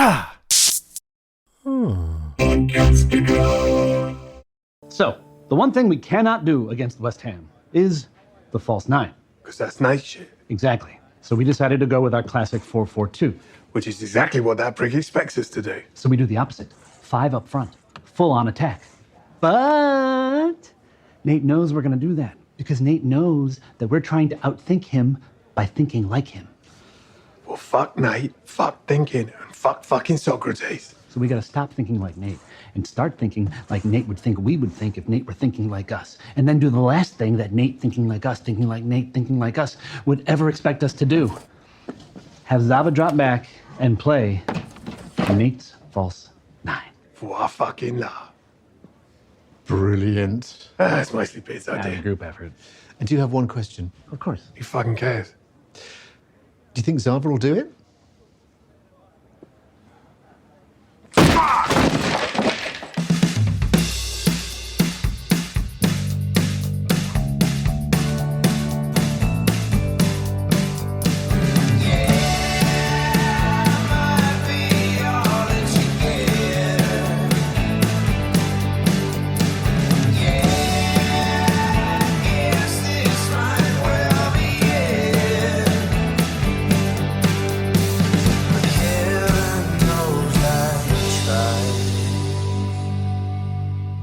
So, the one thing we cannot do against West Ham is the false nine. Because that's nice shit. Exactly. So we decided to go with our classic 4-4-2. Which is exactly what that prick expects us to do. So we do the opposite. 5 up front. Full on attack. But Nate knows we're going to do that because Nate knows that we're trying to outthink him by thinking like him. Well, fuck Nate, fuck thinking, and fuck fucking Socrates. So we got to stop thinking like Nate and start thinking like Nate would think we would think if Nate were thinking like us. And then do the last thing that Nate thinking like us, thinking like Nate, thinking like us would ever expect us to do. Have Zava drop back and play Nate's false nine. Voila fucking la. Brilliant. That's mostly Pete's idea. Group effort. I do have one question. Of course. He fucking cares. Do you think Zava will do it?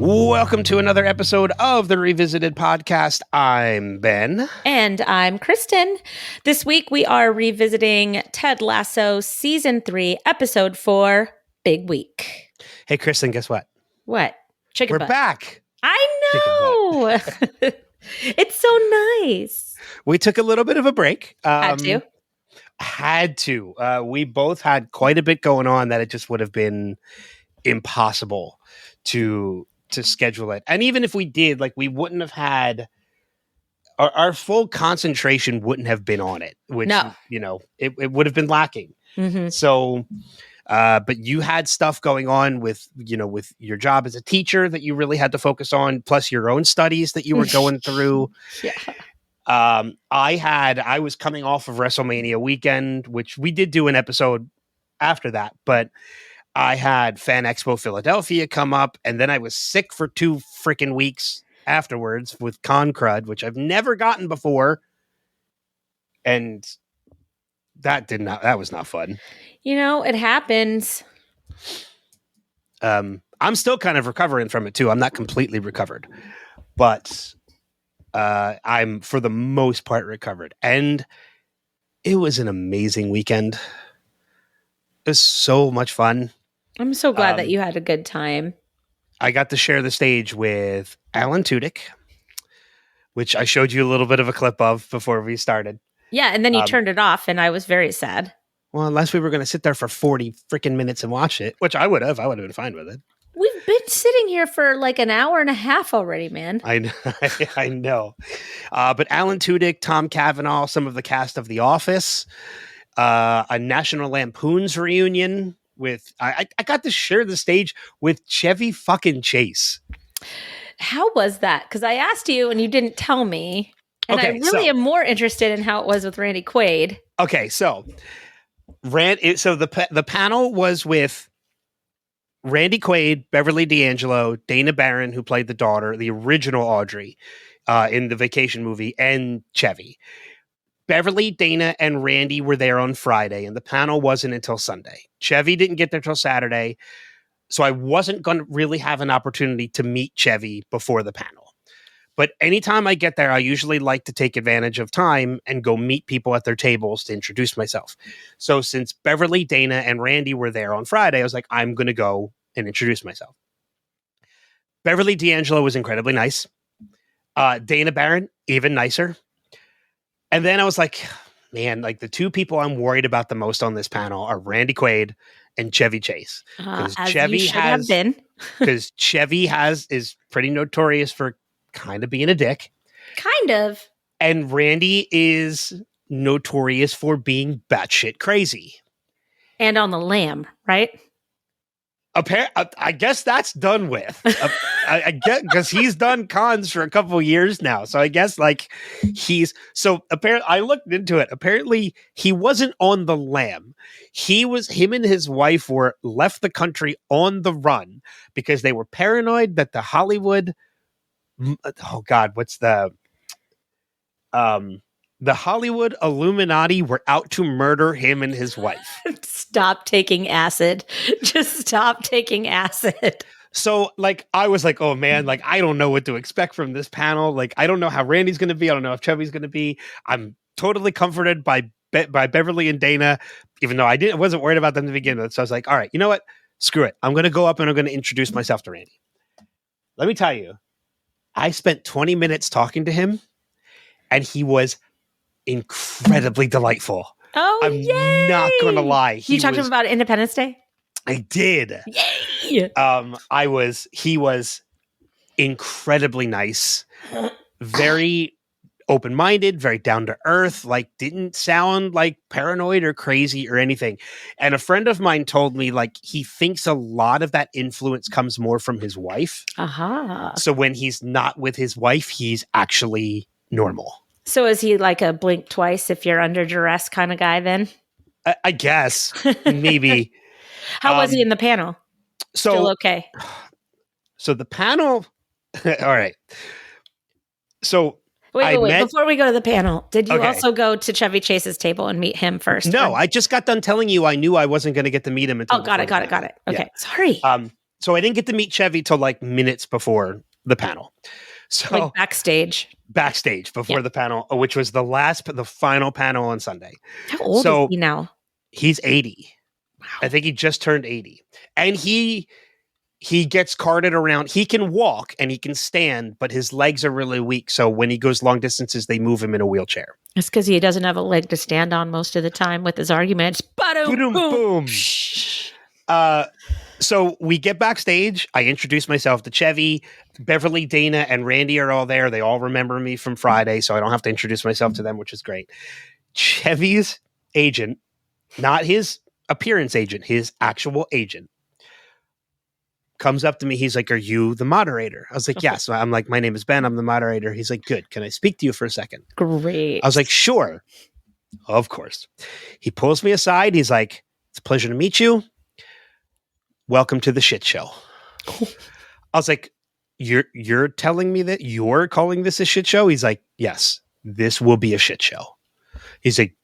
Welcome to another episode of the Revisited Podcast. I'm Ben. And I'm Kristin. This week we are revisiting Ted Lasso Season 3, Episode 4, Big Week. Hey, Kristin, guess what? What? Chicken We're butt. back. I know! It's so nice. We took a little bit of a break. Had to. We both had quite a bit going on that it just would have been impossible to schedule it. And even if we did, like, we wouldn't have had our full concentration wouldn't have been on it, which, you know, it would have been lacking. Mm-hmm. So, but you had stuff going on with, you know, with your job as a teacher that you really had to focus on, plus your own studies that you were going through. Yeah. I was coming off of WrestleMania weekend, which we did do an episode after that, but I had Fan Expo Philadelphia come up, and then I was sick for 2 freaking weeks afterwards with Con Crud, which I've never gotten before. And that was not fun. You know, it happens. I'm still kind of recovering from it too. I'm not completely recovered, but I'm for the most part recovered. And it was an amazing weekend. It was so much fun. I'm so glad that you had a good time. I got to share the stage with Alan Tudyk, which I showed you a little bit of a clip of before we started. Yeah, and then you turned it off, and I was very sad. Well, unless we were going to sit there for 40 freaking minutes and watch it, which I would have been fine with it. We've been sitting here for like an hour and a half already, man. I know. But Alan Tudyk, Tom Cavanaugh, some of the cast of The Office, a National Lampoon's reunion with, I got to share the stage with Chevy fucking Chase. How was that? Because I asked you and you didn't tell me. And I really am more interested in how it was with Randy Quaid. Okay, so the panel was with Randy Quaid, Beverly D'Angelo, Dana Barron, who played the daughter, the original Audrey in the Vacation movie, and Chevy. Beverly, Dana, and Randy were there on Friday, and the panel wasn't until Sunday. Chevy didn't get there till Saturday, so I wasn't going to really have an opportunity to meet Chevy before the panel. But anytime I get there, I usually like to take advantage of time and go meet people at their tables to introduce myself. So since Beverly, Dana, and Randy were there on Friday, I was like, I'm going to go and introduce myself. Beverly D'Angelo was incredibly nice. Dana Barron, even nicer. And then I was like, man, like the 2 people I'm worried about the most on this panel are Randy Quaid and Chevy Chase. As Chevy have been. Because Chevy is pretty notorious for kind of being a dick. Kind of. And Randy is notorious for being batshit crazy. And on the lam, right? I guess that's done with. I get because he's done cons for a couple years now, so I guess like apparently I looked into it. Apparently, he wasn't on the lam. Him and his wife were left the country on the run because they were paranoid that the Hollywood. Oh God, what's the Hollywood Illuminati were out to murder him and his wife. Stop taking acid. Just stop taking acid. So, like, I was like, oh man, like, I don't know what to expect from this panel. Like, I don't know how Randy's going to be. I don't know if Chevy's going to be. I'm totally comforted by Beverly and Dana, even though I wasn't worried about them to begin with. So I was like, all right, you know what? Screw it. I'm going to go up and I'm going to introduce myself to Randy. Let me tell you, I spent 20 minutes talking to him, and he was incredibly delightful. Oh, I'm not going to lie. You talked to him about Independence Day? I did. Yay! He was incredibly nice, very open-minded, very down to earth, like didn't sound like paranoid or crazy or anything. And a friend of mine told me like he thinks a lot of that influence comes more from his wife. Aha. So when he's not with his wife, he's actually normal. So is he like a blink twice if you're under duress kind of guy then? I guess maybe. How was he in the panel? Still okay. So the panel, all right. So wait. Before we go to the panel, did you also go to Chevy Chase's table and meet him first? No, I just got done telling you I knew I wasn't going to get to meet him until. Oh, got it. Okay, yeah. Sorry. So I didn't get to meet Chevy till like minutes before the panel. So like backstage before the panel, which was the final panel on Sunday. How old is he now? He's 80. Wow. I think he just turned 80. And he gets carted around. He can walk and he can stand, but his legs are really weak. So when he goes long distances, they move him in a wheelchair. It's because he doesn't have a leg to stand on most of the time with his arguments. Boom, boom. So we get backstage. I introduce myself to Chevy. Beverly, Dana, and Randy are all there. They all remember me from Friday, so I don't have to introduce myself to them, which is great. Chevy's agent, not his appearance agent, his actual agent, comes up to me. He's like, "Are you the moderator?" I was like, "Yes." So I'm like, "My name is Ben. I'm the moderator." He's like, "Good. Can I speak to you for a second?" Great. I was like, "Sure." Of course. He pulls me aside. He's like, "It's a pleasure to meet you. Welcome to the shit show." I was like, you're telling me that you're calling this a shit show? He's like, "Yes, this will be a shit show." He's like,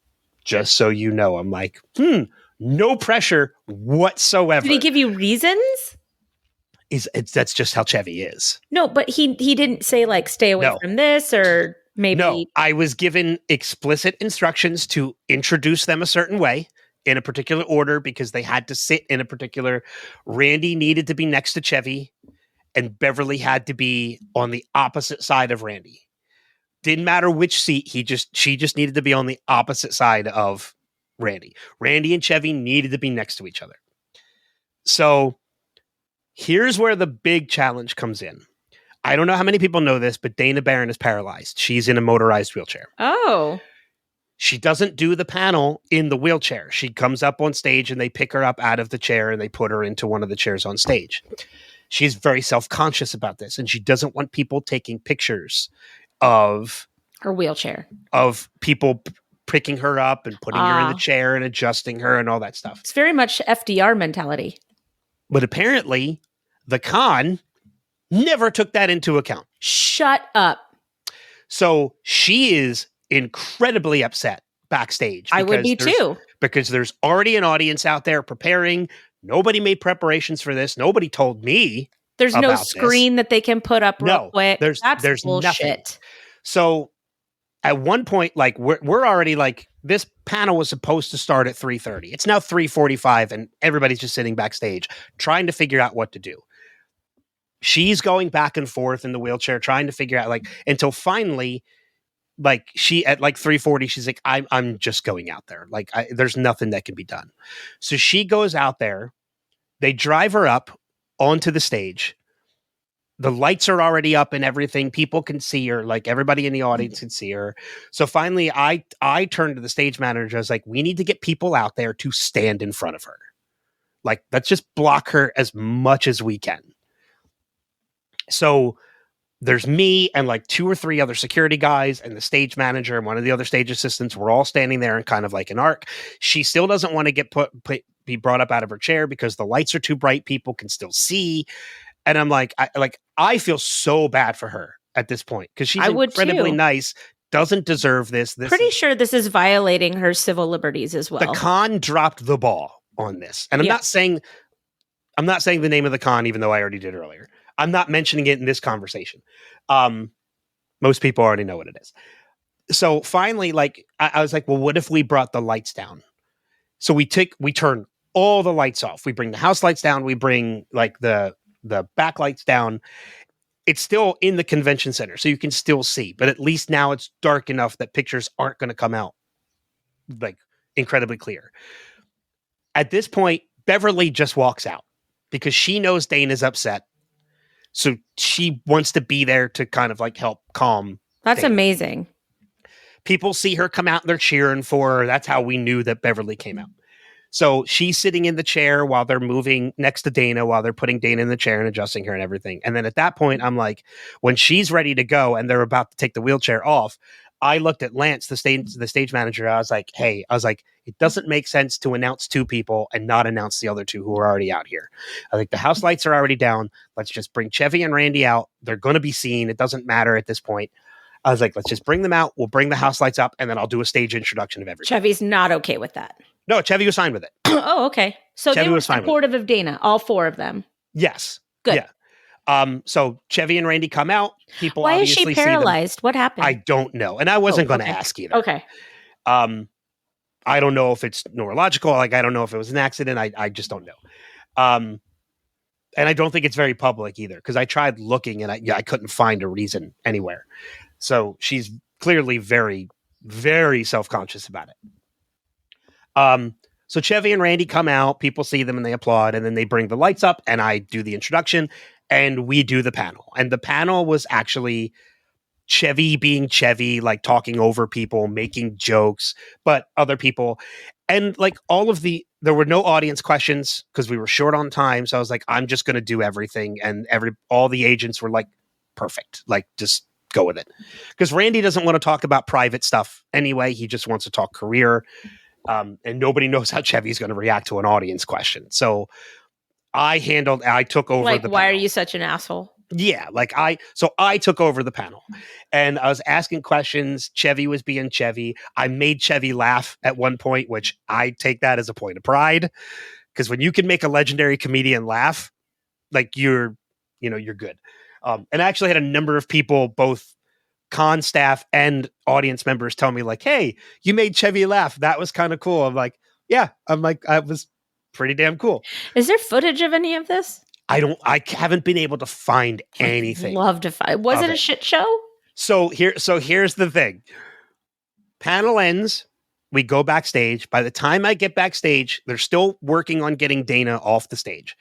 "Just so you know." I'm like, no pressure whatsoever. Did he give you reasons? That's just how Chevy is. No, but he didn't say like stay away from this or maybe. No, I was given explicit instructions to introduce them a certain way in a particular order because they had to sit in a particular. Randy needed to be next to Chevy and Beverly had to be on the opposite side of Randy. Didn't matter which seat. She just needed to be on the opposite side of Randy. Randy and Chevy needed to be next to each other. So here's where the big challenge comes in. I don't know how many people know this, but Dana Barron is paralyzed. She's in a motorized wheelchair. Oh. She doesn't do the panel in the wheelchair. She comes up on stage and they pick her up out of the chair and they put her into one of the chairs on stage. She's very self-conscious about this and she doesn't want people taking pictures of her wheelchair, of people picking her up and putting her in the chair and adjusting her and all that stuff. It's very much FDR mentality. But apparently the con never took that into account. Shut up. So she is incredibly upset backstage. I would be too. Because there's already an audience out there preparing. Nobody made preparations for this. Nobody told me. There's no screen that they can put up real quick. There's bullshit. Nothing. So at one point, like we're already like this panel was supposed to start at 3:30. It's now 3:45 and everybody's just sitting backstage trying to figure out what to do. She's going back and forth in the wheelchair trying to figure out like until finally like she at like 3:40 she's like I'm just going out there. Like there's nothing that can be done. So she goes out there. They drive her up onto the stage. The lights are already up and everything. People can see her. Like everybody in the audience can see her. So finally I turned to the stage manager. I was like, we need to get people out there to stand in front of her. Like, let's just block her as much as we can. So there's me and like 2 or 3 other security guys and the stage manager and one of the other stage assistants. We're all standing there in kind of like an arc. She still doesn't want to get be brought up out of her chair because the lights are too bright. People can still see. And I'm like, I feel so bad for her at this point because she's incredibly nice, doesn't deserve this. Pretty sure this is violating her civil liberties as well. The con dropped the ball on this. And I'm not saying the name of the con, even though I already did earlier. I'm not mentioning it in this conversation. Most people already know what it is. So finally, like, I was like, well, what if we brought the lights down? So we turn all the lights off. We bring the house lights down. We bring like the backlights down. It's still in the convention center, so you can still see, but at least now it's dark enough that pictures aren't going to come out like incredibly clear. At this point, Beverly just walks out because she knows Dana's upset. So she wants to be there to kind of like help calm. That's Dana. Amazing. People see her come out and they're cheering for her. That's how we knew that Beverly came out. So she's sitting in the chair while they're moving next to Dana, while they're putting Dana in the chair and adjusting her and everything. And then at that point, I'm like, when she's ready to go and they're about to take the wheelchair off, I looked at Lance, the stage manager. I was like, it doesn't make sense to announce 2 people and not announce the other 2 who are already out here. I think the house lights are already down. Let's just bring Chevy and Randy out. They're going to be seen. It doesn't matter at this point. I was like, let's just bring them out. We'll bring the house lights up and then I'll do a stage introduction of everybody. Chevy's not okay with that. No, Chevy was fine with it. Oh, okay. So Chevy they were was fine with supportive of Dana, all 4 of them. Yes. Good. Yeah. So Chevy and Randy come out. People Why is obviously she paralyzed? What happened? I don't know. And I wasn't going to ask either. Okay. I don't know if it's neurological. Like, I don't know if it was an accident. I just don't know. And I don't think it's very public either because I tried looking and I couldn't find a reason anywhere. So she's clearly very, very self-conscious about it. So Chevy and Randy come out, people see them and they applaud, and then they bring the lights up and I do the introduction and we do the panel. And the panel was actually Chevy being Chevy, like talking over people, making jokes, but other people. And like there were no audience questions because we were short on time. So I was like, I'm just going to do everything. And all the agents were like, perfect. Like, just go with it. Because Randy doesn't want to talk about private stuff anyway. He just wants to talk career. And nobody knows how Chevy's going to react to an audience question. So I took over like, the why panel. are you such an asshole? Yeah, I took over the panel and I was asking questions. Chevy was being Chevy. I made Chevy laugh at one point, which I take that as a point of pride. Because when you can make a legendary comedian laugh, like you're good. And I actually had a number of people, both con staff and audience members, tell me like, hey, you made Chevy laugh. That was kind of cool. I'm like, yeah, I was pretty damn cool. Is there footage of any of this? I haven't been able to find anything. I'd love to find. Was it a shit show? So here's the thing. Panel ends. We go backstage. By the time I get backstage, they're still working on getting Dana off the stage.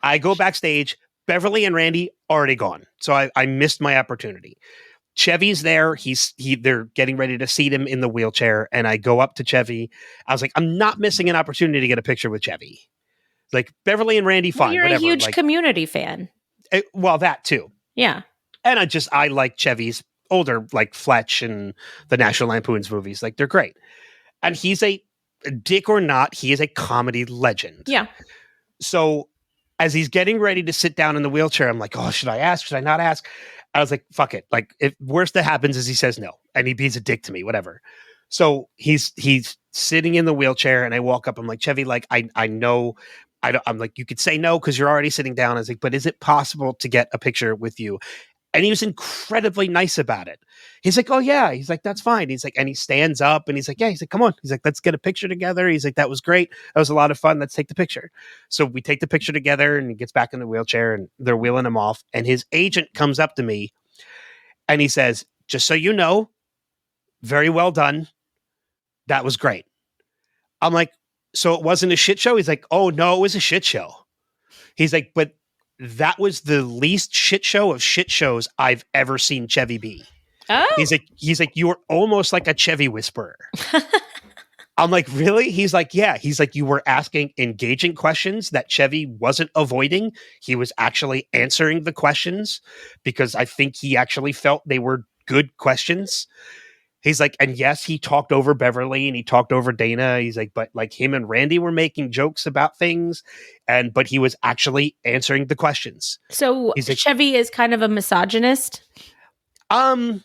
I go backstage. Beverly and Randy already gone. So I missed my opportunity. Chevy's there. They're getting ready to seat him in the wheelchair. And I go up to Chevy. I was like, I'm not missing an opportunity to get a picture with Chevy. Like, Beverly and Randy, fine. You're whatever. A huge Community fan. Well, that too. Yeah. And I like Chevy's older, like Fletch and the National Lampoon's movies. Like, they're great. And he's a dick or not, he is a comedy legend. Yeah. So as he's getting ready to sit down in the wheelchair, I'm like, oh, should I ask? Should I not ask? I was like, fuck it. Like, if worst that happens is he says no and he's a dick to me, whatever. So he's sitting in the wheelchair and I walk up. I'm like, Chevy, like, I know. I'm like, you could say no because you're already sitting down. I was like, but is it possible to get a picture with you? And he was incredibly nice about it. He's like, oh yeah. He's like, that's fine. He's like, and he stands up and he's like, yeah. He's like, come on. He's like, let's get a picture together. He's like, that was great. That was a lot of fun. Let's take the picture. So we take the picture together and he gets back in the wheelchair and they're wheeling him off. And his agent comes up to me and he says, just so you know, very well done. That was great. I'm like, so it wasn't a shit show? He's like, oh no, it was a shit show. He's like, but that was the least shit show of shit shows I've ever seen Chevy be. Oh. He's like, you were almost like a Chevy whisperer. I'm like, really? He's like, yeah. He's like, you were asking engaging questions that Chevy wasn't avoiding. He was actually answering the questions because I think he actually felt they were good questions. He's like, and yes, he talked over Beverly and he talked over Dana. He's like, but like him and Randy were making jokes about things, but he was actually answering the questions. So He's like, Chevy is kind of a misogynist. I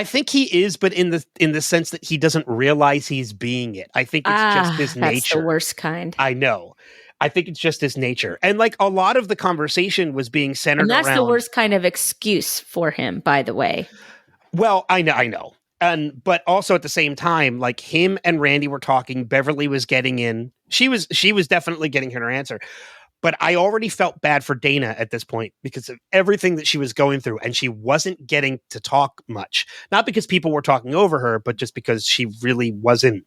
think he is, but in the sense that he doesn't realize he's being it. I think it's just his nature. That's the worst kind. I know. I think it's just his nature. And like a lot of the conversation was being centered And that's around the worst kind of excuse for him, by the way. Well, I know. But also at the same time, like him and Randy were talking, Beverly was getting in. She was definitely getting her answer. But I already felt bad for Dana at this point because of everything that she was going through, and she wasn't getting to talk much. Not because people were talking over her, but just because she really wasn't.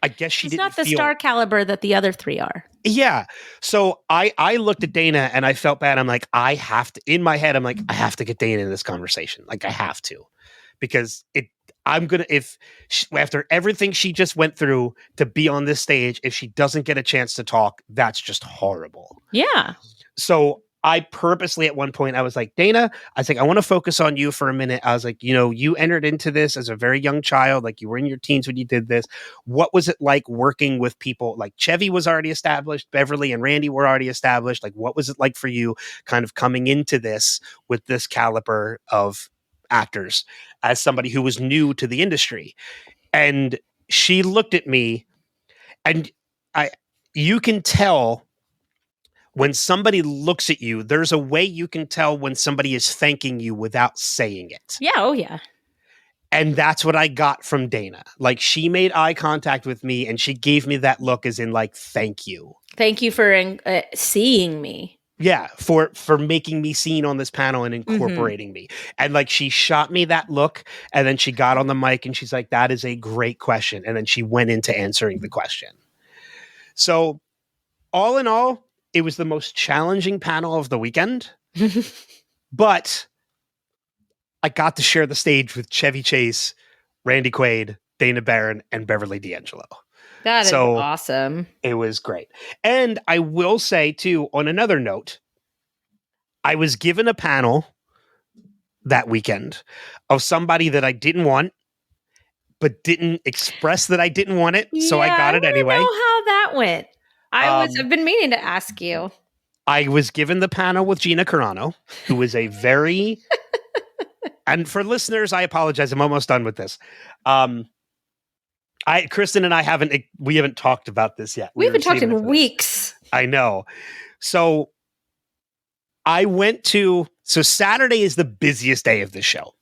I guess she's not the star caliber that the other three are. Yeah. So I looked at Dana and I felt bad. I'm like, I have to. In my head, I'm like, I have to get Dana in this conversation. Like, I have to, because after everything she just went through to be on this stage, if she doesn't get a chance to talk, that's just horrible. Yeah. So I purposely at one point, I was like, Dana, I was like, I want to focus on you for a minute. I was like, you entered into this as a very young child. Like, you were in your teens when you did this. What was it like working with people? Like, Chevy was already established. Beverly and Randy were already established. Like, what was it like for you kind of coming into this with this caliber of actors as somebody who was new to the industry? And she looked at me, and you can tell when somebody looks at you, there's a way you can tell when somebody is thanking you without saying it. Yeah. Oh, yeah. And that's what I got from Dana. Like, she made eye contact with me and she gave me that look as in like, thank you. Thank you for seeing me. Yeah, for making me seen on this panel and incorporating me. And like, she shot me that look, and then she got on the mic and she's like, that is a great question. And then she went into answering the question. So all in all, it was the most challenging panel of the weekend, but I got to share the stage with Chevy Chase, Randy Quaid, Dana Barron, and Beverly D'Angelo. That is awesome. It was great. And I will say, too, on another note, I was given a panel that weekend of somebody that I didn't want, but didn't express that I didn't want it. So I got it anyway. I know how that went. I've been meaning to ask you. I was given the panel with Gina Carano, who is a very... And for listeners, I apologize. I'm almost done with this. Kristin and I haven't talked about this yet. We haven't talked in weeks. I know. So Saturday is the busiest day of the show.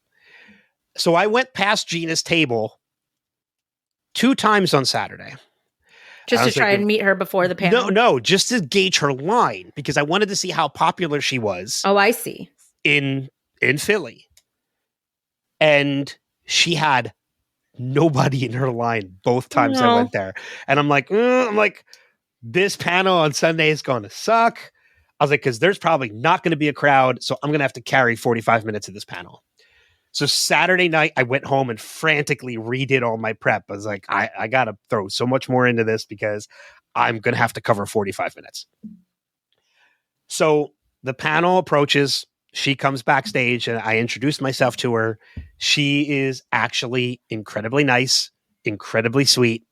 So I went past Gina's table 2 times on Saturday. Just to try and meet her before the panel? No, just to gauge her line, because I wanted to see how popular she was. Oh, I see. In Philly. And she had nobody in her line both times I went there. And I'm like, this panel on Sunday is going to suck. I was like, because there's probably not going to be a crowd, so I'm going to have to carry 45 minutes of this panel. So Saturday night, I went home and frantically redid all my prep. I was like, I got to throw so much more into this because I'm going to have to cover 45 minutes. So the panel approaches. She comes backstage and I introduced myself to her. She is actually incredibly nice, incredibly sweet,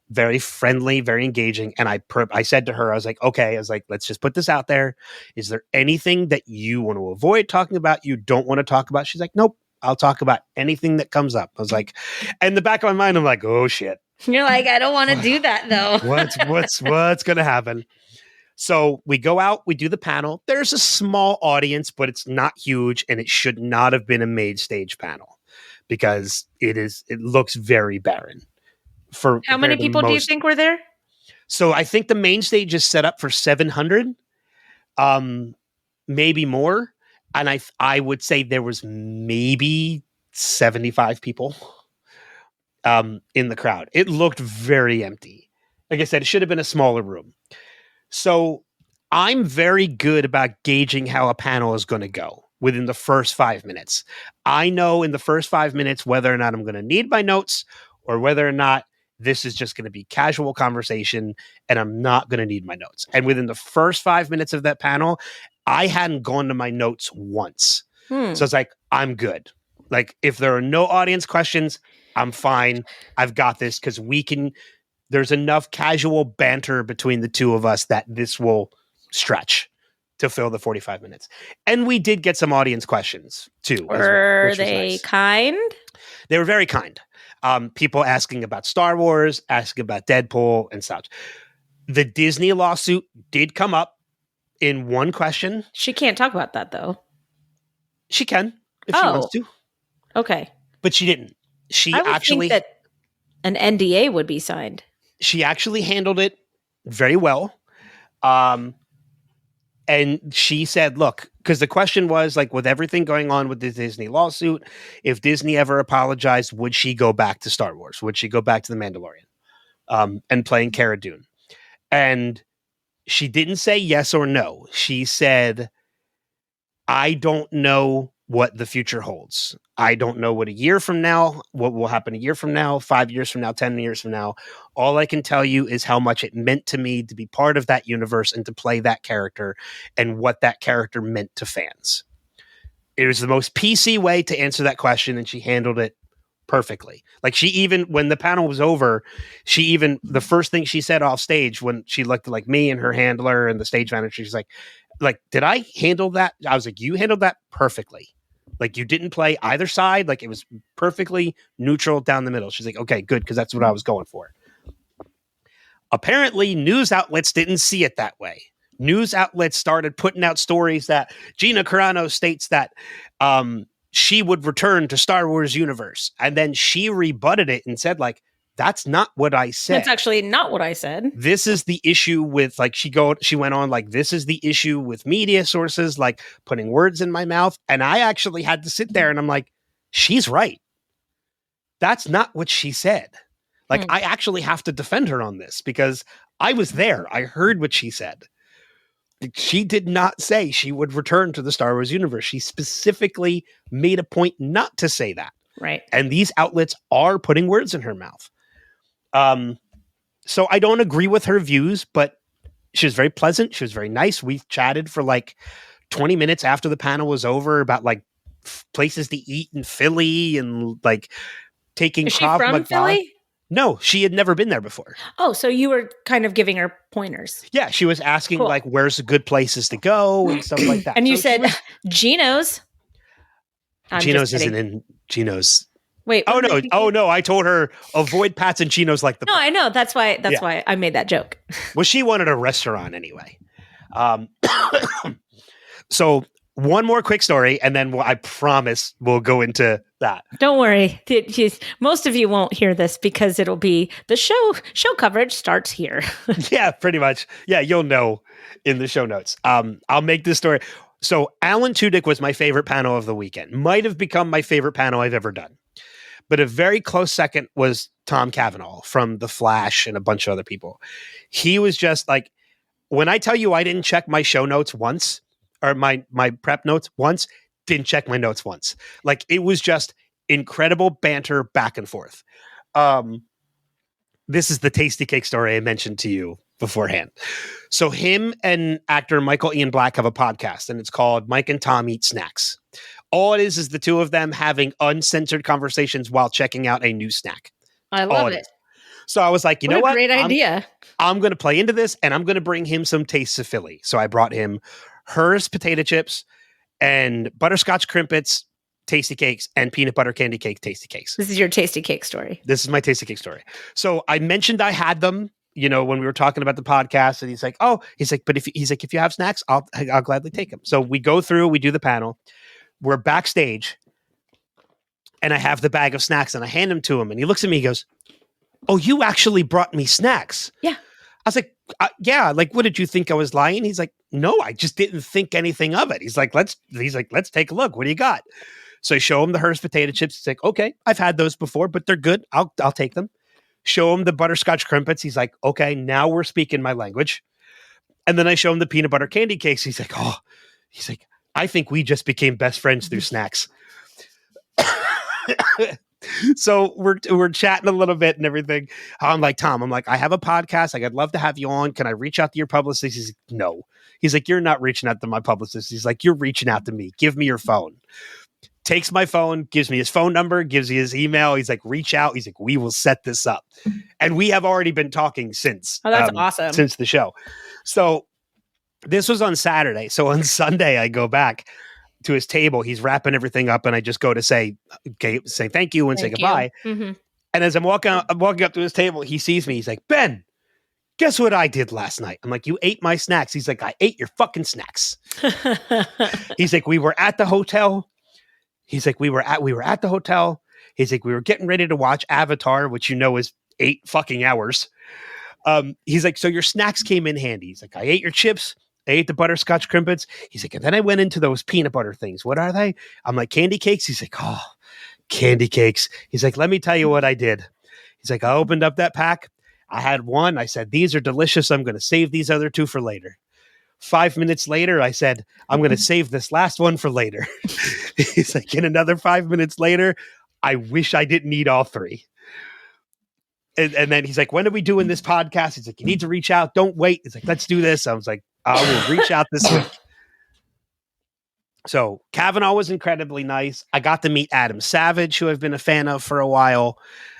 very friendly, very engaging. And I said to her, I was like, okay, let's just put this out there. Is there anything that you want to avoid talking about, you don't want to talk about? She's like, nope, I'll talk about anything that comes up. I was like, in the back of my mind, I'm like, oh shit. You're like, I don't want to do that though. What's going to happen? So we go out, we do the panel. There's a small audience, but it's not huge, and it should not have been a main stage panel because it looks very barren. How many people do you think were there? So I think the main stage is set up for 700, maybe more. And I would say there was maybe 75 people in the crowd. It looked very empty. Like I said, it should have been a smaller room. So I'm very good about gauging how a panel is going to go. within the first 5 minutes. I know in the first 5 minutes whether or not I'm going to need my notes or whether or not this is just going to be casual conversation and I'm not going to need my notes. And within the first 5 minutes of that panel, I hadn't gone to my notes once. So it's like, I'm good. Like, if there are no audience questions, I'm fine. I've got this because there's enough casual banter between the two of us that this will stretch to fill the 45 minutes. And we did get some audience questions too. Were they kind? They were very kind. People asking about Star Wars, asking about Deadpool and such. The Disney lawsuit did come up in one question. She can't talk about that though. She can if she wants to. Okay. But she didn't. I would think that an NDA would be signed. She actually handled it very well. And she said, look, because the question was like, with everything going on with the Disney lawsuit, if Disney ever apologized, would she go back to Star Wars? Would she go back to The Mandalorian and playing Cara Dune? And she didn't say yes or no. She said, I don't know what the future holds. I don't know what what will happen a year from now, 5 years from now, 10 years from now. All I can tell you is how much it meant to me to be part of that universe and to play that character and what that character meant to fans. It was the most PC way to answer that question, and she handled it perfectly. Like, she even, when the panel was over, the first thing she said off stage when she looked at like me and her handler and the stage manager, she's like, did I handle that? I was like, you handled that perfectly. Like, you didn't play either side. Like, it was perfectly neutral down the middle. She's like, okay, good, because that's what I was going for. Apparently, news outlets didn't see it that way. News outlets started putting out stories that Gina Carano states that she would return to Star Wars universe. And then she rebutted it and said, like, that's not what I said. That's actually not what I said. This is the issue with, like, she went on, like, this is the issue with media sources, like, putting words in my mouth. And I actually had to sit there and I'm like, she's right. That's not what she said. Like, I actually have to defend her on this because I was there. I heard what she said. She did not say she would return to the Star Wars universe. She specifically made a point not to say that. Right. And these outlets are putting words in her mouth. So I don't agree with her views, but she was very pleasant. She was very nice. We chatted for like 20 minutes after the panel was over about like places to eat in Philly and like taking Is she from Philly? No, she had never been there before. Oh, so you were kind of giving her pointers. Yeah, she was asking like, where's the good places to go and stuff like that. And you said, Gino's. Gino's isn't in Gino's. Wait. Oh no! I told her avoid Pat's and Chino's like the. No, I know. That's why I made that joke. Well, she wanted a restaurant anyway. So one more quick story, and then I promise we'll go into that. Don't worry. Most of you won't hear this because it'll be the show coverage starts here. Yeah, pretty much. Yeah, you'll know in the show notes. I'll make this story. So Alan Tudyk was my favorite panel of the weekend. Might have become my favorite panel I've ever done. But a very close second was Tom Cavanaugh from The Flash and a bunch of other people. He was just like, when I tell you I didn't check my show notes once, or my prep notes once, didn't check my notes once. Like, it was just incredible banter back and forth. This is the Tasty Cake story I mentioned to you beforehand. So him and actor Michael Ian Black have a podcast, and it's called Mike and Tom Eat Snacks. All it is the two of them having uncensored conversations while checking out a new snack. I love it. So I was like, you know what? Great idea. I'm going to play into this, and I'm going to bring him some Tastes of Philly. So I brought him Hers potato chips and butterscotch crimpets tasty cakes and peanut butter candy cake tasty cakes. This is your tasty cake story. This is my tasty cake story. So I mentioned I had them, when we were talking about the podcast, and he's like, but if you have snacks, I'll gladly take them. So we go through, we do the panel. We're backstage, and I have the bag of snacks, and I hand them to him, and he looks at me, he goes, "Oh, you actually brought me snacks?" Yeah. I was like, "Yeah." Like, what did you think I was lying? He's like, "No, I just didn't think anything of it." He's like, let's take a look. What do you got? So I show him the Hers potato chips. He's like, "Okay, I've had those before, but they're good. I'll take them." Show him the butterscotch crimpets. He's like, "Okay, now we're speaking my language." And then I show him the peanut butter candy cakes. He's like, I think we just became best friends through snacks. So we're chatting a little bit and everything. I'm like, Tom, I have a podcast. Like, I'd love to have you on. Can I reach out to your publicist? He's like, no. He's like, you're not reaching out to my publicist. He's like, you're reaching out to me. Give me your phone. Takes my phone, gives me his phone number, gives me his email. He's like, reach out. He's like, we will set this up. And we have already been talking since. Oh, that's awesome. Since the show. So this was on Saturday. So on Sunday, I go back to his table. He's wrapping everything up, and I just go to say thank you and say goodbye. Mm-hmm. And as I'm walking up to his table, he sees me. He's like, Ben, guess what I did last night? I'm like, you ate my snacks. He's like, I ate your fucking snacks. He's like, we were at the hotel. He's like, we were at the hotel. He's like, we were getting ready to watch Avatar, which is 8 fucking hours. He's like, so your snacks came in handy. He's like, I ate your chips. I ate the butterscotch crimpets. He's like, and then I went into those peanut butter things. What are they? I'm like, candy cakes. He's like, oh, candy cakes. He's like, let me tell you what I did. He's like, I opened up that pack. I had one. I said, these are delicious. I'm going to save these other 2 for later. 5 minutes later, I said, I'm going to save this last one for later. He's like, in another 5 minutes later, I wish I didn't eat all 3. And then he's like, when are we doing this podcast? He's like, you need to reach out. Don't wait. He's like, let's do this. I was like, I will reach out this week. So Kavanaugh was incredibly nice. I got to meet Adam Savage, who I've been a fan of for a while,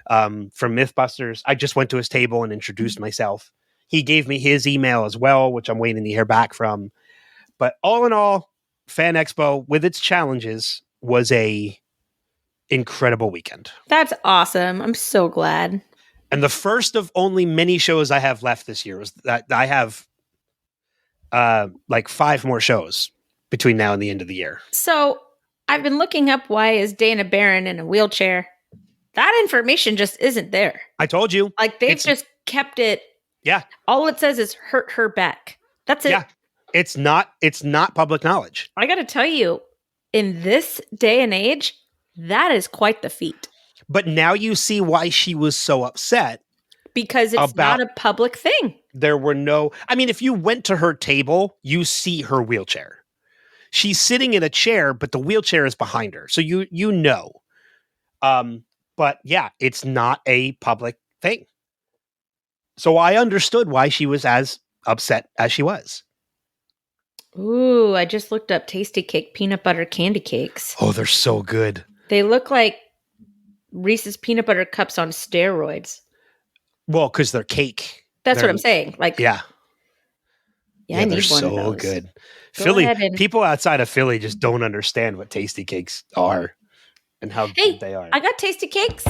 from Mythbusters. I just went to his table and introduced myself. He gave me his email as well, which I'm waiting to hear back from. But all in all, Fan Expo, with its challenges, was a incredible weekend. That's awesome. I'm so glad. And the first of only many shows I have left this year was that I have 5 more shows between now and the end of the year. So I've been looking up why is Dana Barron in a wheelchair. That information just isn't there. I told you. Like they've just kept it. Yeah. All it says is hurt her back. That's it. Yeah. It's not public knowledge. I got to tell you, in this day and age, that is quite the feat. But now you see why she was so upset. Because it's not a public thing. There were if you went to her table, you see her wheelchair. She's sitting in a chair, but the wheelchair is behind her. So you know. But yeah, it's not a public thing. So I understood why she was as upset as she was. Ooh, I just looked up Tasty Cake peanut butter candy cakes. Oh, they're so good. They look like Reese's peanut butter cups on steroids. Well, because they're cake. That's what I'm saying. Like, yeah, I need they're one of so those. good. Go Philly ahead and- people outside of Philly just don't understand what Tasty Cakes are and how good they are. I got Tasty Cakes.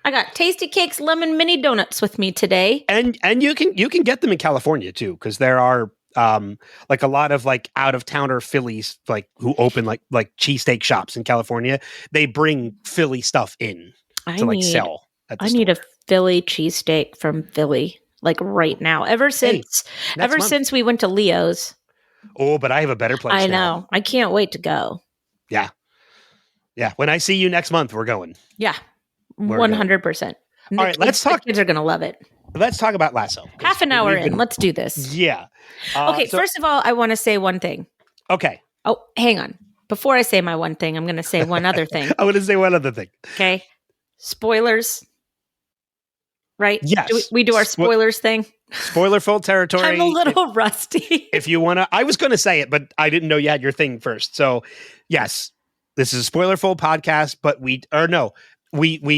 I got Tasty Cakes lemon mini donuts with me today. And you can get them in California too, because there are a lot of out of towner Phillies who open like cheesesteak shops in California. They bring Philly stuff in to sell. I need a Philly cheesesteak from Philly right now. Ever since we went to Leo's. Oh, but I have a better place. I now. know. I can't wait to go. Yeah. Yeah. When I see you next month, we're going. Yeah. 100%. All right, let's talk. The kids are going to love it. Let's talk about Lasso. Half an hour in. Let's do this. Yeah. Okay. First of all, I want to say one thing. Okay. Oh, hang on. Before I say my one thing, I'm going to say one other thing. I want to say one other thing. Okay. Spoilers. Right? Yes. We do our spoilers thing. Spoiler full territory. I'm a little rusty. If you want to, I was going to say it, but I didn't know you had your thing first. So yes, this is a spoiler full podcast, but we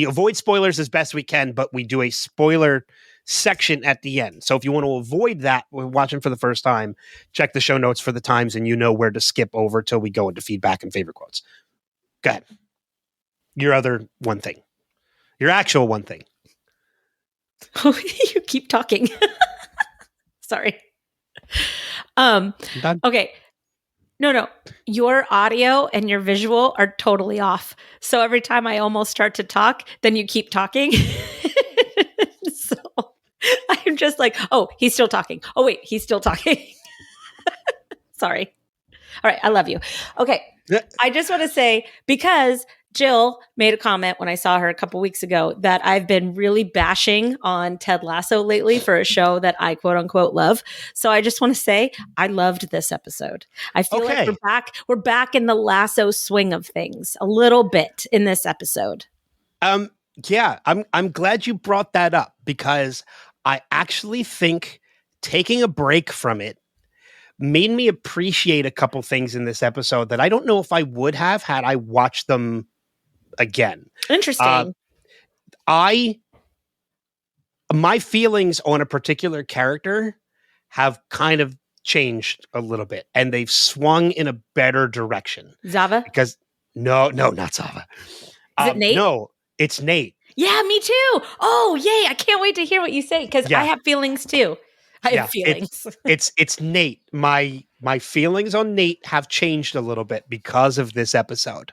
avoid spoilers as best we can, but we do a spoiler section at the end. So if you want to avoid that, we're watching for the first time, check the show notes for the times and you know where to skip over till we go into feedback and favorite quotes. Go ahead. Your other one thing. Your actual one thing. You keep talking. Sorry. Okay. No. Your audio and your visual are totally off. So every time I almost start to talk, then you keep talking. So I'm just like, oh, he's still talking. Oh, wait, he's still talking. Sorry. All right. I love you. Okay. I just want to say, because Jill made a comment when I saw her a couple weeks ago that I've been really bashing on Ted Lasso lately for a show that I quote unquote love. So I just want to say I loved this episode. I feel like Okay. we're back in the Lasso swing of things a little bit in this episode. Yeah, I'm glad you brought that up because I actually think taking a break from it made me appreciate a couple things in this episode that I don't know if I would have had I watched them again. Interesting. My feelings on a particular character have kind of changed a little bit and they've swung in a better direction. Zava? Because no, not Zava. Is it Nate? No, it's Nate. Yeah, me too. Oh, yay. I can't wait to hear what you say because Yeah. I have feelings too. I have feelings. It's Nate. My feelings on Nate have changed a little bit because of this episode.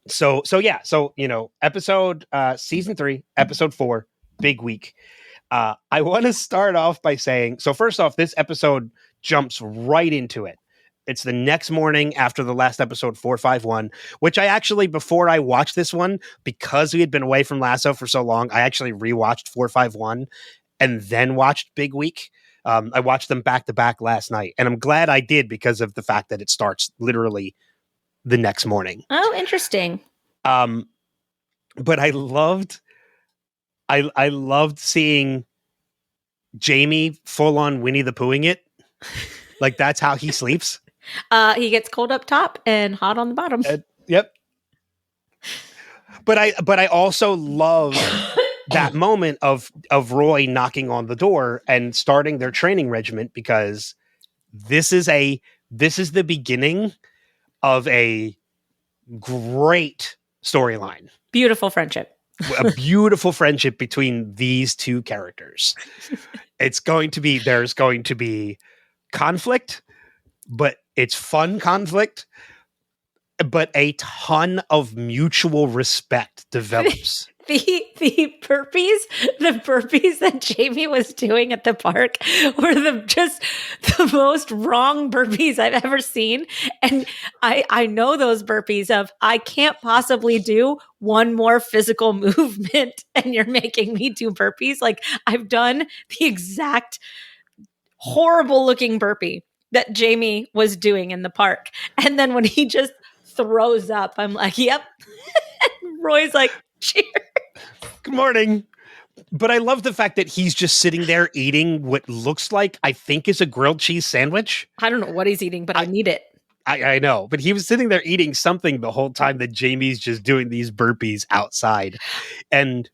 So episode season 3, episode 4, big week. I want to start off by saying, so first off, this episode jumps right into it. It's the next morning after the last episode 451, which I actually, before I watched this one, because we had been away from Lasso for so long, I actually rewatched 451 and then watched Big Week. I watched them back to back last night, and I'm glad I did because of the fact that it starts literally the next morning. Oh, interesting. But I loved seeing Jamie full on Winnie the Poohing it. Like that's how he sleeps. He gets cold up top and hot on the bottom. Yep. But I also love that moment of Roy knocking on the door and starting their training regiment because this is the beginning of a great storyline. Beautiful friendship. A beautiful friendship between these two characters. There's going to be conflict, but it's fun conflict, but a ton of mutual respect develops. The burpees that Jamie was doing at the park were the most wrong burpees I've ever seen. And I know those burpees of I can't possibly do one more physical movement and you're making me do burpees. Like I've done the exact horrible looking burpee that Jamie was doing in the park. And then when he just throws up, I'm like, yep. And Roy's like, cheers. Good morning. But I love the fact that he's just sitting there eating what looks like, I think, is a grilled cheese sandwich. I don't know what he's eating, but I need it. I know, but he was sitting there eating something the whole time that Jamie's just doing these burpees outside. And,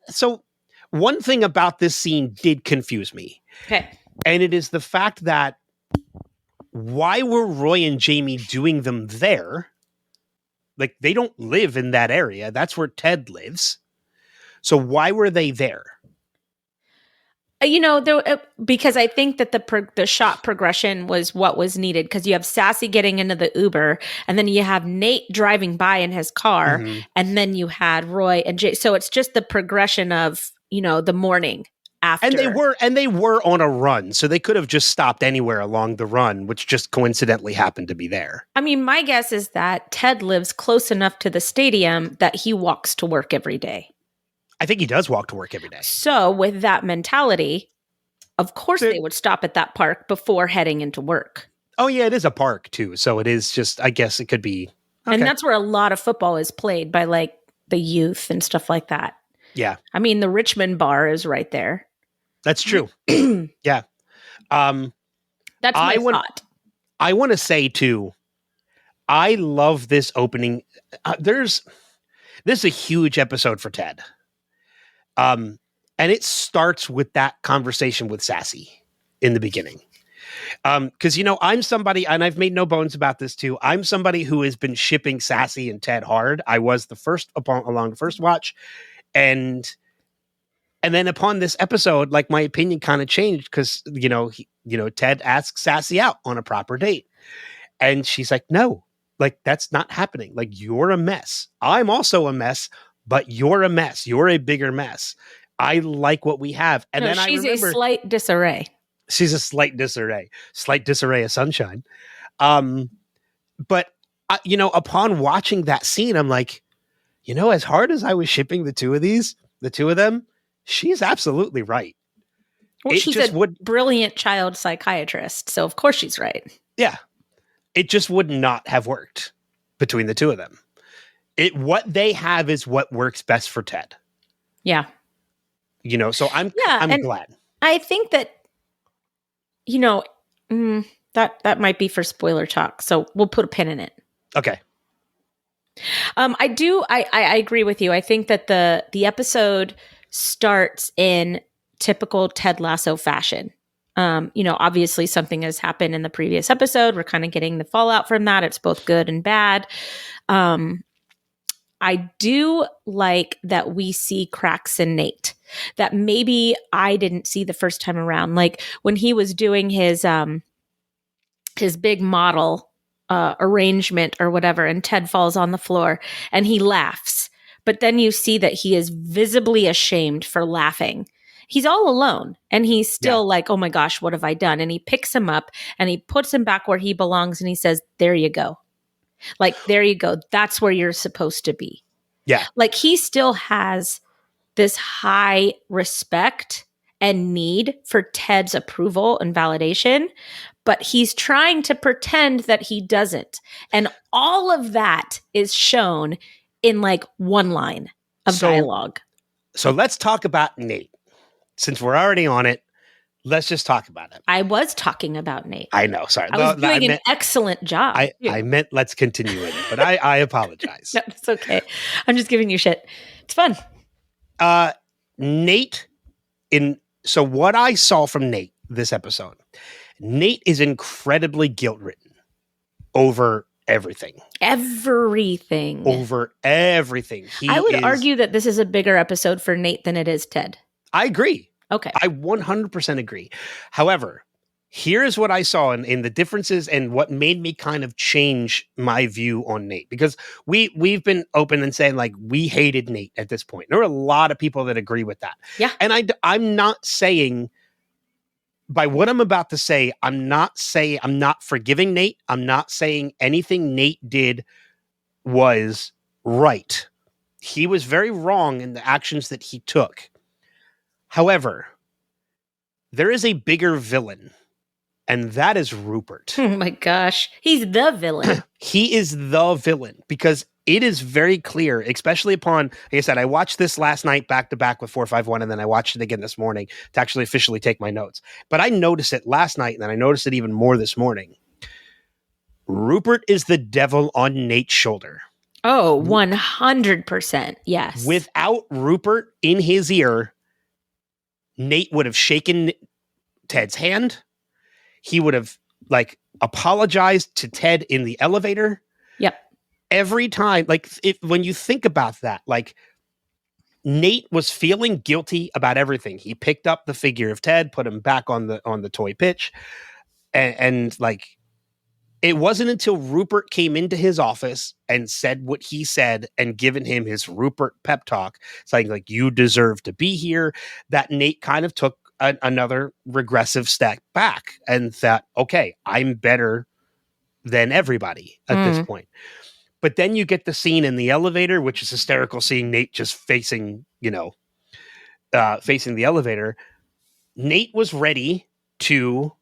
so one thing about this scene did confuse me. Okay. And it is the fact that why were Roy and Jamie doing them there? Like, they don't live in that area. That's where Ted lives. So why were they there? Because I think that the shot progression was what was needed because you have Sassy getting into the Uber and then you have Nate driving by in his car and then you had Roy and Jay. So it's just the progression of, the morning after. And they were on a run. So they could have just stopped anywhere along the run, which just coincidentally happened to be there. I mean, my guess is that Ted lives close enough to the stadium that he walks to work every day. I think he does walk to work every day. So with that mentality, of course they would stop at that park before heading into work. Oh, yeah, it is a park, too. So it is just, I guess it could be. Okay. And that's where a lot of football is played by like the youth and stuff like that. Yeah. I mean, the Richmond bar is right there. That's true. Yeah. That's my thought. I want to say, too, I love this opening. This is a huge episode for Ted. And it starts with that conversation with Sassy in the beginning. Because, I'm somebody, and I've made no bones about this too. I'm somebody who has been shipping Sassy and Ted hard. I was along the first watch. And then upon this episode, like my opinion kind of changed because, Ted asks Sassy out on a proper date. And she's like, no, like that's not happening. Like you're a mess. I'm also a mess. But you're a mess. You're a bigger mess. I like what we have. And then she's a slight disarray. She's a slight disarray. Slight disarray of sunshine. But upon watching that scene, I'm like, as hard as I was shipping the two of them, she's absolutely right. Well, she's a brilliant child psychiatrist, so of course she's right. Yeah. It just would not have worked between the two of them. What they have is what works best for Ted. Yeah. So I'm glad. I think that, that might be for spoiler talk. So we'll put a pin in it. Okay. I agree with you. I think that the episode starts in typical Ted Lasso fashion. Obviously something has happened in the previous episode. We're kind of getting the fallout from that. It's both good and bad. I do like that we see cracks in Nate that maybe I didn't see the first time around. Like when he was doing his big model arrangement or whatever, and Ted falls on the floor and he laughs. But then you see that he is visibly ashamed for laughing. He's all alone and he's still like, oh my gosh, what have I done? And he picks him up and he puts him back where he belongs and he says, there you go. Like, there you go. That's where you're supposed to be. Yeah. Like he still has this high respect and need for Ted's approval and validation, but he's trying to pretend that he doesn't. And all of that is shown in like one line of dialogue. So let's talk about Nate. Since we're already on it, let's just talk about it. I was talking about Nate. I know. Sorry. I was doing an excellent job. I meant let's continue it, but I apologize. No, it's okay. I'm just giving you shit. It's fun. Nate, so what I saw from Nate this episode, Nate is incredibly guilt-ridden over everything. Over everything. I would argue that this is a bigger episode for Nate than it is Ted. I agree. Okay. I 100% agree. However, here's what I saw in the differences and what made me kind of change my view on Nate. Because we've been open and saying like we hated Nate at this point. There are a lot of people that agree with that. Yeah. And I'm not saying, by what I'm about to say, I'm not forgiving Nate. I'm not saying anything Nate did was right. He was very wrong in the actions that he took. However, there is a bigger villain, and that is Rupert. Oh my gosh. He's the villain. He is the villain because it is very clear, especially upon, like I said, I watched this last night back to back with 451, and then I watched it again this morning to actually officially take my notes. But I noticed it last night, and then I noticed it even more this morning. Rupert is the devil on Nate's shoulder. Oh, 100%. Yes. Without Rupert in his ear, Nate would have shaken Ted's hand. He would have like apologized to Ted in the elevator. Yep. Every time, like when you think about that, like Nate was feeling guilty about everything. He picked up the figure of Ted, put him back on the toy pitch, and like it wasn't until Rupert came into his office and said what he said and given him his Rupert pep talk, saying like, you deserve to be here, that Nate kind of took another regressive step back and thought, okay, I'm better than everybody at this point. But then you get the scene in the elevator, which is hysterical, seeing Nate just facing the elevator. Nate was ready to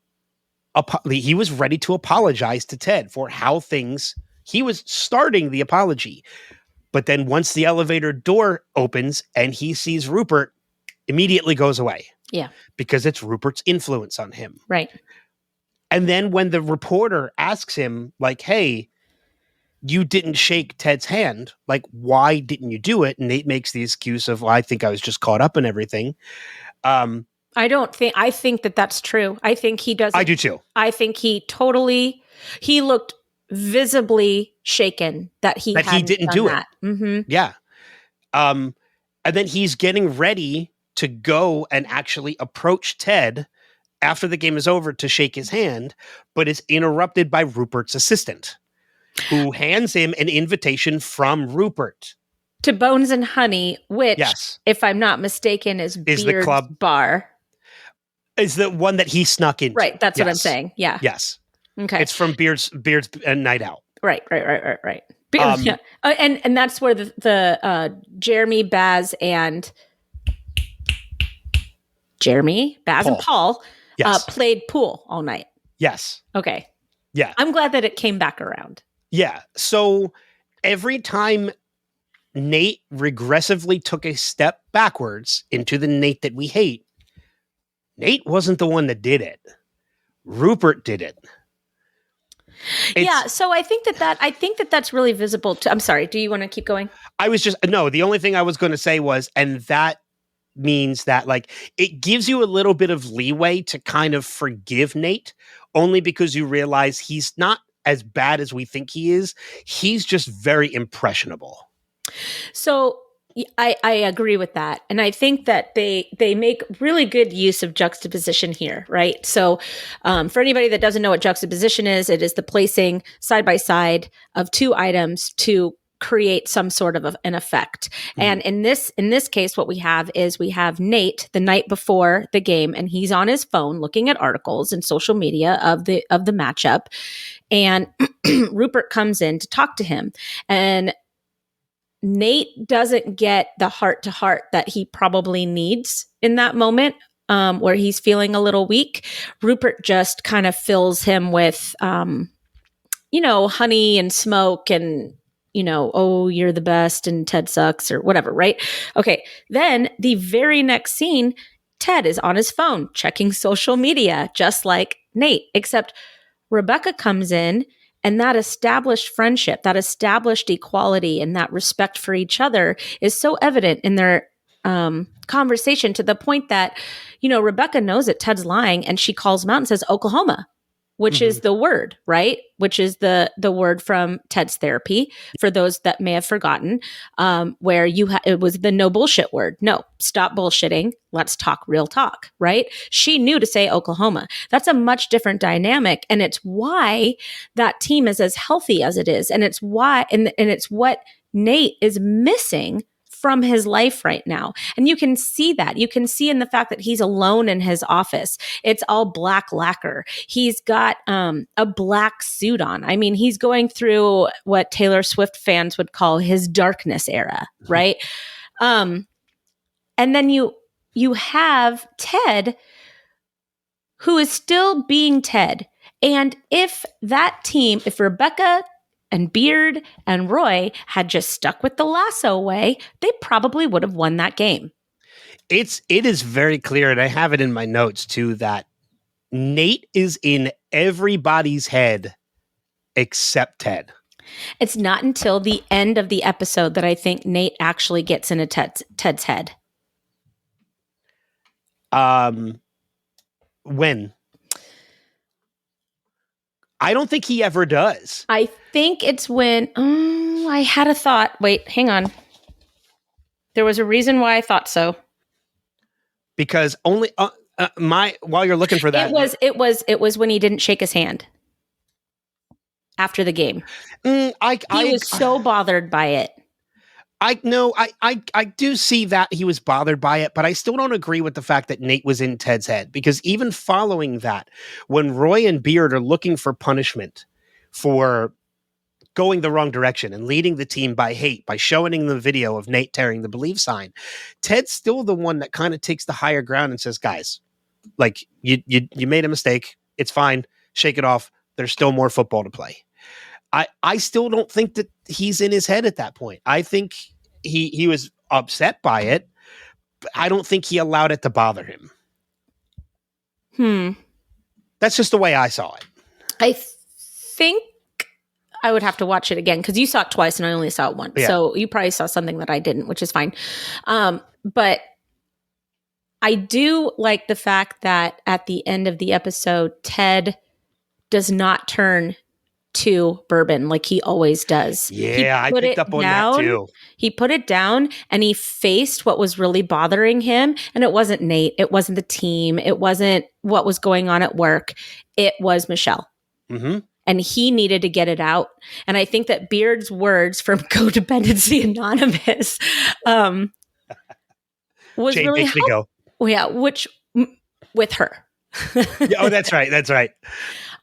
apologize to Ted for how he was starting the apology. But then once the elevator door opens and he sees Rupert, immediately goes away. Yeah. Because it's Rupert's influence on him. Right. And then when the reporter asks him, like, hey, you didn't shake Ted's hand, like, why didn't you do it? And Nate makes the excuse of, well, I think I was just caught up in everything. I think that that's true. I think he does. I do too. I think he looked visibly shaken that he didn't do it. Mm-hmm. Yeah. And then he's getting ready to go and actually approach Ted after the game is over to shake his hand, but is interrupted by Rupert's assistant, who hands him an invitation from Rupert to Bones and Honey, which, if I'm not mistaken, is Beard's the club bar. Is the one that he snuck into. Right. That's what I'm saying. Yeah. Yes. Okay. It's from Beard's Night Out. Right. Um, Yeah. And that's where the Jeremy, Baz, and Paul Yes. played pool all night. Yes. Okay. Yeah. I'm glad that it came back around. Yeah. So every time Nate regressively took a step backwards into the Nate that we hate, Nate wasn't the one that did it. Rupert did it. Yeah, so I think that's really visible. I'm sorry. Do you want to keep going? The only thing I was going to say was, and that means that like it gives you a little bit of leeway to kind of forgive Nate, only because you realize he's not as bad as we think he is. He's just very impressionable. So I agree with that, and I think that they make really good use of juxtaposition here, right? So for anybody that doesn't know what juxtaposition is, it is the placing side by side of two items to create some sort of an effect. And in this case, what we have Nate the night before the game, and he's on his phone looking at articles and social media of the matchup, and Rupert comes in to talk to him, and Nate doesn't get the heart to heart that he probably needs in that moment, where he's feeling a little weak. Rupert just kind of fills him with, honey and smoke and, oh, you're the best and Ted sucks or whatever, right? Okay. Then the very next scene, Ted is on his phone checking social media, just like Nate, except Rebecca comes in, and that established friendship, that established equality, and that respect for each other is so evident in their conversation, to the point that, Rebecca knows that Ted's lying, and she calls him out and says Oklahoma, which is the word, right? Which is the word from Ted's therapy, for those that may have forgotten, where it was the no bullshit word. No, stop bullshitting. Let's talk real talk, right? She knew to say Oklahoma. That's a much different dynamic. And it's why that team is as healthy as it is. And it's why, and it's what Nate is missing from his life right now. And you can see that. You can see in the fact that he's alone in his office. It's all black lacquer. He's got a black suit on. I mean, he's going through what Taylor Swift fans would call his darkness era, right? And then you have Ted, who is still being Ted. And if Rebecca and Beard and Roy had just stuck with the Lasso way, they probably would have won that game. It is very clear, and I have it in my notes too, that Nate is in everybody's head except Ted. It's not until the end of the episode that I think Nate actually gets into Ted's head. When? I don't think he ever does. I think it's when I had a thought. Wait, hang on. There was a reason why I thought so. Because only while you're looking for that, it was when he didn't shake his hand after the game. He was so bothered by it. I do see that he was bothered by it, but I still don't agree with the fact that Nate was in Ted's head, because even following that, when Roy and Beard are looking for punishment for going the wrong direction and leading the team by hate, by showing the video of Nate tearing the believe sign, Ted's still the one that kind of takes the higher ground and says, guys, like you made a mistake. It's fine. Shake it off. There's still more football to play. I still don't think that he's in his head at that point. I think he was upset by it, but I don't think he allowed it to bother him. That's just the way I saw it. I think I would have to watch it again, because you saw it twice and I only saw it once. Yeah. So you probably saw something that I didn't, which is fine. But I do like the fact that at the end of the episode, Ted does not turn to bourbon like he always does. Yeah, I picked up on that too. He put it down and he faced what was really bothering him. And it wasn't Nate. It wasn't the team. It wasn't what was going on at work. It was Michelle. Mm-hmm. And he needed to get it out. And I think that Beard's words from Codependency Anonymous was Jane really makes me go. Yeah, which with her. Yeah, oh, that's right. That's right.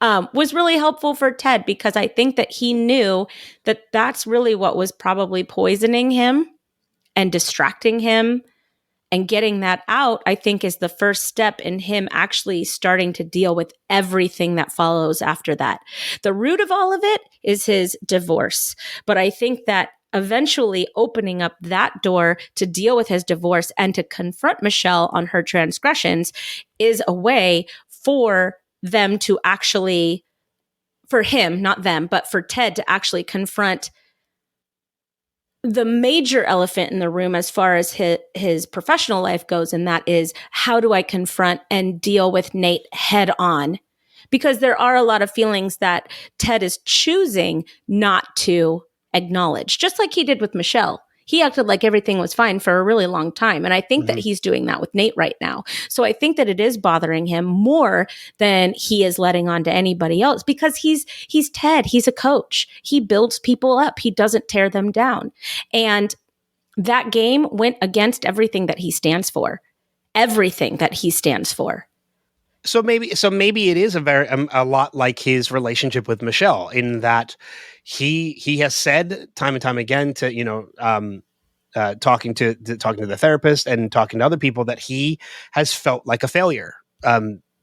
Was really helpful for Ted because I think that he knew that that's really what was probably poisoning him and distracting him. And getting that out, I think, is the first step in him actually starting to deal with everything that follows after that. The root of all of it is his divorce. But I think that eventually opening up that door to deal with his divorce and to confront Michelle on her transgressions is a way for them to actually, for him, not them, but for Ted to actually confront the major elephant in the room as far as his professional life goes, and that is, how do I confront and deal with Nate head on? Because there are a lot of feelings that Ted is choosing not to acknowledge, just like he did with Michelle. He acted like everything was fine for a really long time. And I think that he's doing that with Nate right now. So I think that it is bothering him more than he is letting on to anybody else, because he's Ted. He's a coach. He builds people up. He doesn't tear them down. And that game went against everything that he stands for. Everything that he stands for. So maybe it is a lot like his relationship with Michelle, in that he has said time and time again to, talking to the therapist and talking to other people, that he has felt like a failure.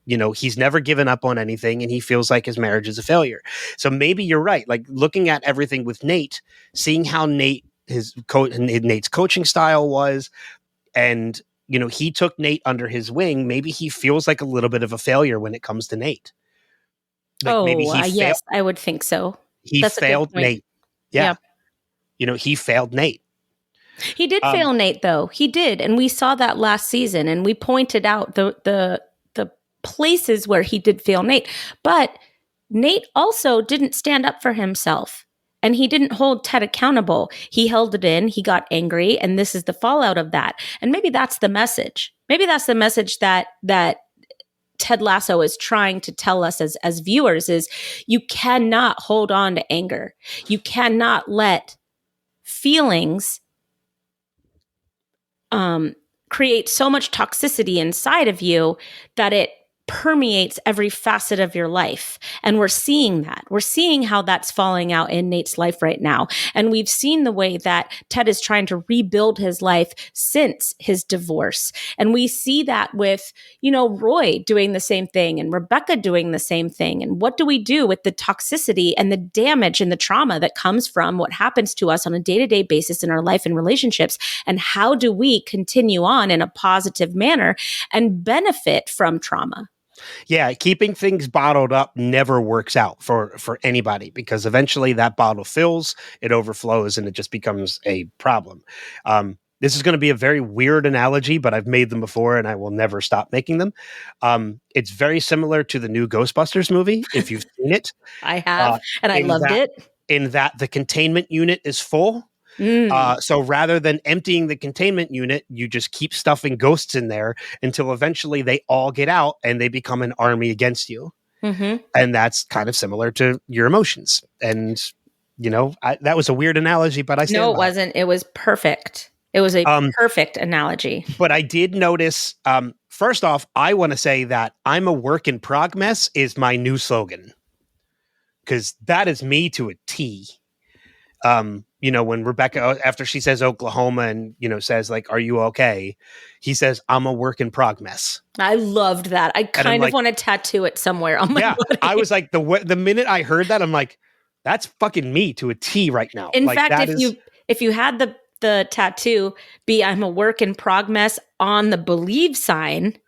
He's never given up on anything, and he feels like his marriage is a failure. So maybe you're right. Like, looking at everything with Nate, seeing how Nate's coaching style was, and he took Nate under his wing. Maybe he feels like a little bit of a failure when it comes to Nate. Like, maybe yes, I would think so. That's failed Nate. Yeah. He failed Nate. He did fail Nate, though. He did. And we saw that last season, and we pointed out the places where he did fail Nate. But Nate also didn't stand up for himself, and he didn't hold Ted accountable. He held it in. He got angry, and this is the fallout of that. And maybe that's the message. Maybe that's the message that Ted Lasso is trying to tell us as viewers, is you cannot hold on to anger. You cannot let feelings create so much toxicity inside of you that it permeates every facet of your life. And we're seeing that. We're seeing how that's falling out in Nate's life right now. And we've seen the way that Ted is trying to rebuild his life since his divorce. And we see that with, Roy doing the same thing and Rebecca doing the same thing. And what do we do with the toxicity and the damage and the trauma that comes from what happens to us on a day-to-day basis in our life and relationships? And how do we continue on in a positive manner and benefit from trauma? Yeah, keeping things bottled up never works out for anybody, because eventually that bottle fills, it overflows, and it just becomes a problem. This is going to be a very weird analogy, but I've made them before, and I will never stop making them. It's very similar to the new Ghostbusters movie, if you've seen it. I have, and I loved it. In that the containment unit is full. So rather than emptying the containment unit, you just keep stuffing ghosts in there until eventually they all get out and they become an army against you. And that's kind of similar to your emotions. And, that was a weird analogy, but I stand No, it by wasn't. It was perfect. It was a perfect analogy. But I did notice, first off, I want to say that "I'm a work in progress" is my new slogan, because that is me to a T. When Rebecca, after she says Oklahoma and, says, like, "Are you okay?" He says, "I'm a work in progress." I loved that. I kind of want to tattoo it somewhere on my body. I was like, the minute I heard that, I'm like, that's fucking me to a T right now. In fact, if you had the tattoo be "I'm a work in progress" on the believe sign.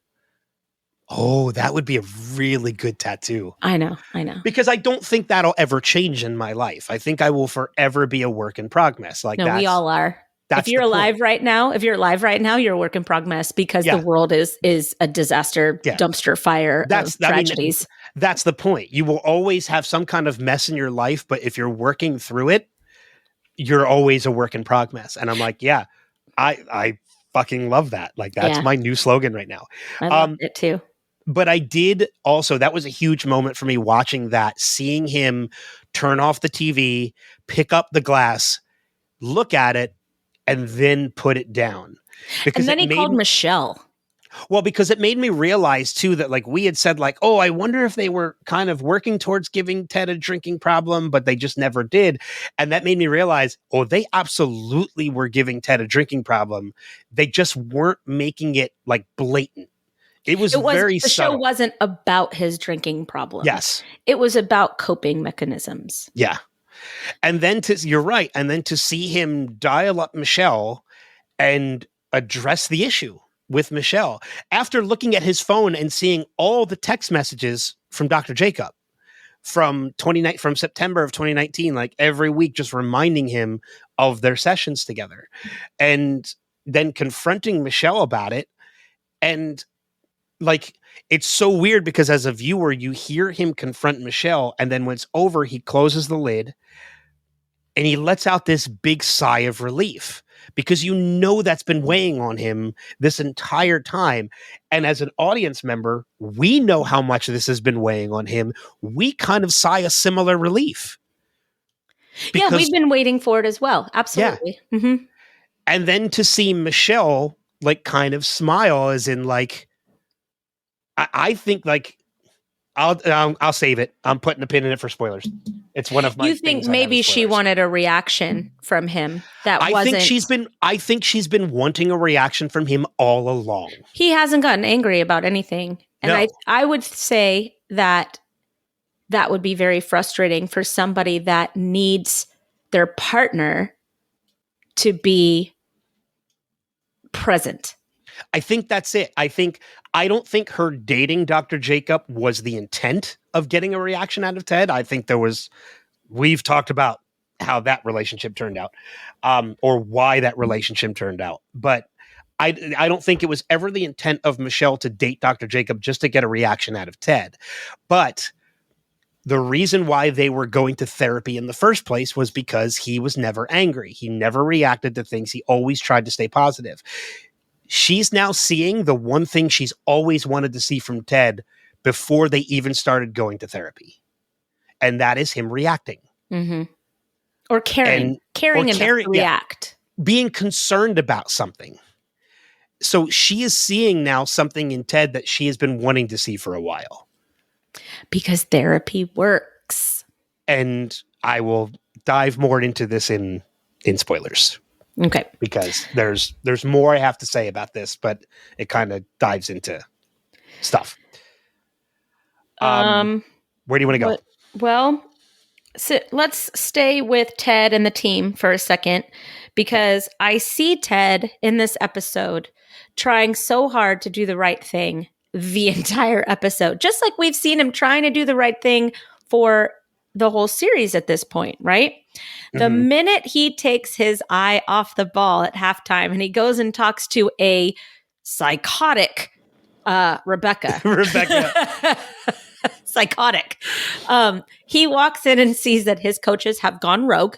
Oh, that would be a really good tattoo. I know. Because I don't think that'll ever change in my life. I think I will forever be a work in progress. Like, no, we all are. If you're alive right now, you're a work in progress, because the world is a disaster, dumpster fire of tragedies. That's the point. You will always have some kind of mess in your life, but if you're working through it, you're always a work in progress. And I'm like, I fucking love that. Like, that's my new slogan right now. I love it too. But I did also, that was a huge moment for me watching that, seeing him turn off the TV, pick up the glass, look at it, and then put it down. And then he called Michelle. Well, because it made me realize too that like we had said like, oh, I wonder if they were kind of working towards giving Ted a drinking problem, but they just never did. And that made me realize, oh, they absolutely were giving Ted a drinking problem. They just weren't making it like blatant. It was very the subtle. show wasn't about his drinking problem. Yes. It was about coping mechanisms. Yeah. And then you're right. And then to see him dial up Michelle and address the issue with Michelle after looking at his phone and seeing all the text messages from Dr. Jacob from September of 2019, like every week, just reminding him of their sessions together, and then confronting Michelle about it. And like, it's so weird because as a viewer, you hear him confront Michelle, and then when it's over, he closes the lid and he lets out this big sigh of relief, because you know that's been weighing on him this entire time. And as an audience member, we know how much this has been weighing on him. We kind of sigh a similar relief. Yeah, we've been waiting for it as well. Absolutely. Yeah. Mm-hmm. And then to see Michelle like kind of smile, as in like, I think like, I'll save it. I'm putting a pin in it for spoilers. It's one of my. You think maybe she wanted a reaction from him that I wasn't. I think she's been wanting a reaction from him all along. He hasn't gotten angry about anything, and No. I would say that would be very frustrating for somebody that needs their partner to be present. I think that's it. I don't think her dating Dr. Jacob was the intent of getting a reaction out of Ted. I think we've talked about how that relationship turned out, or why that relationship turned out. But I don't think it was ever the intent of Michelle to date Dr. Jacob just to get a reaction out of Ted. But the reason why they were going to therapy in the first place was because he was never angry. He never reacted to things. He always tried to stay positive. She's now seeing the one thing she's always wanted to see from Ted before they even started going to therapy. And that is him reacting. Mm-hmm. Or caring enough to react. Yeah, being concerned about something. So she is seeing now something in Ted that she has been wanting to see for a while. Because therapy works. And I will dive more into this in spoilers. Okay. Because there's more I have to say about this, but it kind of dives into stuff. Where do you want to go? Well, so let's stay with Ted and the team for a second, because I see Ted in this episode trying so hard to do the right thing the entire episode, just like we've seen him trying to do the right thing for the whole series at this point, right? The minute he takes his eye off the ball at halftime and he goes and talks to a psychotic Rebecca. Psychotic. He walks in and sees that his coaches have gone rogue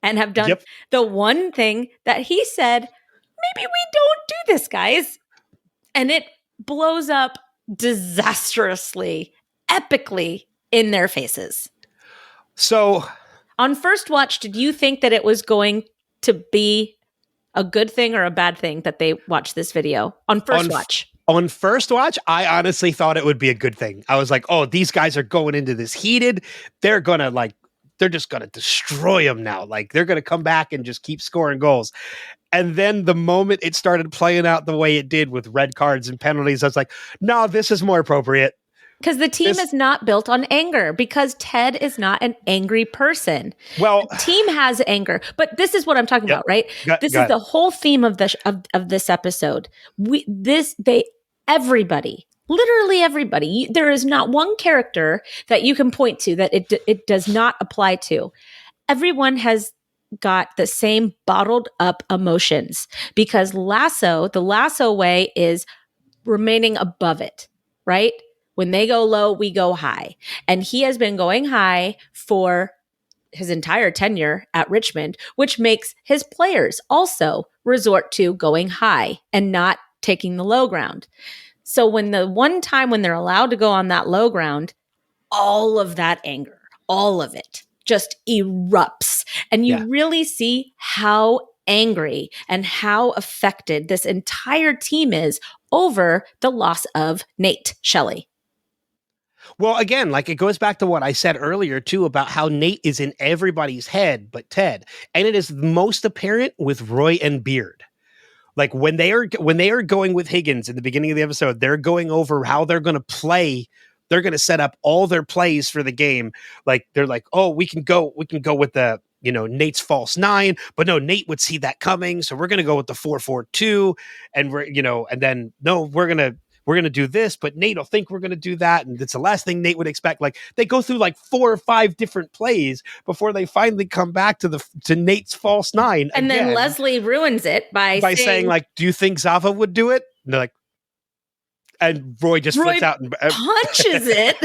and have done the one thing that he said, maybe we don't do this, guys. And it blows up disastrously, epically in their faces. So on first watch, did you think that it was going to be a good thing or a bad thing that they watched this video on first watch? On first watch, I honestly thought it would be a good thing. I was like, oh, these guys are going into this heated. They're just going to destroy them now. Like, they're going to come back and just keep scoring goals. And then the moment it started playing out the way it did with red cards and penalties, I was like, no, this is more appropriate. Because the team is not built on anger, because Ted is not an angry person. Well, the team has anger, but this is what I'm talking about, right? This is the whole theme of this episode. Everybody, literally everybody, there is not one character that you can point to that it does not apply to. Everyone has got the same bottled up emotions, because the lasso way is remaining above it, right? When they go low, we go high. And he has been going high for his entire tenure at Richmond, which makes his players also resort to going high and not taking the low ground. So when the one time when they're allowed to go on that low ground, all of that anger, all of it just erupts. And you really see how angry and how affected this entire team is over the loss of Nate Shelley. Well, again, like it goes back to what I said earlier too about how Nate is in everybody's head but Ted, and it is most apparent with Roy and Beard. Like when they are going with Higgins in the beginning of the episode, they're going over how they're going to play. They're going to set up all their plays for the game. Like they're like, oh, we can go with the Nate's false 9, but no, Nate would see that coming, so we're going to go with the 4-4-2, and we're going to do this, but Nate will think we're going to do that, and it's the last thing Nate would expect. Like they go through like 4 or 5 different plays before they finally come back to Nate's false 9, and again, then Leslie ruins it by saying like, "Do you think Zava would do it?" And they're like, and Roy just flips out and punches it.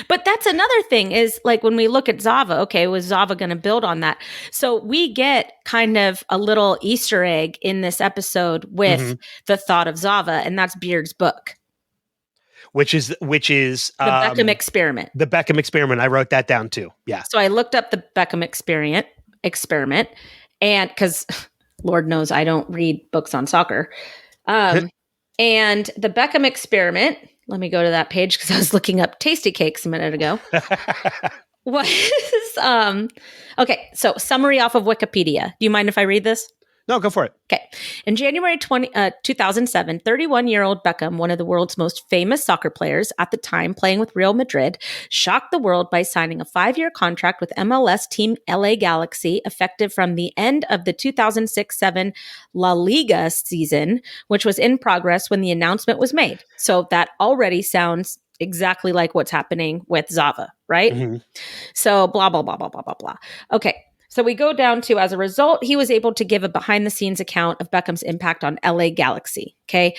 But that's another thing is like when we look at Zava, okay, was Zava going to build on that? So we get kind of a little Easter egg in this episode with the thought of Zava, and that's Beard's book. Which is the Beckham experiment. The Beckham experiment. I wrote that down too. Yeah. So I looked up the Beckham experiment, and because Lord knows I don't read books on soccer. And the Beckham experiment, let me go to that page because I was looking up tasty cakes a minute ago. Okay, so summary off of Wikipedia. Do you mind if I read this? No, go for it. Okay. In January 2007, 31-year-old Beckham, one of the world's most famous soccer players at the time playing with Real Madrid, shocked the world by signing a 5-year contract with MLS team LA Galaxy, effective from the end of the 2006-07 La Liga season, which was in progress when the announcement was made. So that already sounds exactly like what's happening with Zava, right? Mm-hmm. So blah, blah, blah, blah, blah, blah, blah. Okay. So we go down to, as a result, he was able to give a behind-the-scenes account of Beckham's impact on LA Galaxy. Okay.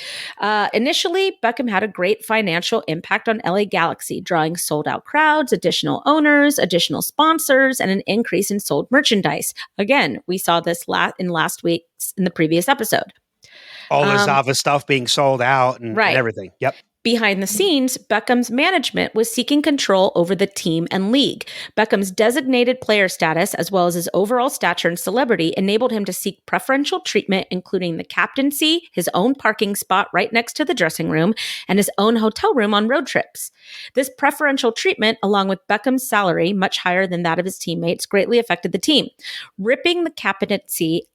Initially, Beckham had a great financial impact on LA Galaxy, drawing sold-out crowds, additional owners, additional sponsors, and an increase in sold merchandise. Again, we saw this in the previous episode. All the Zava stuff being sold out and everything. Yep. Behind the scenes, Beckham's management was seeking control over the team and league. Beckham's designated player status, as well as his overall stature and celebrity, enabled him to seek preferential treatment, including the captaincy, his own parking spot right next to the dressing room, and his own hotel room on road trips. This preferential treatment, along with Beckham's salary, much higher than that of his teammates, greatly affected the team, ripping the captaincy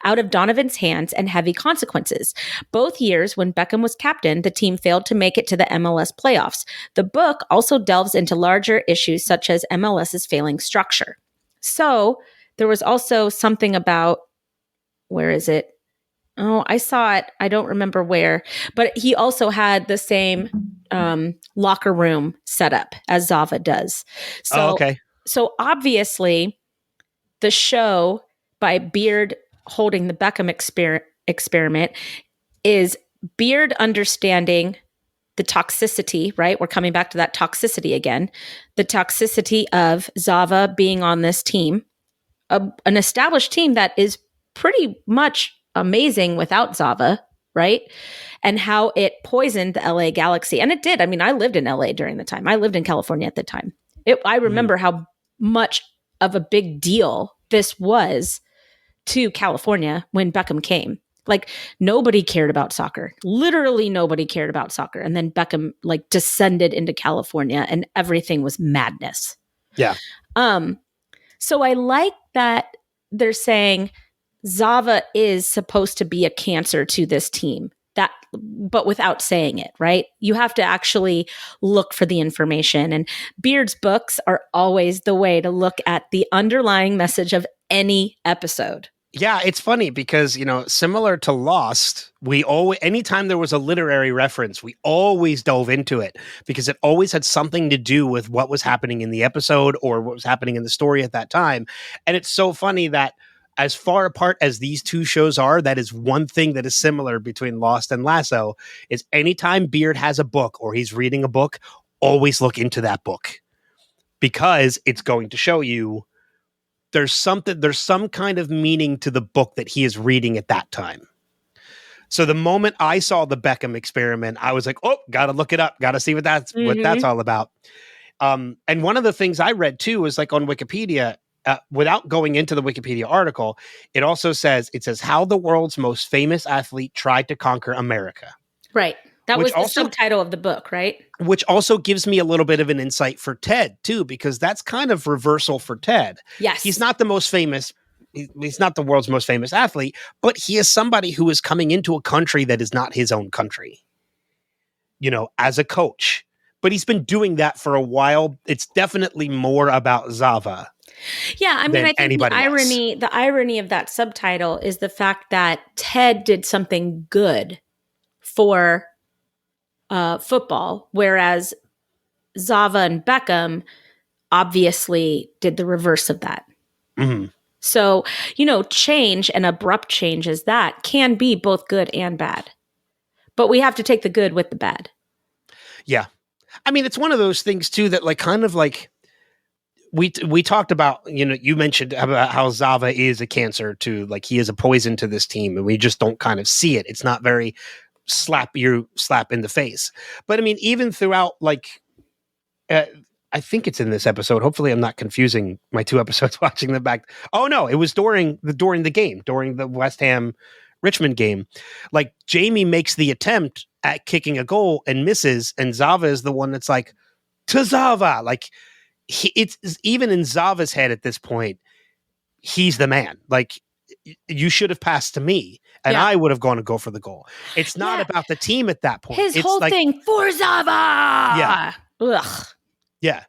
out of Donovan's hands and heavy consequences. Both years when Beckham was captain, the team failed to make it to the MLS playoffs. The book also delves into larger issues such as MLS's failing structure. So there was also something about, where is it? Oh, I saw it. I don't remember where, but he also had the same locker room setup as Zava does. So, So obviously the show, by Beard holding the Beckham experiment, is Beard understanding the toxicity, right? We're coming back to that toxicity again. The toxicity of Zava being on this team, an established team that is pretty much amazing without Zava, right? And how it poisoned the LA Galaxy. And it did. I mean, I lived in LA during the time. I lived in California at the time. I remember how much of a big deal this was to California when Beckham came. Like nobody cared about soccer. Literally nobody cared about soccer. And then Beckham like descended into California and everything was madness. Yeah. So I like that they're saying Zava is supposed to be a cancer to this team. But without saying it, right? You have to actually look for the information. And Beard's books are always the way to look at the underlying message of any episode. Yeah, it's funny because, similar to Lost, anytime there was a literary reference, we always dove into it because it always had something to do with what was happening in the episode or what was happening in the story at that time. And it's so funny that as far apart as these two shows are, that is one thing that is similar between Lost and Lasso, is anytime Beard has a book or he's reading a book, always look into that book because it's going to show you there's some kind of meaning to the book that he is reading at that time. So the moment I saw the Beckham experiment, I was like, oh, gotta look it up. Gotta see what that's all about. And one of the things I read too is like on Wikipedia, without going into the Wikipedia article, it says how the world's most famous athlete tried to conquer America. Right. That Which was the also- subtitle of the book, right? Which also gives me a little bit of an insight for Ted too, because that's kind of reversal for Ted. Yes. He's not the most famous. He's not the world's most famous athlete, but he is somebody who is coming into a country that is not his own country, as a coach. But he's been doing that for a while. It's definitely more about Zava. Yeah, I mean, I think anybody the irony of that subtitle is the fact that Ted did something good for football, whereas Zava and Beckham obviously did the reverse of that. Mm-hmm. So, change and abrupt change as that can be both good and bad. But we have to take the good with the bad. Yeah. I mean, it's one of those things too that we talked about, you mentioned about how Zava is a cancer to he is a poison to this team, and we just don't kind of see it. It's not very slap in the face. But I mean, even throughout I think it's in this episode. Hopefully I'm not confusing my two episodes watching them back. Oh no, it was during the game, during the West Ham Richmond game. Jamie makes the attempt at kicking a goal and misses, and Zava is the one that's to Zava. It's even in Zava's head at this point, he's the man. You should have passed to me, and I would have gone to go for the goal. It's not about the team at that point. His it's whole thing for Zava. Yeah. Ugh. Yeah.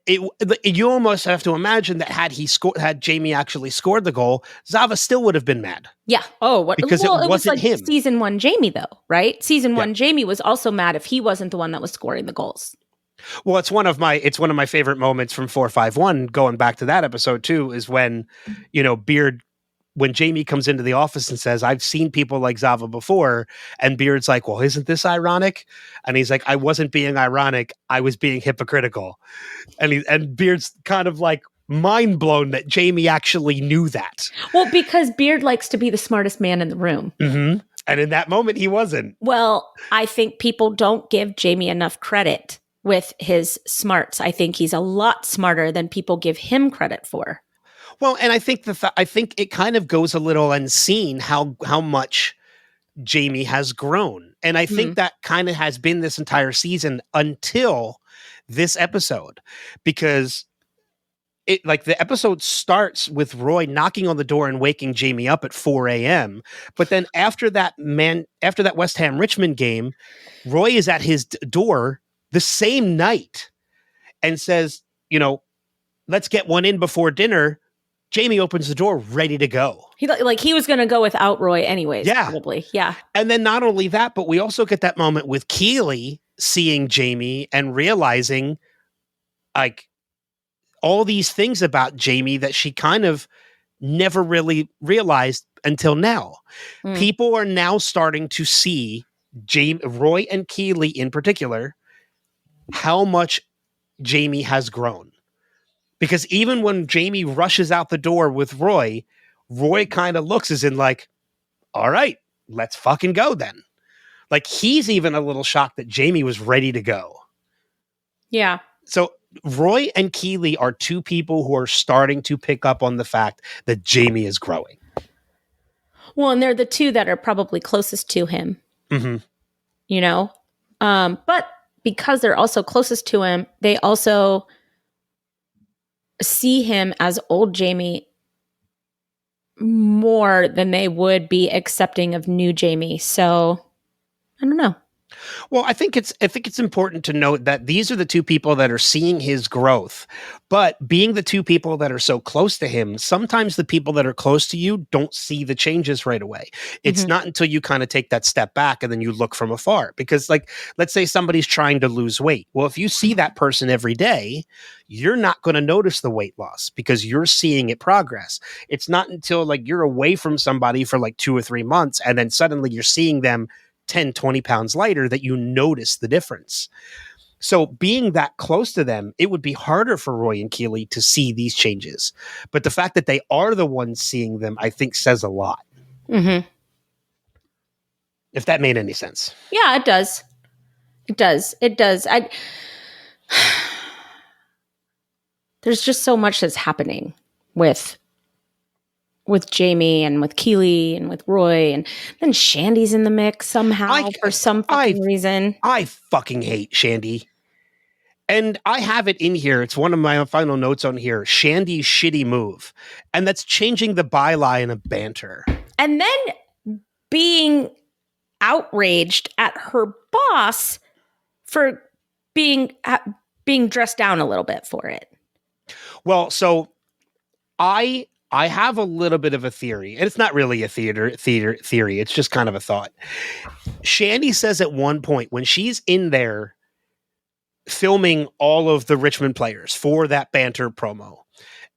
You almost have to imagine that had Jamie actually scored the goal, Zava still would have been mad. Yeah. Oh, because it wasn't him. Season 1 Jamie, though, right? Season 1 Jamie was also mad if he wasn't the one that was scoring the goals. Well, it's one of my favorite moments from 451. Going back to that episode too, is when Beard, when Jamie comes into the office and says, "I've seen people like Zava before," and Beard's like, "Well, isn't this ironic?" And he's like, "I wasn't being ironic. I was being hypocritical." And Beard's kind of mind blown that Jamie actually knew that. Well, because Beard likes to be the smartest man in the room. Mm-hmm. And in that moment, he wasn't. Well, I think people don't give Jamie enough credit with his smarts. I think he's a lot smarter than people give him credit for. Well, and I think I think it kind of goes a little unseen how much Jamie has grown. And I think that kind of has been this entire season until this episode, because the episode starts with Roy knocking on the door and waking Jamie up at 4 a.m. But then after that West Ham Richmond game, Roy is at his door the same night and says, "Let's get one in before dinner." Jamie opens the door ready to go. He was going to go without Roy anyways. Yeah. Probably. Yeah. And then not only that, but we also get that moment with Keely seeing Jamie and realizing all these things about Jamie that she kind of never really realized until now. People are now starting to see Roy and Keely in particular, how much Jamie has grown. Because even when Jamie rushes out the door with Roy kind of looks as in all right, let's fucking go then. He's even a little shocked that Jamie was ready to go. Yeah. So Roy and Keely are two people who are starting to pick up on the fact that Jamie is growing. Well, and they're the two that are probably closest to him. Mm-hmm. But because they're also closest to him, they also see him as old Jamie more than they would be accepting of new Jamie. So I don't know. Well, I think it's important to note that these are the two people that are seeing his growth, but being the two people that are so close to him, sometimes the people that are close to you don't see the changes right away. It's not until you kind of take that step back and then you look from afar, because let's say somebody's trying to lose weight. Well, if you see that person every day, you're not going to notice the weight loss because you're seeing it progress. It's not until you're away from somebody for 2 or 3 months and then suddenly you're seeing them 10, 20 pounds lighter that you notice the difference. So being that close to them, it would be harder for Roy and Keely to see these changes. But the fact that they are the ones seeing them, I think says a lot. Mm-hmm. If that made any sense. Yeah, it does. It does. there's just so much that's happening with Jamie and with Keely and with Roy, and then Shandy's in the mix somehow for some fucking reason. I fucking hate Shandy. And I have it in here. It's one of my final notes on here. Shandy's shitty move. And that's changing the byline of banter. And then being outraged at her boss for being dressed down a little bit for it. Well, so I have a little bit of a theory, and it's not really a theory. It's just kind of a thought. Shandy says at one point when she's in there filming all of the Richmond players for that banter promo,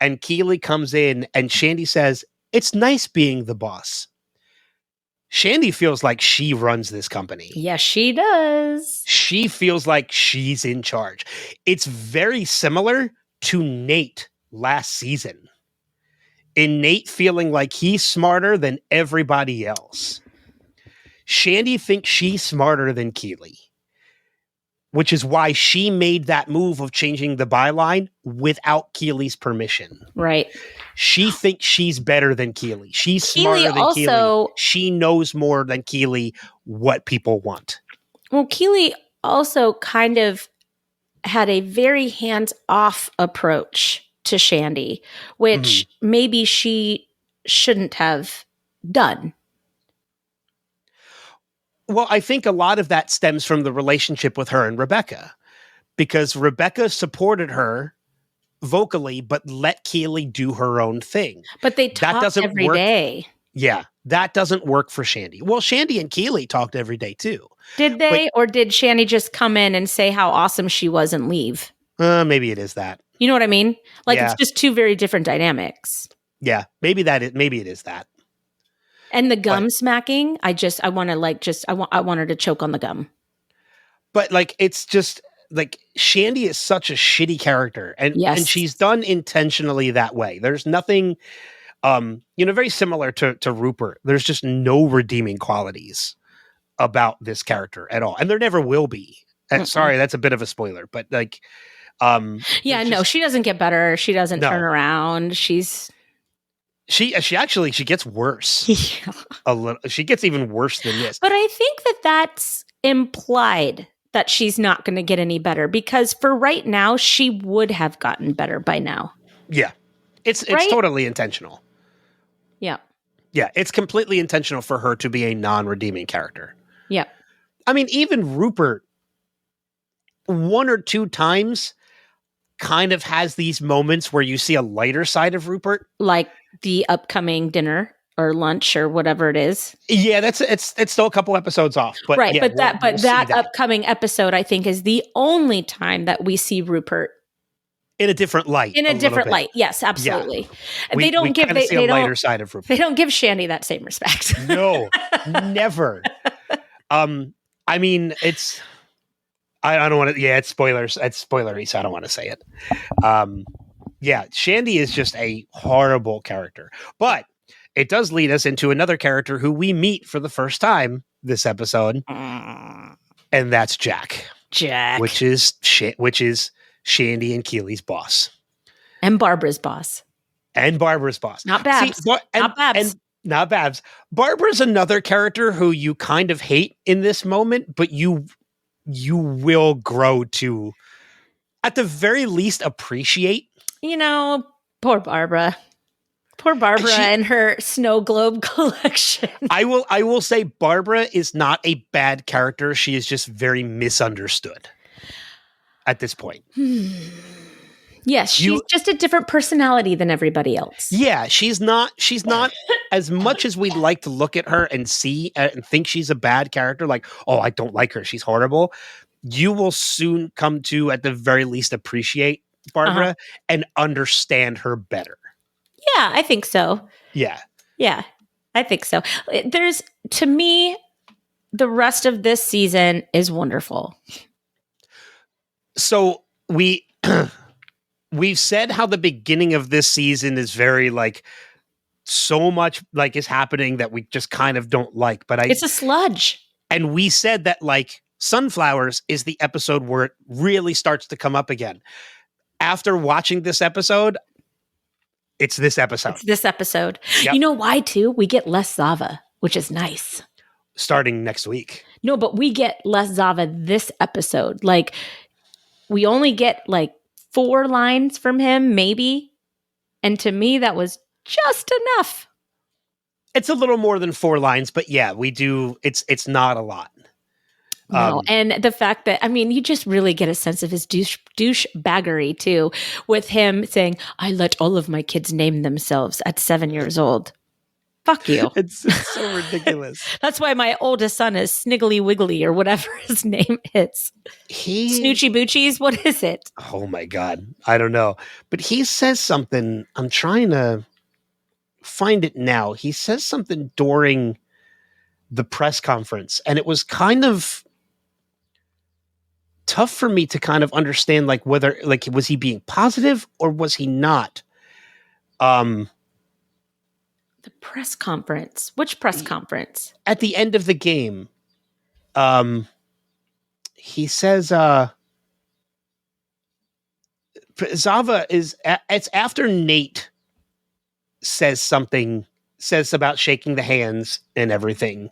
and Keely comes in and Shandy says, "It's nice being the boss." Shandy feels like she runs this company. Yes, she does. She feels like she's in charge. It's very similar to Nate last season. In Nate feeling like he's smarter than everybody else. Shandy thinks she's smarter than Keely, which is why she made that move of changing the byline without Keely's permission. Right. She thinks she's better than Keely. She's smarter than Keely. She knows more than Keely what people want. Well, Keely also kind of had a very hands-off approach to Shandy, which maybe she shouldn't have done. Well, I think a lot of that stems from the relationship with her and Rebecca, because Rebecca supported her vocally, but let Keely do her own thing. But they talked every day. Yeah, that doesn't work for Shandy. Well, Shandy and Keely talked every day too. Did they? Or did Shandy just come in and say how awesome she was and leave? Maybe it is that. You know what I mean? Like, it's just two very different dynamics. Yeah, maybe it is that. And the gum smacking, I want her to choke on the gum. But like, it's just like Shandy is such a shitty character, and she's done intentionally that way. There's nothing, very similar to Rupert. There's just no redeeming qualities about this character at all, and there never will be. Sorry, that's a bit of a spoiler, but like, she doesn't get better. She doesn't turn around. She gets worse. Yeah. A little. She gets even worse than this. But I think that's implied that she's not going to get any better, because for right now, she would have gotten better by now. Yeah. It's totally intentional. Yeah. Yeah. It's completely intentional for her to be a non-redeeming character. Yeah. I mean, even Rupert, one or two times, kind of has these moments where you see a lighter side of Rupert. Like the upcoming dinner or lunch or whatever it is. Yeah, it's still a couple episodes off. But right, yeah, but that upcoming episode, I think, is the only time that we see Rupert in a different light. In a different light, yes, absolutely. Yeah. They don't give a lighter side of Rupert. They don't give Shandy that same respect. No, never. I mean, it's. I don't want to. Yeah, it's spoilers. It's spoilery, so I don't want to say it. Shandy is just a horrible character, but it does lead us into another character who we meet for the first time this episode, and that's Jack. Which is Shandy and Keely's boss, and Barbara's boss, Not Babs. Not Babs. Not Babs. Barbara's another character who you kind of hate in this moment, but you will grow to, at the very least, appreciate. Poor Barbara. Poor Barbara and her snow globe collection. I will say Barbara is not a bad character. She is just very misunderstood at this point. Yes, she's just a different personality than everybody else. Yeah, she's not as much as we'd like to look at her and see and think she's a bad character, like, oh, I don't like her, she's horrible. You will soon come to, at the very least, appreciate Barbara and understand her better. Yeah, I think so. Yeah. Yeah, I think so. To me, the rest of this season is wonderful. So we've said how the beginning of this season is very like so much like is happening that we just kind of don't like, but it's a sludge. And we said that like Sunflowers is the episode where it really starts to come up again. after watching this episode, it's this episode. It's this episode. Yep. You know why, too? We get less Zava, which is nice. Starting next week. No, but we get less Zava this episode. Like, we only get like 4 lines from him, maybe. And to me, that was just enough. It's a little more than 4 lines, but yeah, we do. It's not a lot. No, and the fact that, I mean, you just really get a sense of his douchebaggery too, with him saying, I let all of my kids name themselves at 7 years old. Fuck you. It's so ridiculous. That's why my oldest son is Sniggly Wiggly or whatever his name is. Snoochie Boochies? What is it? Oh my God. I don't know. But he says something. I'm trying to find it now. He says something during the press conference, and it was kind of tough for me to kind of understand, like, whether, like, was he being positive or was he not? The press conference. Which press conference? At the end of the game, he says, Zava is, it's after Nate says about shaking the hands and everything.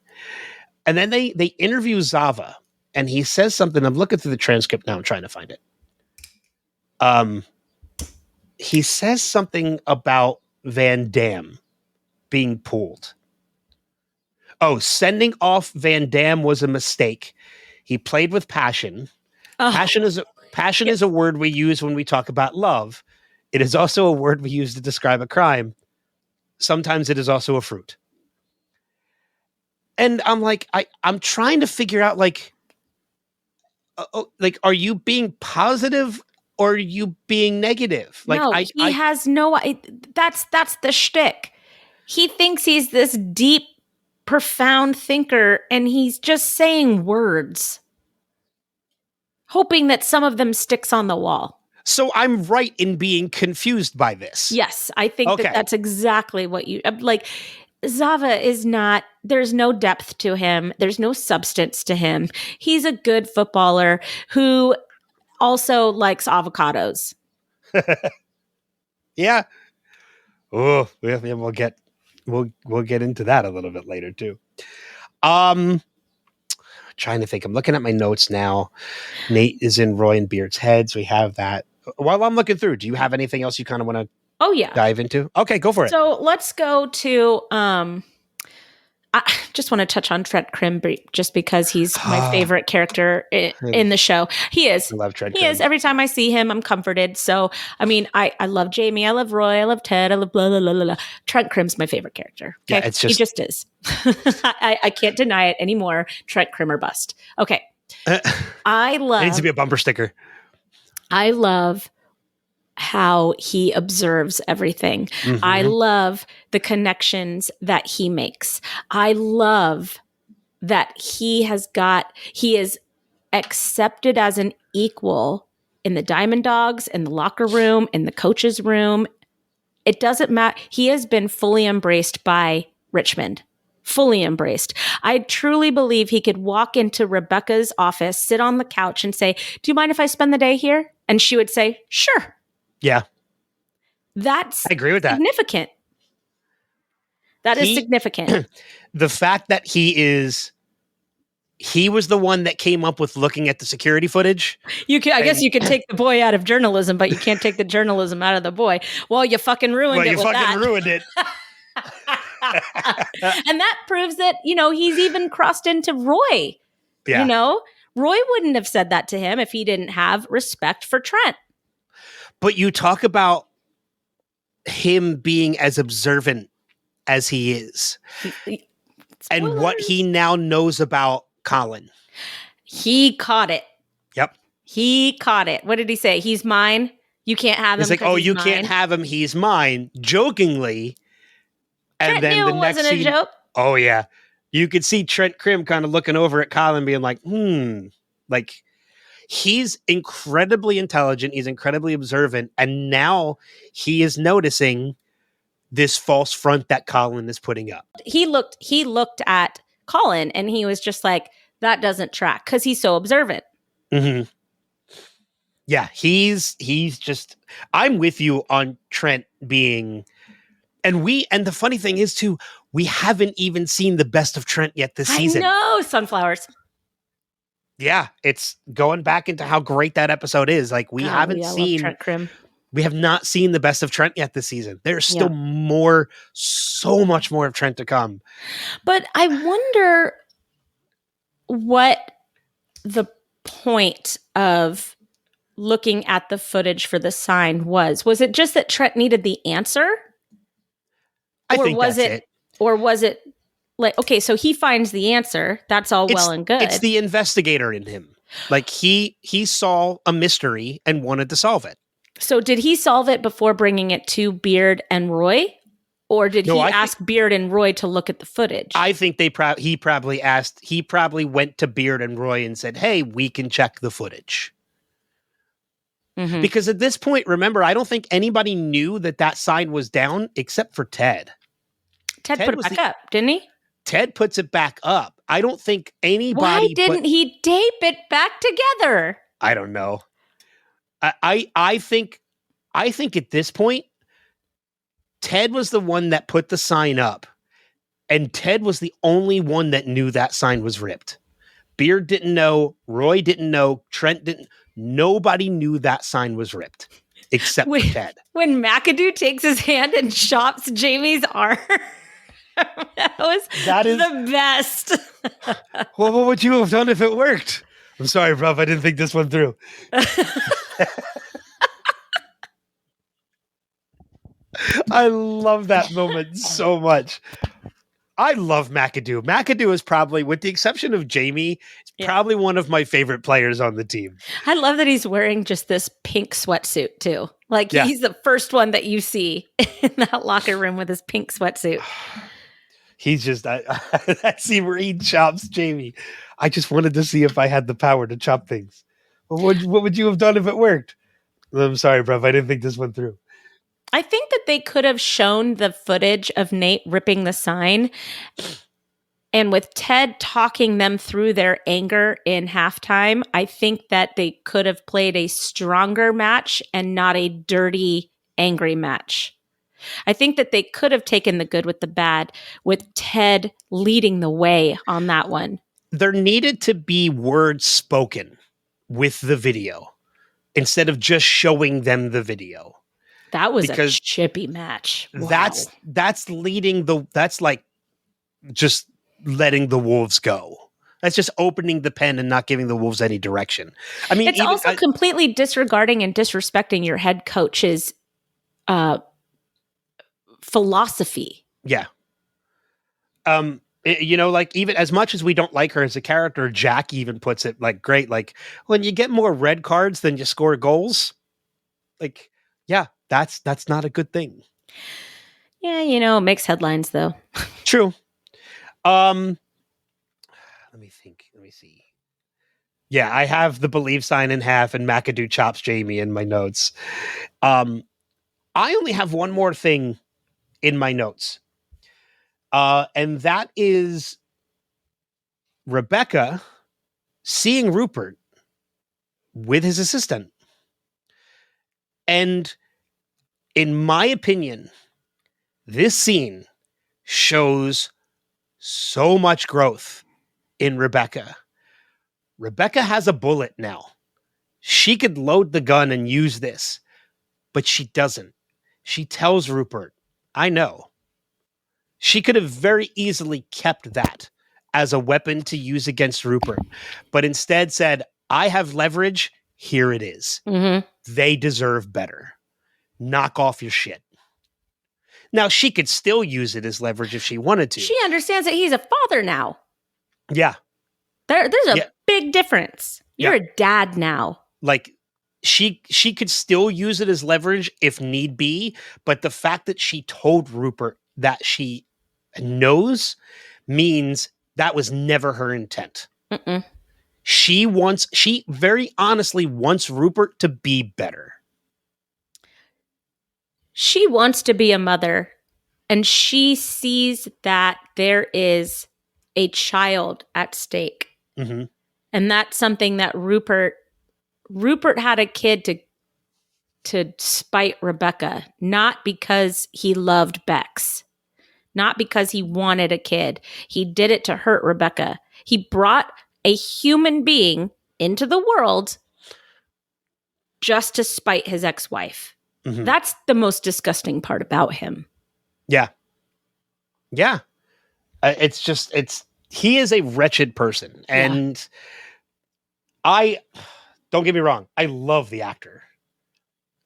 And then they interview Zava, and he says something. I'm looking through the transcript now. I'm trying to find it. He says something about Van Damme being pulled. Oh, sending off Van Damme was a mistake. He played with passion. Oh. Passion is a word we use when we talk about love. It is also a word we use to describe a crime. Sometimes it is also a fruit. And I'm like, I'm trying to figure out, like, are you being positive or are you being negative? Like, no, he has no. That's the shtick. He thinks he's this deep, profound thinker, and he's just saying words, hoping that some of them sticks on the wall. So I'm right in being confused by this. Yes, I think that's exactly what you like. Zava is not, there's no depth to him. There's no substance to him. He's a good footballer who also likes avocados. Yeah. Oh, we'll get into that a little bit later too. Trying to think. I'm looking at my notes now. Nate is in Roy and Beard's heads. We have that. While I'm looking through, do you have anything else you kind of want to dive into? Okay, go for it. So let's go to I just want to touch on Trent Krim just because he's my favorite character in the show. He is. I love Trent He Krim. is. Every time I see him, I'm comforted. So, I mean, I love Jamie. I love Roy. I love Ted. I love blah, blah, blah, blah, blah. Trent Krim's my favorite character. Okay? Yeah, he just is. I can't deny it anymore. Trent Krim or bust. Okay. I love. It needs to be a bumper sticker. I love how he observes everything. Mm-hmm. I love the connections that he makes. I love that he is accepted as an equal in the Diamond Dogs, in the locker room, in the coach's room. It doesn't matter. He has been fully embraced by Richmond. Fully embraced. I truly believe he could walk into Rebecca's office, sit on the couch and say, "Do you mind if I spend the day here?" And she would say, "Sure." Yeah. That's I agree with that. Significant. That is significant. The fact that he was the one that came up with looking at the security footage. I guess you could take the boy out of journalism, but you can't take the journalism out of the boy. Well, you fucking ruined it with that. Ruined it. And that proves that, he's even crossed into Roy. Yeah. Roy wouldn't have said that to him if he didn't have respect for Trent. But you talk about him being as observant as he is. And what he now knows about Colin. He caught it. Yep. He caught it. What did he say? He's mine. You can't have him. He's like, "Oh, you can't have him. He's mine." Jokingly. And then knew it wasn't a joke. Oh, yeah. You could see Trent Krim kind of looking over at Colin being like, like, he's incredibly intelligent. He's incredibly observant. And now he is noticing this false front that Colin is putting up. He looked at Colin and he was just like, that doesn't track because he's so observant. Mm-hmm. Yeah, he's just. I'm with you on Trent being, and the funny thing is too, we haven't even seen the best of Trent yet this season. I know, sunflowers. Yeah, it's going back into how great that episode is. Like we Golly, haven't I love seen, Trent Krim. we have not seen the best of Trent yet this season. There's still more, so much more of Trent to come. But I wonder what the point of looking at the footage for the sign was. Was it just that Trent needed the answer? I think that's it. Or was it like, okay, so he finds the answer. That's all well and good. It's the investigator in him. Like he saw a mystery and wanted to solve it. So did he solve it before bringing it to Beard and Roy? Or did he ask Beard and Roy to look at the footage? I think he probably went to Beard and Roy and said, hey, we can check the footage. Mm-hmm. Because at this point, remember, I don't think anybody knew that sign was down except for Ted. Ted put it back up, didn't he? Ted puts it back up. I don't think anybody... Why didn't he tape it back together? I don't know. I think at this point, Ted was the one that put the sign up. And Ted was the only one that knew that sign was ripped. Beard didn't know. Roy didn't know. Trent didn't. Nobody knew that sign was ripped except for Ted. When McAdoo takes his hand and chops Jamie's arm. that is the best. Well, what would you have done if it worked? I'm sorry, bruv. I didn't think this one through. I love that moment so much. I love McAdoo. McAdoo is probably, with the exception of Jamie, probably one of my favorite players on the team. I love that he's wearing just this pink sweatsuit too. Like he's the first one that you see in that locker room with his pink sweatsuit. He's just that scene where he chops Jamie. I just wanted to see if I had the power to chop things. What would you have done if it worked? I'm sorry, bruv. I didn't think this went through. I think that they could have shown the footage of Nate ripping the sign, and with Ted talking them through their anger in halftime, I think that they could have played a stronger match and not a dirty, angry match. I think that they could have taken the good with the bad, with Ted leading the way on that one. There needed to be words spoken with the video instead of just showing them the video. That was a chippy match. Wow. That's like just letting the wolves go. That's just opening the pen and not giving the wolves any direction. I mean, it's also completely disregarding and disrespecting your head coach's philosophy. Yeah. Like even as much as we don't like her as a character, Jack even puts it like great. Like when you get more red cards than you score goals, like, yeah. That's not a good thing. Yeah, it makes headlines though. True. Let me think. Let me see. Yeah, I have the believe sign in half and McAdoo chops Jamie in my notes. I only have one more thing in my notes. And that is Rebecca seeing Rupert with his assistant. And in my opinion, this scene shows so much growth in Rebecca. Rebecca has a bullet now. She could load the gun and use this, but she doesn't. She tells Rupert, I know. She could have very easily kept that as a weapon to use against Rupert, but instead said, I have leverage. Here it is. Mm-hmm. They deserve better. Knock off your shit. Now, she could still use it as leverage if she wanted to. She understands that he's a father now. Yeah. There's a big difference. You're a dad now. Like, she could still use it as leverage if need be, but the fact that she told Rupert that she knows means that was never her intent. Mm-mm. She very honestly wants Rupert to be better. She wants to be a mother, and she sees that there is a child at stake. Mm-hmm. And that's something that Rupert Rupert had a kid to spite Rebecca, not because he loved Bex, not because he wanted a kid. He did it to hurt Rebecca. He brought a human being into the world just to spite his ex-wife. Mhm. That's the most disgusting part about him. Yeah. Yeah. He is a wretched person. And don't get me wrong, I love the actor.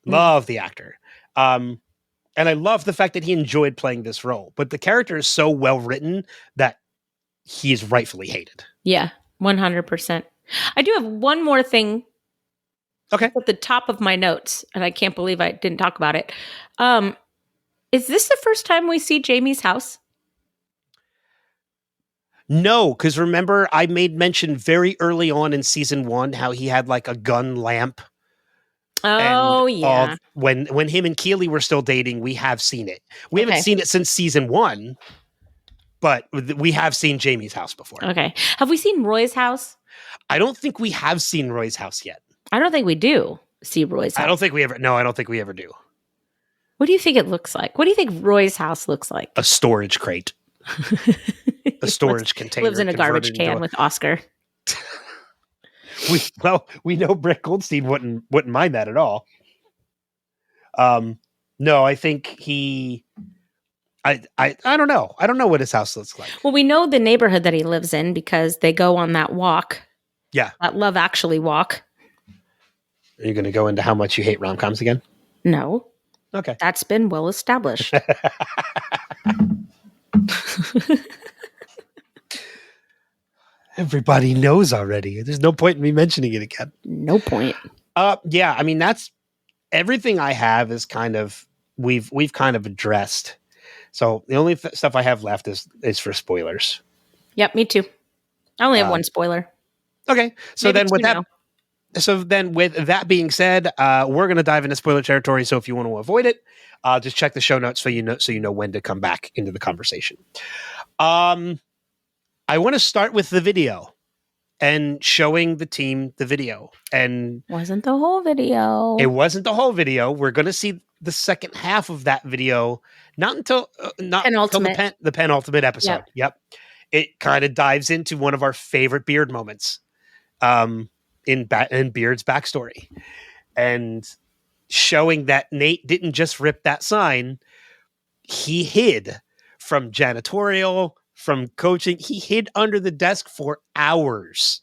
Love the actor. And I love the fact that he enjoyed playing this role. But the character is so well written that he is rightfully hated. Yeah, 100%. I do have one more thing. Okay. At the top of my notes, and I can't believe I didn't talk about it. Is this the first time we see Jamie's house? No, because remember, I made mention very early on in season 1 how he had like a gun lamp. Oh, yeah. When him and Keely were still dating, we have seen it. We haven't Okay. seen it since season 1, but we have seen Jamie's house before. Okay. Have we seen Roy's house? I don't think we have seen Roy's house yet. I don't think we do see Roy's house. I don't think we ever do. What do you think it looks like? What do you think Roy's house looks like? A storage crate. A storage container. Lives in a garbage converted into can with Oscar. We know Brett Goldstein wouldn't mind that at all. No, I think I don't know. I don't know what his house looks like. Well, we know the neighborhood that he lives in because they go on that walk. Yeah. That Love Actually walk. Are you going to go into how much you hate rom-coms again? No. Okay. That's been well established. Everybody knows already. There's no point in me mentioning it again. No point. Yeah, I mean, that's everything I have is kind of we've kind of addressed. So the only stuff I have left is for spoilers. Yep, me too. I only have one spoiler. Okay. So Maybe then with two that now. So then with that being said, we're going to dive into spoiler territory. So if you want to avoid it, just check the show notes so you know when to come back into the conversation. I want to start with the video and showing the team the video. And Wasn't the whole video. it wasn't the whole video. We're going to see the second half of that video, not until Penultimate. the penultimate episode. Yep. It kind of dives into one of our favorite Beard moments. In Beard's backstory, and showing that Nate didn't just rip that sign. He hid from janitorial, from coaching. He hid under the desk for hours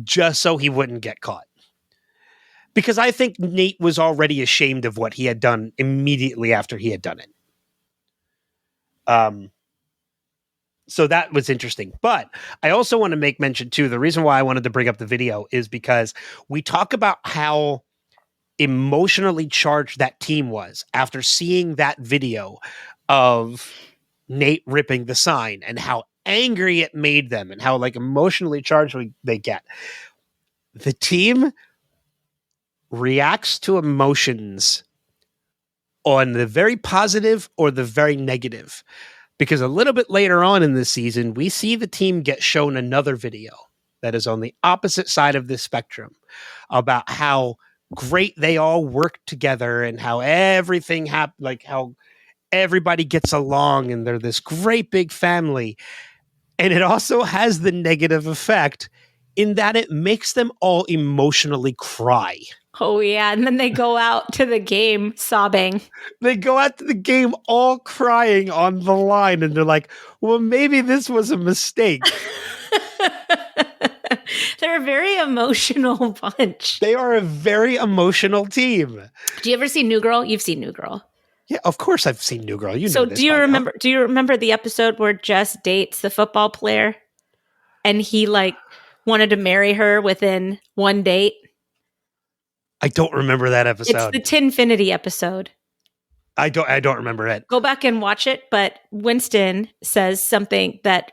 just so he wouldn't get caught. Because I think Nate was already ashamed of what he had done immediately after he had done it. So that was interesting. But I also want to make mention too, the reason why I wanted to bring up the video is because we talk about how emotionally charged that team was after seeing that video of Nate ripping the sign and how angry it made them and how like emotionally charged they get. The team reacts to emotions on the very positive or the very negative. Because a little bit later on in this season, we see the team get shown another video that is on the opposite side of this spectrum about how great they all work together and how everything happened, like how everybody gets along and they're this great big family. And it also has the negative effect in that it makes them all emotionally cry. Oh, yeah. And then they go out to the game sobbing. They go out to the game all crying on the line and they're like, well, maybe this was a mistake. They're a very emotional bunch. They are a very emotional team. Do you ever see New Girl? You've seen New Girl. Yeah, of course I've seen New Girl. You know So this do you by now. remember the episode where Jess dates the football player and he like wanted to marry her within one date? I don't remember that episode. It's the Tinfinity episode. I don't remember it. Go back and watch it. But Winston says something that,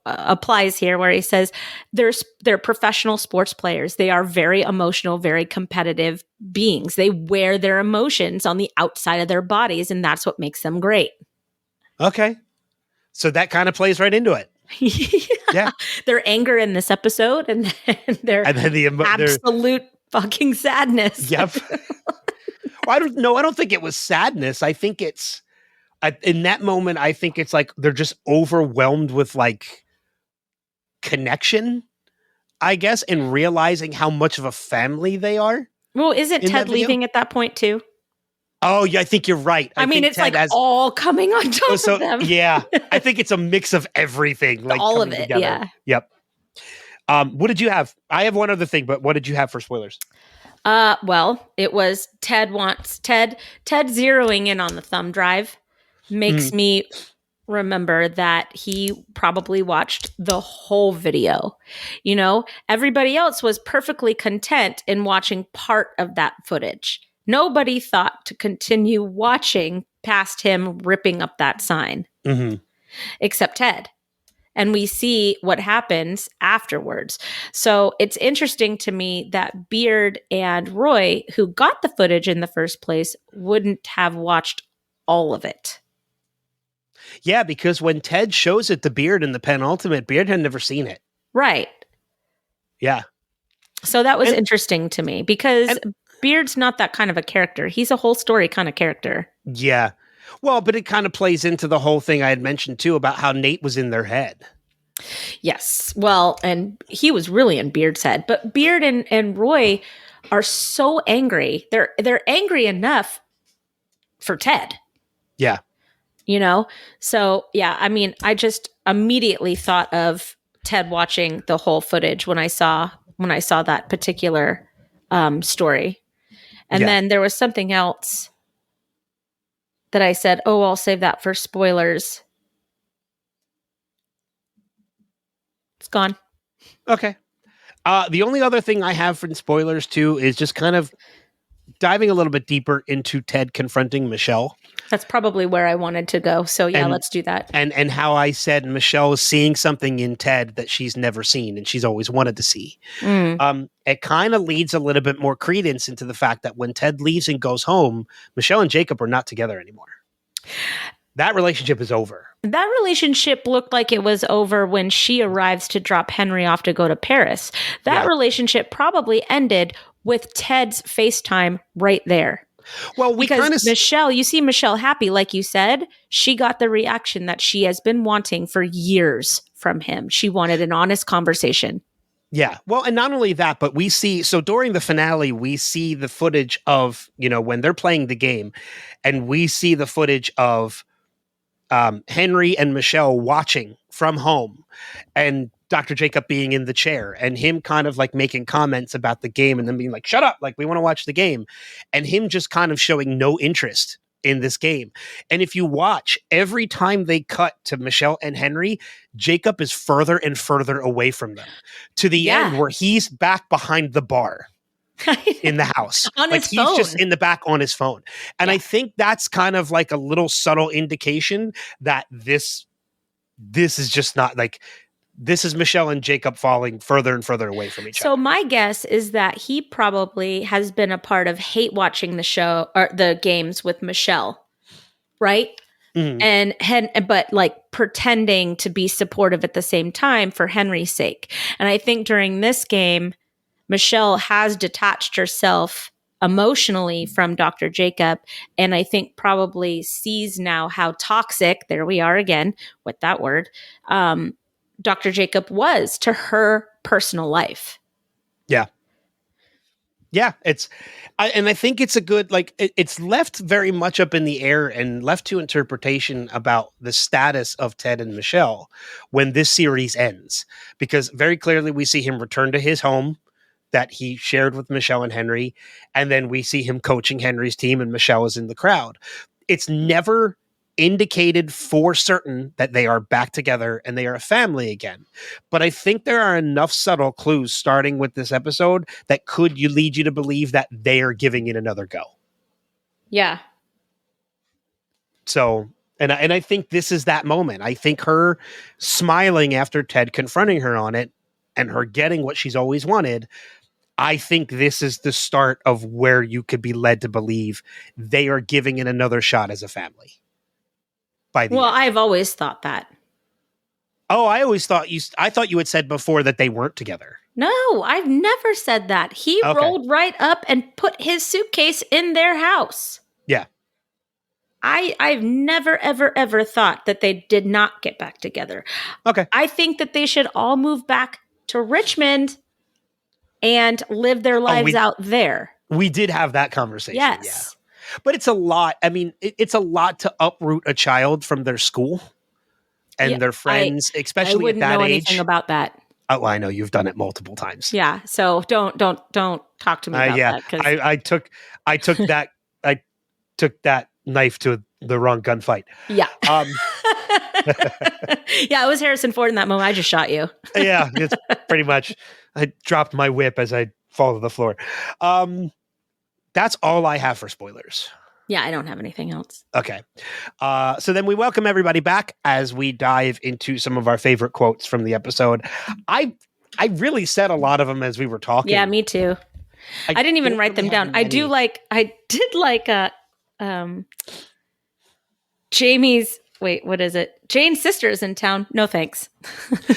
applies here where he says they're professional sports players. They are very emotional, very competitive beings. They wear their emotions on the outside of their bodies, and that's what makes them great. Okay. So that kind of plays right into it. Yeah. Their anger in this episode and then their And then their absolute fucking sadness. Yep. Well, I don't know. I don't think it was sadness. I think it's in that moment. I think it's like they're just overwhelmed with like connection, I guess, and realizing how much of a family they are. Well, isn't In that Ted video? leaving at that point too? Oh, yeah, I think you're right. I mean, think it's Ted like all coming on top so of them. yeah, I think it's a mix of everything, like All of coming it, together. yeah. Yep. What did you have? I have one other thing, but what did you have for spoilers? Well, it was Ted zeroing in on the thumb drive makes me remember that he probably watched the whole video. You know, everybody else was perfectly content in watching part of that footage. Nobody thought to continue watching past him ripping up that sign, except Ted. And we see what happens afterwards. So it's interesting to me that Beard and Roy, who got the footage in the first place, wouldn't have watched all of it. Yeah, because when Ted shows it to Beard in the penultimate, Beard had never seen it. Right. Yeah. So that was interesting to me because Beard's not that kind of a character. He's a whole story kind of character. Yeah. Well, but it kind of plays into the whole thing I had mentioned too about how Nate was in their head. Yes. Well, and he was really in Beard's head. But Beard and Roy are so angry. They're angry enough for Ted. Yeah. You know? So yeah, I mean, I just immediately thought of Ted watching the whole footage when I saw that particular story. And then there was something else that I said, oh, I'll save that for spoilers. It's gone. Okay. The only other thing I have for spoilers too is just kind of diving a little bit deeper into Ted confronting Michelle. That's probably where I wanted to go. So yeah, let's do that. And how I said Michelle is seeing something in Ted that she's never seen and she's always wanted to see. It kind of leads a little bit more credence into the fact that when Ted leaves and goes home, Michelle and Jacob are not together anymore. That relationship is over. That relationship looked like it was over when she arrives to drop Henry off to go to Paris. That relationship probably ended with Ted's FaceTime right there. Well, because Michelle, you see Michelle happy, like you said, she got the reaction that she has been wanting for years from him. She wanted an honest conversation. Yeah. Well, and not only that, but we see, so during the finale, we see the footage of, when they're playing the game, and we see the footage of Henry and Michelle watching from home, and Dr. Jacob being in the chair, and him kind of like making comments about the game and then being like, shut up, like we want to watch the game, and him just kind of showing no interest in this game. And if you watch, every time they cut to Michelle and Henry, Jacob is further and further away from them to the end where he's back behind the bar in the house. On like his he's phone. just in the back on his phone. And I think that's kind of like a little subtle indication that this is just not like, this is Michelle and Jacob falling further and further away from each other. So my guess is that he probably has been a part of hate watching the show or the games with Michelle, right? But like pretending to be supportive at the same time for Henry's sake. And I think during this game, Michelle has detached herself emotionally from Dr. Jacob, and I think probably sees now how toxic, there we are again with that word, Dr. Jacob was to her personal life. Yeah. Yeah. I think it's a good, like, it's left very much up in the air and left to interpretation about the status of Ted and Michelle when this series ends, because very clearly we see him return to his home that he shared with Michelle and Henry. And then we see him coaching Henry's team and Michelle is in the crowd. It's never indicated for certain that they are back together and they are a family again. But I think there are enough subtle clues starting with this episode that could lead you to believe that they are giving it another go. Yeah. So, and I think this is that moment. I think her smiling after Ted confronting her on it and her getting what she's always wanted, I think this is the start of where you could be led to believe they are giving it another shot as a family. Well, I've always thought that. Oh, I always thought I thought you had said before that they weren't together. No, I've never said that. He Okay. rolled right up and put his suitcase in their house. Yeah. I've never, ever, ever thought that they did not get back together. Okay. I think that they should all move back to Richmond and live their lives out there. We did have that conversation. Yes. Yeah. But it's a lot. I mean, it's a lot to uproot a child from their school and their friends, especially I wouldn't at that know age. anything about that. Oh, I know you've done it multiple times. Yeah. So don't talk to me about that. 'Cause I took that knife to the wrong gunfight. yeah. Um, Yeah, it was Harrison Ford in that moment. I just shot you. yeah, it's pretty much. I dropped my whip as I fall to the floor. That's all I have for spoilers. Yeah, I don't have anything else. Okay. So then we welcome everybody back as we dive into some of our favorite quotes from the episode. I really said a lot of them as we were talking. Yeah, me too. I didn't even write them down. I did like Jamie's, wait, what is it? Jane's sister's in town. No thanks.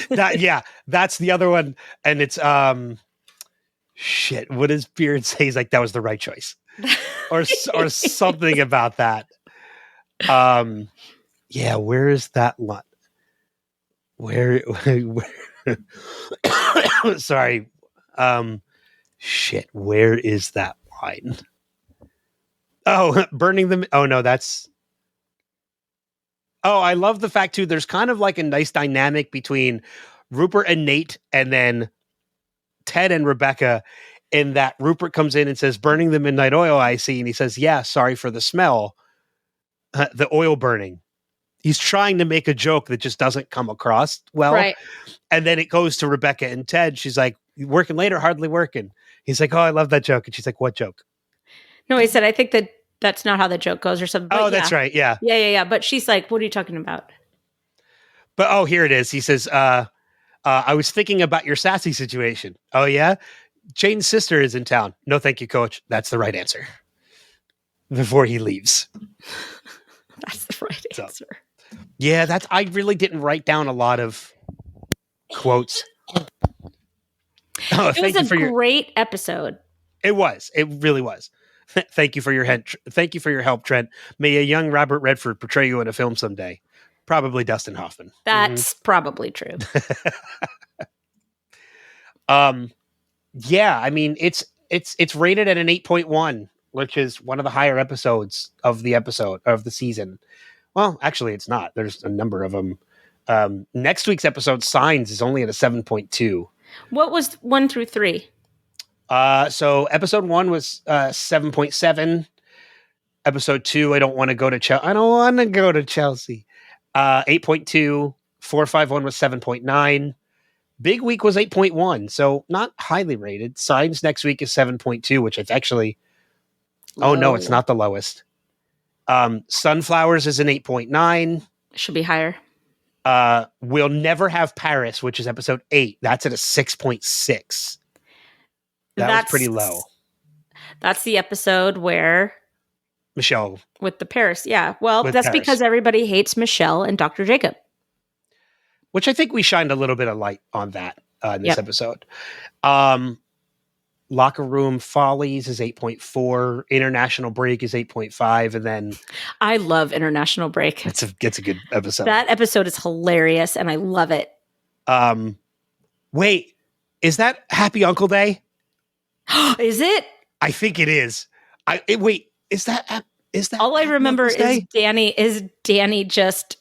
That's the other one. And it's shit. What does Beard say? He's like, that was the right choice. or something about that. Yeah, where is that line? Where sorry. Shit, where is that line? Oh, burning them. Oh no, that's. Oh, I love the fact too. There's kind of like a nice dynamic between Rupert and Nate, and then Ted and Rebecca. In that Rupert comes in and says, "Burning the midnight oil, I see," and he says, "Yeah, sorry for the smell, the oil burning." He's trying to make a joke that just doesn't come across well. Right. And then it goes to Rebecca and Ted. She's like, "Working late or hardly working?" He's like, "Oh, I love that joke," and she's like, "What joke?" No, he said, I think that's not how the joke goes or something. But That's right. Yeah. Yeah. But she's like, what are you talking about? But here it is. He says, I was thinking about your sassy situation. Oh, yeah? Jane's sister is in town. No, thank you, coach. That's the right answer. Before he leaves. That's the right answer. Yeah, I really didn't write down a lot of quotes. It was a great episode. It was. It really was. Thank you for your Thank you for your help, Trent. May a young Robert Redford portray you in a film someday. Probably Dustin Hoffman. That's probably true. Yeah, I mean it's rated at an 8.1, which is one of the higher episodes of the season. Well, actually it's not. There's a number of them. Next week's episode, Signs, is only at a 7.2. What was 1 through 3? So episode 1 was 7.7. Episode 2, I don't want to go to Chelsea. 8.2. 451 was 7.9. Big Week was 8.1, so not highly rated. Signs next week is 7.2, which is actually Low. Oh no, it's not the lowest. Sunflowers is an 8.9. Should be higher. We'll Never Have Paris, which is episode 8. That's at a 6.6. That's pretty low. That's the episode where Michelle. With the Paris. Yeah. Well, With that's Paris. because everybody hates Michelle and Dr. Jacob. Which I think we shined a little bit of light on that in this episode. Locker Room Follies is 8.4. International Break is 8.5. And then I love International Break. it's a good episode. That episode is hilarious and I love it. Wait, is that Happy Uncle Day? Is it? I think it is. Wait, is that all I Happy remember Uncle's Day? is Danny just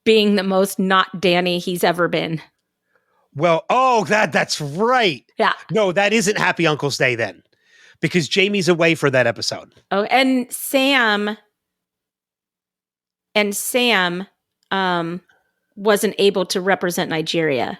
being the most not Danny he's ever been. Well, that's right. Yeah. No, that isn't Happy Uncle's Day then, because Jamie's away for that episode. Oh, and Sam wasn't able to represent Nigeria.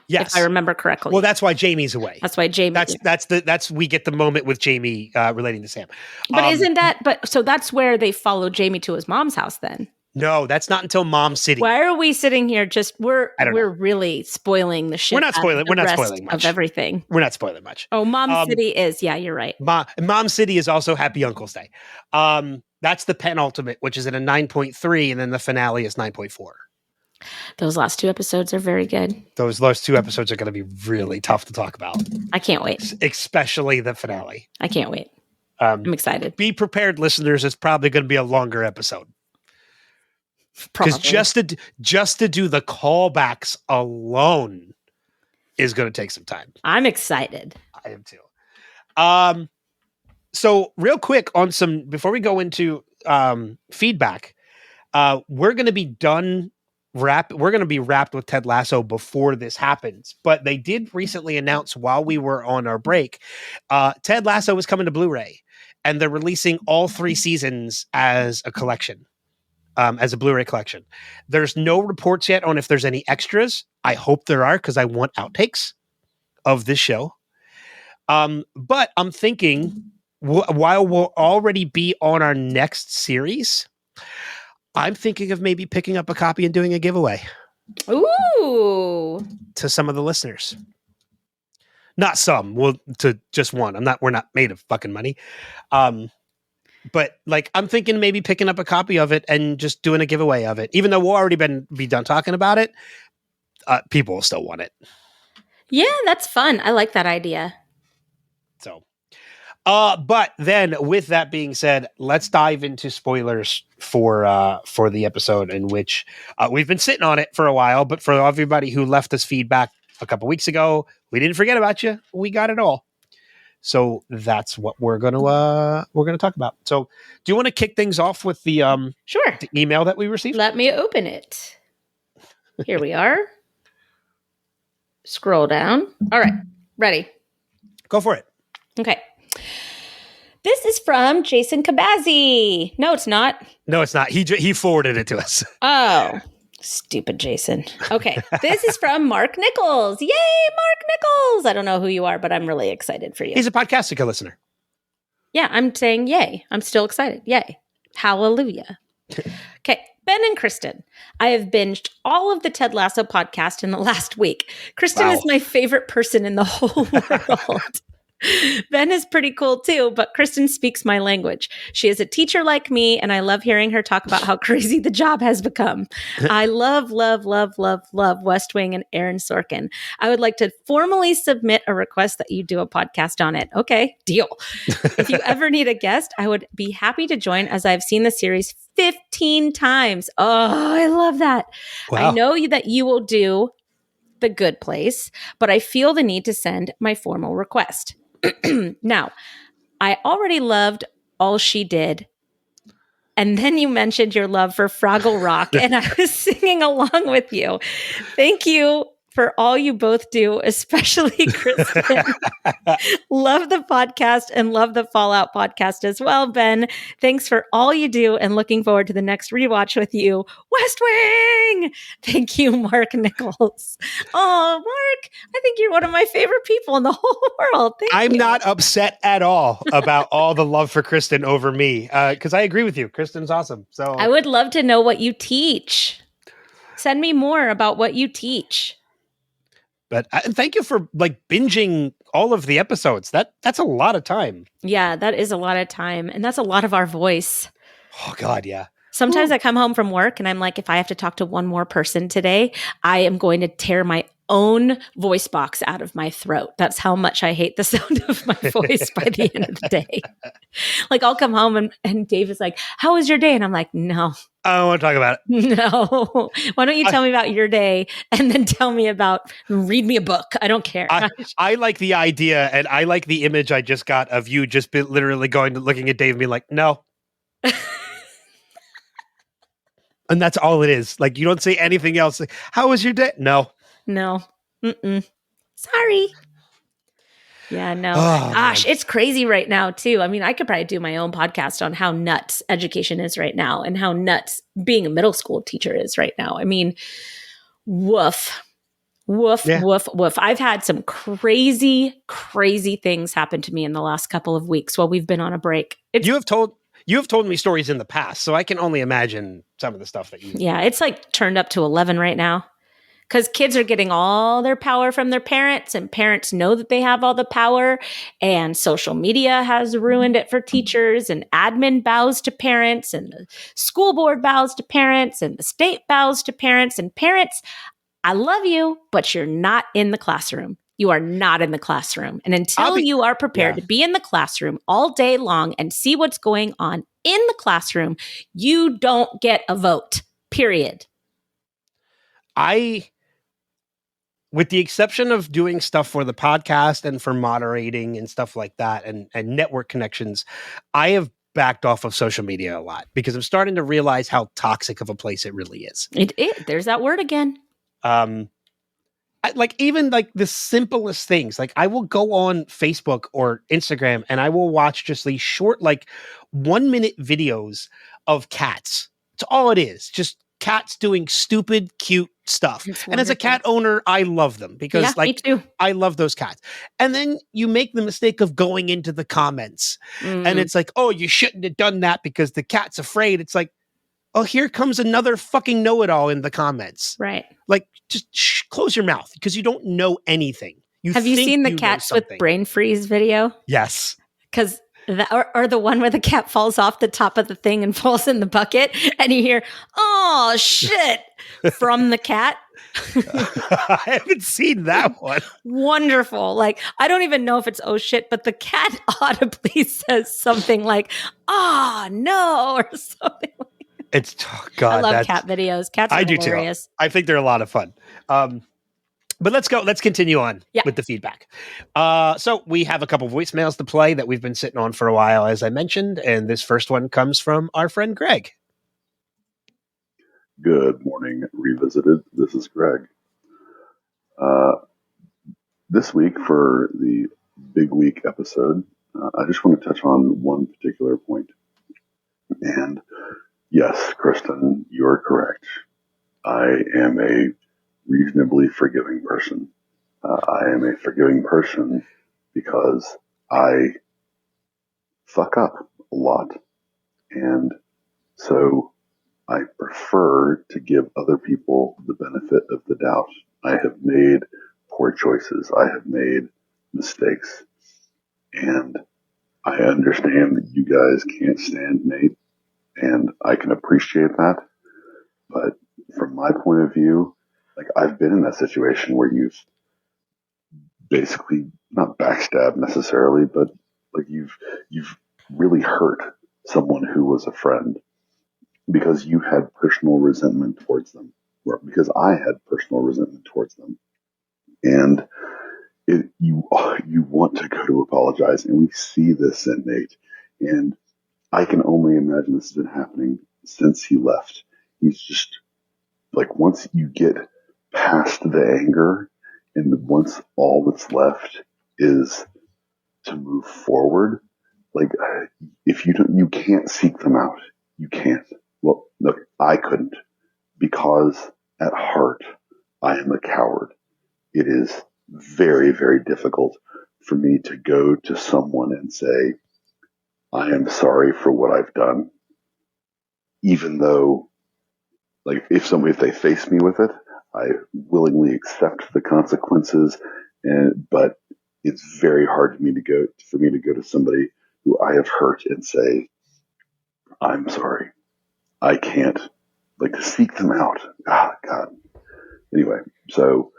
Yes, if I remember correctly. Well, that's why Jamie's away. That's why Jamie. That's we get the moment with Jamie relating to Sam. But so that's where they follow Jamie to his mom's house then. No, that's not until Mom City. Why are we sitting here we're really spoiling the shit. We're not spoiling much of everything. We're not spoiling much. Oh, Mom City is. Yeah, you're right. Mom City is also Happy Uncle's Day. That's the penultimate, which is at a 9.3, and then the finale is 9.4. Those last 2 episodes are very good. Those last 2 episodes are going to be really tough to talk about, I can't wait. especially the finale. I can't wait. I'm excited. Be prepared, listeners. It's probably going to be a longer episode. Because just to do the callbacks alone is going to take some time. I'm excited. I am too. So real quick on some before we go into feedback, we're going to be we're going to be wrapped with Ted Lasso before this happens. But they did recently announce while we were on our break, Ted Lasso is coming to Blu-ray, and they're releasing all 3 seasons as a collection. As a Blu-ray collection. There's no reports yet on if there's any extras. I hope there are because I want outtakes of this show. But I'm thinking while we'll already be on our next series, I'm thinking of maybe picking up a copy and doing a giveaway. Ooh. To some of the listeners. Not some, to just one. We're not made of fucking money. But like, I'm thinking maybe picking up a copy of it and just doing a giveaway of it. Even though we'll already be done talking about it, people will still want it. Yeah, that's fun. I like that idea. So, but then with that being said, let's dive into spoilers for the episode in which we've been sitting on it for a while. But for everybody who left us feedback a couple weeks ago, we didn't forget about you. We got it all. So that's what we're gonna talk about. So, do you want to kick things off with the Sure. the email that we received? Let me open it. Here we are. Scroll down. All right. Ready. Go for it. Okay. This is from Jason Kabazzi. No, it's not. No, it's not. He forwarded it to us. Oh, stupid Jason. Okay. This is from Mark Nichols. Yay, Mark Nichols. I don't know who you are, but I'm really excited for you. He's a Podcastica listener. Yeah, I'm saying yay. I'm still excited. Yay. Hallelujah. Okay. Ben and Kristin, I have binged all of the Ted Lasso podcast in the last week. Kristin is my favorite person in the whole world. Ben is pretty cool too, but Kristin speaks my language. She is a teacher like me, and I love hearing her talk about how crazy the job has become. I love West Wing and Aaron Sorkin. I would like to formally submit a request that you do a podcast on it. Okay, deal. If you ever need a guest, I would be happy to join, as I've seen the series 15 times. Oh, I love that. Wow. I know that you will do The Good Place, but I feel the need to send my formal request. Now, I already loved All She Did. And then you mentioned your love for Fraggle Rock, and I was singing along with you. Thank you for all you both do, especially Kristin. Love the podcast and love the Fallout podcast as well, Ben. Thanks for all you do and looking forward to the next rewatch with you. West Wing! Thank you, Mark Nichols. Oh, Mark, I think you're one of my favorite people in the whole world. I'm not upset at all about all the love for Kristin over me, because I agree with you. Kristin's awesome. So I would love to know what you teach. Send me more about what you teach. But thank you for like binging all of the episodes. That's a lot of time. Yeah, that is a lot of time. And that's a lot of our voice. Oh, God, yeah. Sometimes I come home from work and I'm like, if I have to talk to one more person today, I am going to tear my own voice box out of my throat. That's how much I hate the sound of my voice by the end of the day. Like I'll come home and Dave is like, how was your day? And I'm like, no. I don't want to talk about it. No. Why don't you tell me about your day and then tell me read me a book. I don't care. I like the idea and I like the image I just got of you just literally looking at Dave and being like, no. And that's all it is. Like, you don't say anything else. Like, how was your day? No. No. Mm-mm. Sorry. Yeah, no. Oh, gosh, man. it's crazy right now, too. I mean, I could probably do my own podcast on how nuts education is right now and how nuts being a middle school teacher is right now. I mean, woof. Woof, yeah. Woof, woof. I've had some crazy things happen to me in the last couple of weeks while we've been on a break. You have told me stories in the past, so I can only imagine some of the stuff that you... Yeah, it's like turned up to 11 right now. because kids are getting all their power from their parents, and parents know that they have all the power, and social media has ruined it for teachers, and admin bows to parents, and the school board bows to parents, and the state bows to parents, and parents, I love you, but you're not in the classroom. You are not in the classroom. And until you are prepared to be in the classroom all day long and see what's going on in the classroom, you don't get a vote, period. With the exception of doing stuff for the podcast and for moderating and stuff like that and network connections, I have backed off of social media a lot because I'm starting to realize how toxic of a place it really is. There's that word again. Even the simplest things, like I will go on Facebook or Instagram and I will watch just these short, 1-minute videos of cats. It's all it is. Just cats doing stupid, cute stuff. And as a cat owner, I love them because me too. I love those cats. And then you make the mistake of going into the comments and it's like, oh, you shouldn't have done that because the cat's afraid. It's like, oh, here comes another fucking know-it-all in the comments. Right. Just close your mouth because you don't know anything. Have you seen the cats with brain freeze video? Yes. Because or the one where the cat falls off the top of the thing and falls in the bucket and you hear, oh, shit, from the cat. I haven't seen that one. Wonderful. I don't even know if it's oh shit, but the cat audibly says something like, oh, no, or something like It's God. I love cat videos. Cats are hilarious. Too. I think they're a lot of fun. But let's go. Let's continue on with the feedback. So we have a couple voicemails to play that we've been sitting on for a while, as I mentioned. And this first one comes from our friend Greg. Good morning, Revisited. This is Greg. This week for the Big Week episode, I just want to touch on one particular point. And yes, Kristin, you're correct. I am a reasonably forgiving person. I am a forgiving person because I fuck up a lot. And so I prefer to give other people the benefit of the doubt. I have made poor choices. I have made mistakes. And I understand that you guys can't stand Nate, and I can appreciate that. But from my point of view, I've been in that situation where you've basically not backstabbed necessarily, but you've really hurt someone who was a friend because you had personal resentment towards them, or because I had personal resentment towards them. And you want to go to apologize, and we see this in Nate. And I can only imagine this has been happening since he left. He's just once you get past the anger, and once all that's left is to move forward, if you can't seek them out. You can't. Well, look, I couldn't, because at heart, I am a coward. It is very, very difficult for me to go to someone and say, I am sorry for what I've done. Even though, if they face me with it, I willingly accept the consequences. But it's very hard for me to go to somebody who I have hurt and say, I'm sorry. I can't seek them out. God. Anyway, so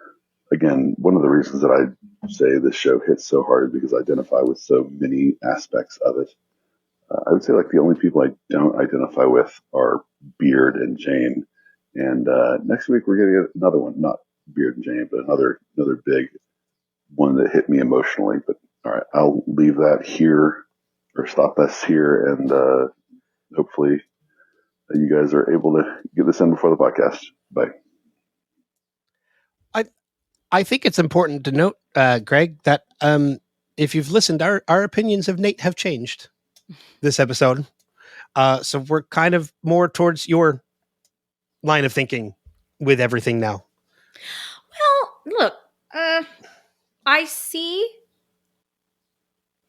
again, one of the reasons that I say this show hits so hard is because I identify with so many aspects of it. I would say the only people I don't identify with are Beard and Jane. And next week we're going to get another one, not Beard and Jane, but another big one that hit me emotionally. But all right, I'll leave that here, or stop us here, and hopefully you guys are able to get this in before the podcast. Bye. I think it's important to note, Greg, that if you've listened, our opinions of Nate have changed this episode. So we're kind of more towards your line of thinking with everything now. Well, look, I see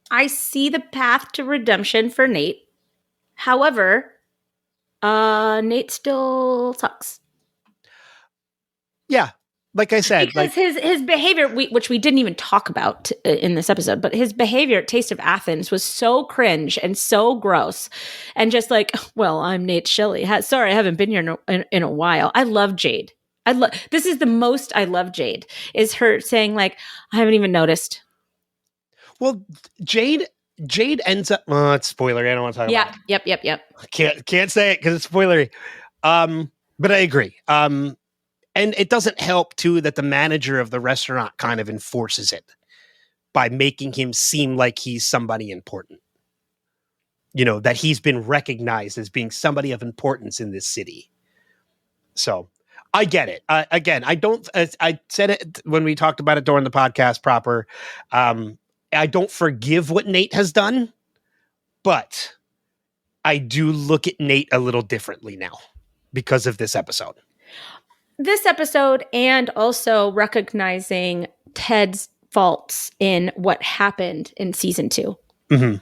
the path to redemption for Nate. However, Nate still sucks. Yeah. like I said, because his behavior, which we didn't even talk about in this episode, but his behavior at Taste of Athens was so cringe and so gross, and just like, well, I'm Nate Shelley. Sorry, I haven't been here in a while. I love Jade. This is the most I love Jade, is her saying like, I haven't even noticed. well, Jade ends up. It's spoilery. I don't want to talk about it. Yep. Can't say it because it's spoilery. But I agree. And it doesn't help too that the manager of the restaurant kind of enforces it by making him seem like he's somebody important. You know, that he's been recognized as being somebody of importance in this city. So I get it. Again, I don't. I said it when we talked about it during the podcast proper. I don't forgive what Nate has done, but I do look at Nate a little differently now because of this episode. This episode, and also recognizing Ted's faults in what happened in season 2. Mm-hmm.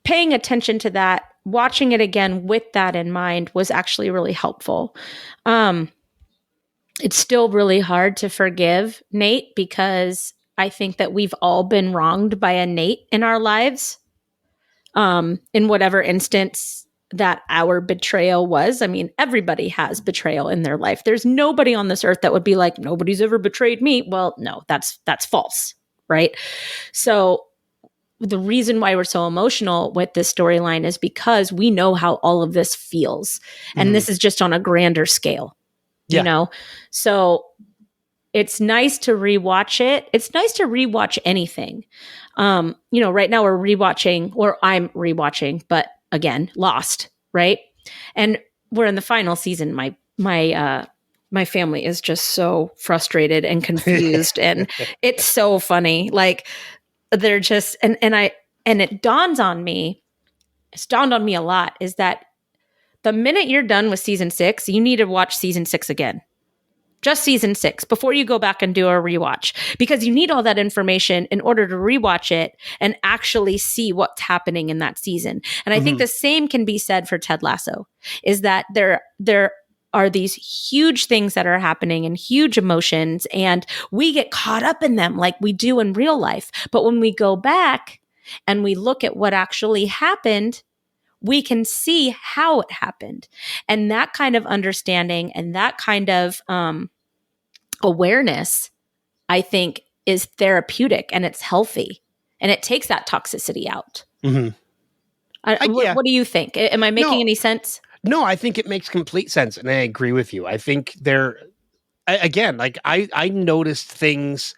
Paying attention to that, watching it again with that in mind was actually really helpful. It's still really hard to forgive Nate because I think that we've all been wronged by a Nate in our lives. In whatever instance that our betrayal was. I mean, everybody has betrayal in their life. There's nobody on this earth that would be like, nobody's ever betrayed me. Well, no, that's false, right? So the reason why we're so emotional with this storyline is because we know how all of this feels. And this is just on a grander scale, you know? So it's nice to rewatch it. It's nice to rewatch anything. Right now we're rewatching, or I'm rewatching, but again, Lost, right? And we're in the final season. My family is just so frustrated and confused, and it's so funny. Like they're just, and it dawns on me. It's dawned on me a lot is that the minute you're done with season 6, you need to watch season 6 again. Just season 6 before you go back and do a rewatch, because you need all that information in order to rewatch it and actually see what's happening in that season. And I think the same can be said for Ted Lasso, is that there are these huge things that are happening and huge emotions, and we get caught up in them like we do in real life. But when we go back and we look at what actually happened, we can see how it happened. And that kind of understanding and that kind of awareness, I think, is therapeutic and it's healthy. And it takes that toxicity out. Mm-hmm. What do you think? Am I making any sense? No, I think it makes complete sense. And I agree with you. I think I noticed things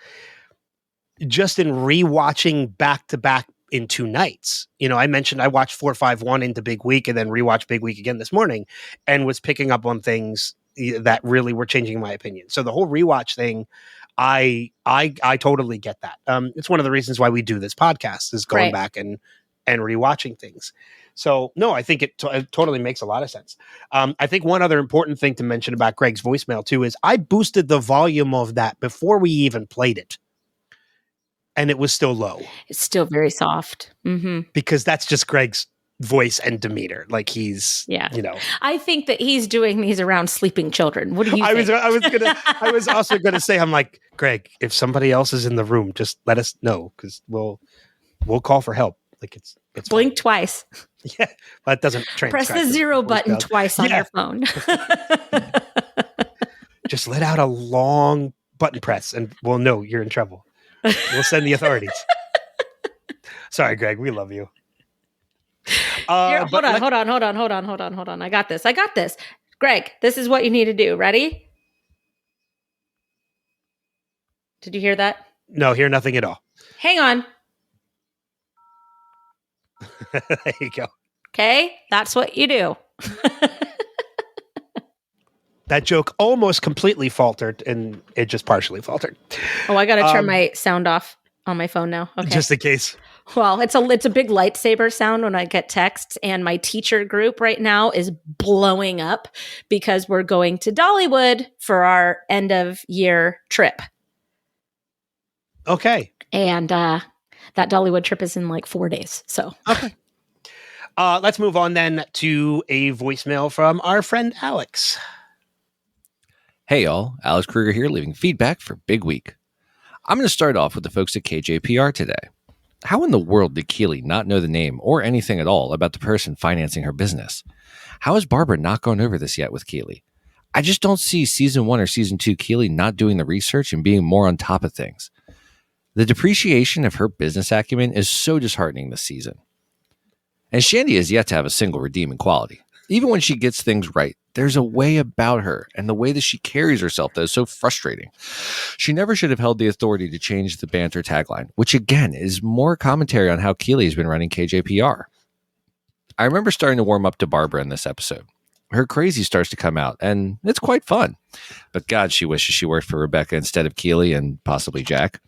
just in rewatching back to back in 2 nights. You know, I mentioned I watched 451 into Big Week and then rewatched Big Week again this morning and was picking up on things that really were changing my opinion. So the whole rewatch thing, I totally get that. It's one of the reasons why we do this podcast, is going back and rewatching things. So no, I think it totally makes a lot of sense. I think one other important thing to mention about Greg's voicemail too is I boosted the volume of that before we even played it. And it was still low. It's still very soft. Mm-hmm. Because that's just Greg's voice and demeanor. Like he's, I think that he's doing these around sleeping children. What do you think? I was also going to say, I'm like, Greg, if somebody else is in the room, just let us know, because we'll call for help. Like it's blink fine. Twice. Yeah, that doesn't press the 0 button twice on your phone. Just let out a long button press, and we'll know you're in trouble. We'll send the authorities. Sorry, Greg. We love you. Hold on. I got this. Greg, this is what you need to do. Ready? Did you hear that? No, hear nothing at all. Hang on. There you go. Okay, that's what you do. That joke almost completely faltered, and it just partially faltered. Oh, I got to turn my sound off on my phone now. Okay. Just in case. Well, it's a big lightsaber sound when I get texts, and my teacher group right now is blowing up because we're going to Dollywood for our end of year trip. Okay. And that Dollywood trip is in like 4 days. So okay. Let's move on then to a voicemail from our friend Alex. Hey y'all, Alex Kruger here, leaving feedback for Big Week. I'm going to start off with the folks at KJPR today. How in the world did Keely not know the name or anything at all about the person financing her business? How has Barbara not gone over this yet with Keely? I just don't see season 1 or season 2 Keely not doing the research and being more on top of things. The depreciation of her business acumen is so disheartening this season. And Shandy has yet to have a single redeeming quality. Even when she gets things right, there's a way about her and the way that she carries herself that is so frustrating. She never should have held the authority to change the banter tagline, which again is more commentary on how Keely has been running KJPR. I remember starting to warm up to Barbara in this episode. Her crazy starts to come out, and it's quite fun. But God, she wishes she worked for Rebecca instead of Keely and possibly Jack.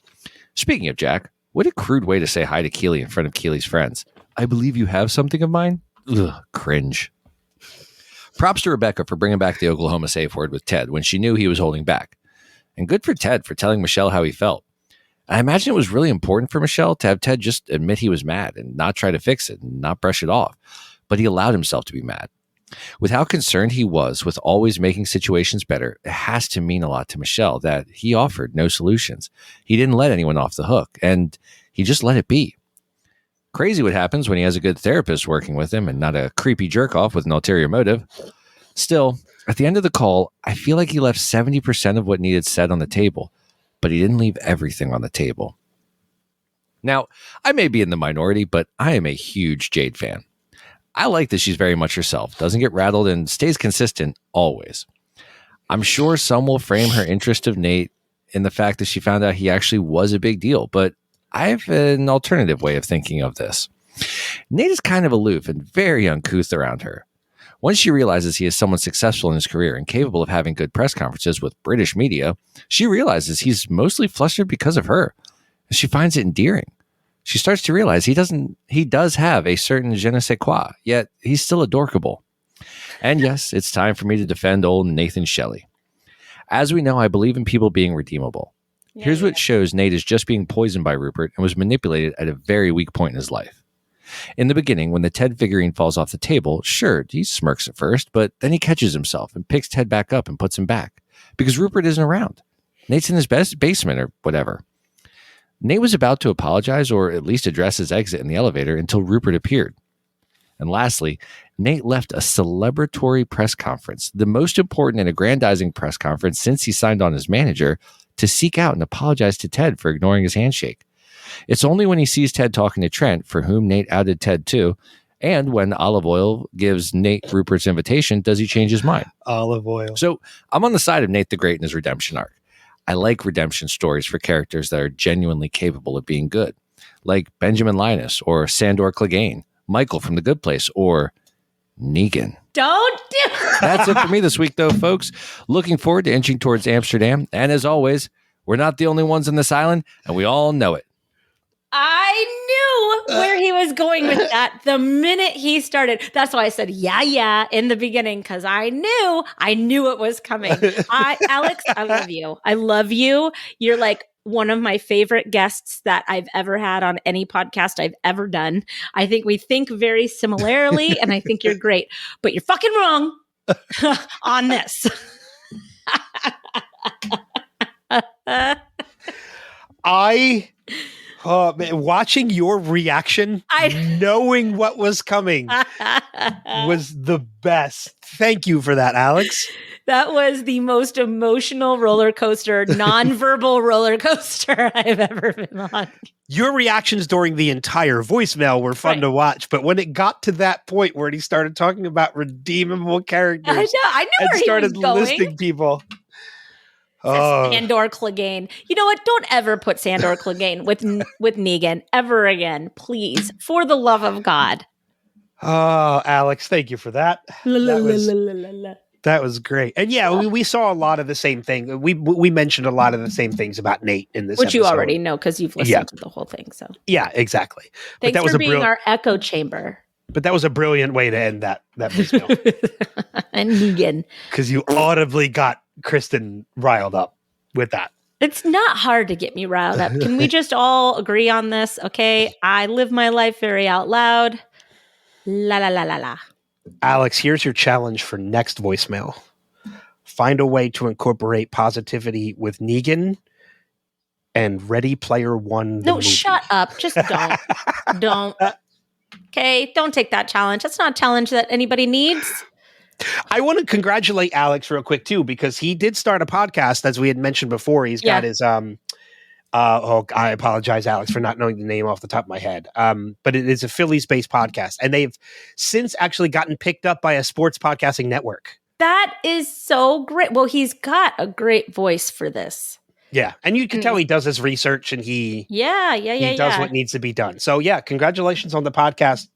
Speaking of Jack, what a crude way to say hi to Keely in front of Keely's friends. I believe you have something of mine? Ugh, cringe. Props to Rebecca for bringing back the Oklahoma safe word with Ted when she knew he was holding back. And good for Ted for telling Michelle how he felt. I imagine it was really important for Michelle to have Ted just admit he was mad and not try to fix it and not brush it off. But he allowed himself to be mad. With how concerned he was with always making situations better, it has to mean a lot to Michelle that he offered no solutions. He didn't let anyone off the hook, and he just let it be. Crazy what happens when he has a good therapist working with him and not a creepy jerk-off with an ulterior motive. Still, at the end of the call, I feel like he left 70% of what needed said on the table, but he didn't leave everything on the table. Now, I may be in the minority, but I am a huge Jade fan. I like that she's very much herself, doesn't get rattled, and stays consistent always. I'm sure some will frame her interest of Nate in the fact that she found out he actually was a big deal, but I have an alternative way of thinking of this. Nate is kind of aloof and very uncouth around her. Once she realizes he is someone successful in his career and capable of having good press conferences with British media, she realizes he's mostly flustered because of her. She finds it endearing. She starts to realize he does have a certain je ne sais quoi, yet he's still adorkable. And yes, it's time for me to defend old Nathan Shelley. As we know, I believe in people being redeemable. Here's what shows Nate is just being poisoned by Rupert and was manipulated at a very weak point in his life. In the beginning, when the Ted figurine falls off the table, sure, he smirks at first, but then he catches himself and picks Ted back up and puts him back because Rupert isn't around. Nate's in his basement or whatever. Nate was about to apologize or at least address his exit in the elevator until Rupert appeared. And lastly, Nate left a celebratory press conference, the most important and aggrandizing press conference since he signed on as manager, to seek out and apologize to Ted for ignoring his handshake. It's only when he sees Ted talking to Trent, for whom Nate outed Ted too, and when Olive Oil gives Nate Rupert's invitation, does he change his mind. Olive Oil. So I'm on the side of Nate the Great in his redemption arc. I like redemption stories for characters that are genuinely capable of being good, like Benjamin Linus or Sandor Clegane, Michael from The Good Place, or Negan. Don't do it. That's it for me this week, though, folks. Looking forward to inching towards Amsterdam. And as always, we're not the only ones on this island, and we all know it. I knew where he was going with that the minute he started. That's why I said, yeah, in the beginning, because I knew it was coming. Alex, I love you. I love you. You're like one of my favorite guests that I've ever had on any podcast I've ever done. I think we think very similarly, and I think you're great, but you're fucking wrong on this. Watching your reaction, knowing what was coming, was the best. Thank you for that, Alex. That was the most emotional roller coaster, nonverbal roller coaster I've ever been on. Your reactions during the entire voicemail were fun to watch, but when it got to that point where he started talking about redeemable characters, I knew where started he was going. listing people. Sandor Clegane. You know what? Don't ever put Sandor Clegane with Negan ever again, please, for the love of God. Oh, Alex, thank you for that. That was great. And yeah, we saw a lot of the same thing. We mentioned a lot of the same things about Nate in this Which episode. you already know because you've listened to the whole thing. So yeah, exactly. Thanks for being our echo chamber. But that was a brilliant way to end that voicemail. And Negan. Because you audibly got Kristin riled up with that. It's not hard to get me riled up. Can we just all agree on this? Okay. I live my life very out loud. La la la la la. Alex, here's your challenge for next voicemail. find a way to incorporate positivity with Negan and Ready Player One. No, shut up. Just don't. Don't. Okay, don't take that challenge. That's not a challenge that anybody needs. I want to congratulate Alex real quick too, because he did start a podcast, as we had mentioned before. He's got his I apologize, Alex, for not knowing the name off the top of my head. But it is a Phillies-based podcast, and they've since actually gotten picked up by a sports podcasting network. That is so great. Well, he's got a great voice for this. Yeah, and you can tell he does his research, and he does what needs to be done. So yeah, congratulations on the podcast